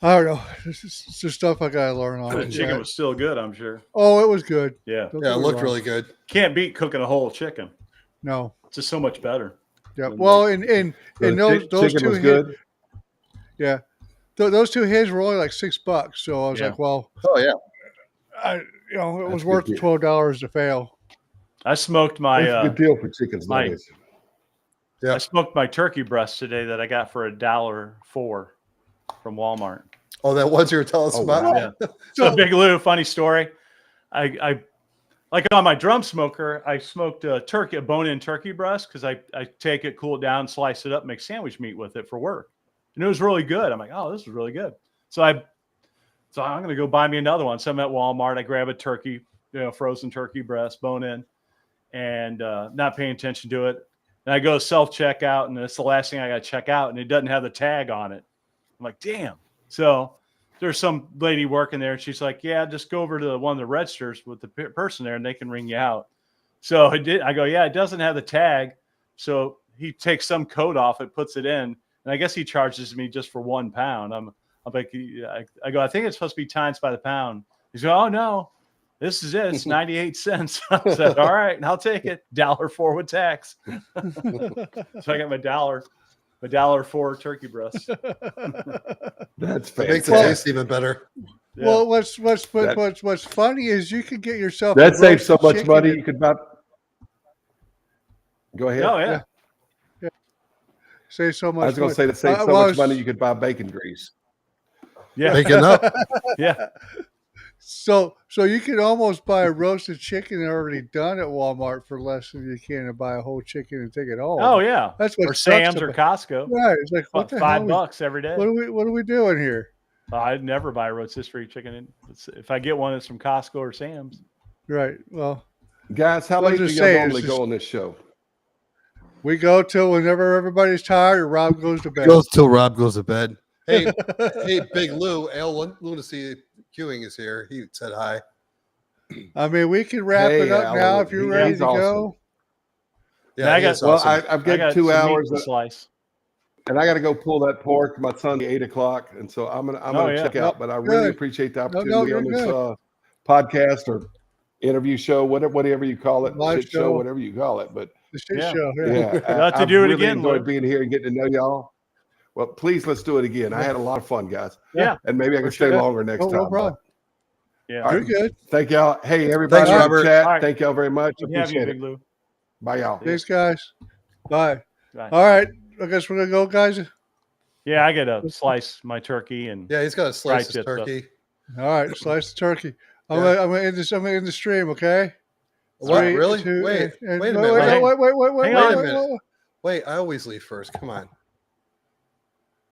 know. It's just stuff I got to learn on The it. chicken was still good, I'm sure. Oh, it was good. Yeah. Don't Yeah, get it me looked wrong. really good. Can't beat cooking a whole chicken. No. It's just so much better. Yeah. than Well, like- and So those chicken two was good. Yeah. Those two hits were only like $6. So I was Yeah. like, well, Oh yeah. it That's was a worth good the $12 to fail. I smoked my That's a good deal for chickens my- nowadays. Yeah. I smoked my turkey breast today that I got for $1.04 from Walmart. Oh, that was you were telling us Oh, about. wow. Yeah. So Big Lou, funny story. I like on my drum smoker, I smoked a bone-in turkey breast because I take it, cool it down, slice it up, make sandwich meat with it for work. And it was really good. I'm like, oh, this is really good. So I'm gonna go buy me another one. So I'm at Walmart. I grab a turkey, frozen turkey breast, bone in, and not paying attention to it. And I go self-checkout, and it's the last thing I got to check out, and it doesn't have the tag on it. I'm like, damn. So there's some lady working there, and she's like, yeah, just go over to one of the registers with the person there, and they can ring you out. So I did. I go, yeah, it doesn't have the tag. So he takes some code off it, puts it in, and I guess he charges me just for 1 pound. I'm like, I go, I think it's supposed to be times by the pound. He's like, oh, no. This is it. It's 98 cents. I said, all right, and I'll take it. $1.04 with tax. So I got my $1.04 turkey breast. That's It makes it fantastic. taste even better. Yeah. Well, what's funny is you could get yourself That a saves so roasted much chicken money. and- You could buy. Go ahead. Oh, yeah. Save so much. I was going to say that saves so well, I much was- money. You could buy bacon grease. Yeah. Making up. Yeah. So you could almost buy a roasted chicken already done at Walmart for less than you can to buy a whole chicken and take it home. Oh, yeah. That's what Or sucks Sam's or about- Costco. Right. It's like what About the hell? $5 every day. What are we doing here? I'd never buy a rotisserie chicken. If I get one, it's from Costco or Sam's. Right. Well, Guys, how Well, late do just you saying, normally it's go just- on this show? we go till whenever everybody's tired or Rob goes to bed. Goes till Rob goes to bed. Hey, hey, Big Lou, Al Lunacy Queuing is here. He said hi. I mean, we can wrap Hey, it up Alan, now if you're ready he's to awesome. go. Yeah, Now I he got- is Well, awesome. I've I got got 2 some hours, meat to slice. and I got to go pull that pork. My son's 8 o'clock, and so I'm gonna yeah. check out. But I really Good. appreciate the no, opportunity you're on this good. podcast or interview show, whatever you call it, Live shit show, show. whatever you call it. But The shit Yeah. show. yeah, You'll have to I've do it really again, enjoyed Lou. being here and getting to know y'all. Well, please let's do it again. I had a lot of fun, guys. Yeah. And maybe I can For stay sure. longer next No time. problem. Yeah. All You're right. good. Thank y'all. Hey, everybody Thanks, in the Robert. chat. All right. Thank y'all very much. Good to have you, Appreciate Big it. Lou. Bye, y'all. Thanks, guys. Bye. Bye. All right. I guess we're gonna go, guys. Yeah, I got to slice my turkey and Yeah, he's got a slice Fried of chips up. turkey. All right. Slice the turkey. I'm Yeah. gonna end this. I'm gonna end the stream. Okay. What? Three, Really? two, Wait, and- wait a no, minute. Wait, Hang- wait, wait, wait, hang wait, on. wait, Wait a wait. Wait, I always leave first. Come on.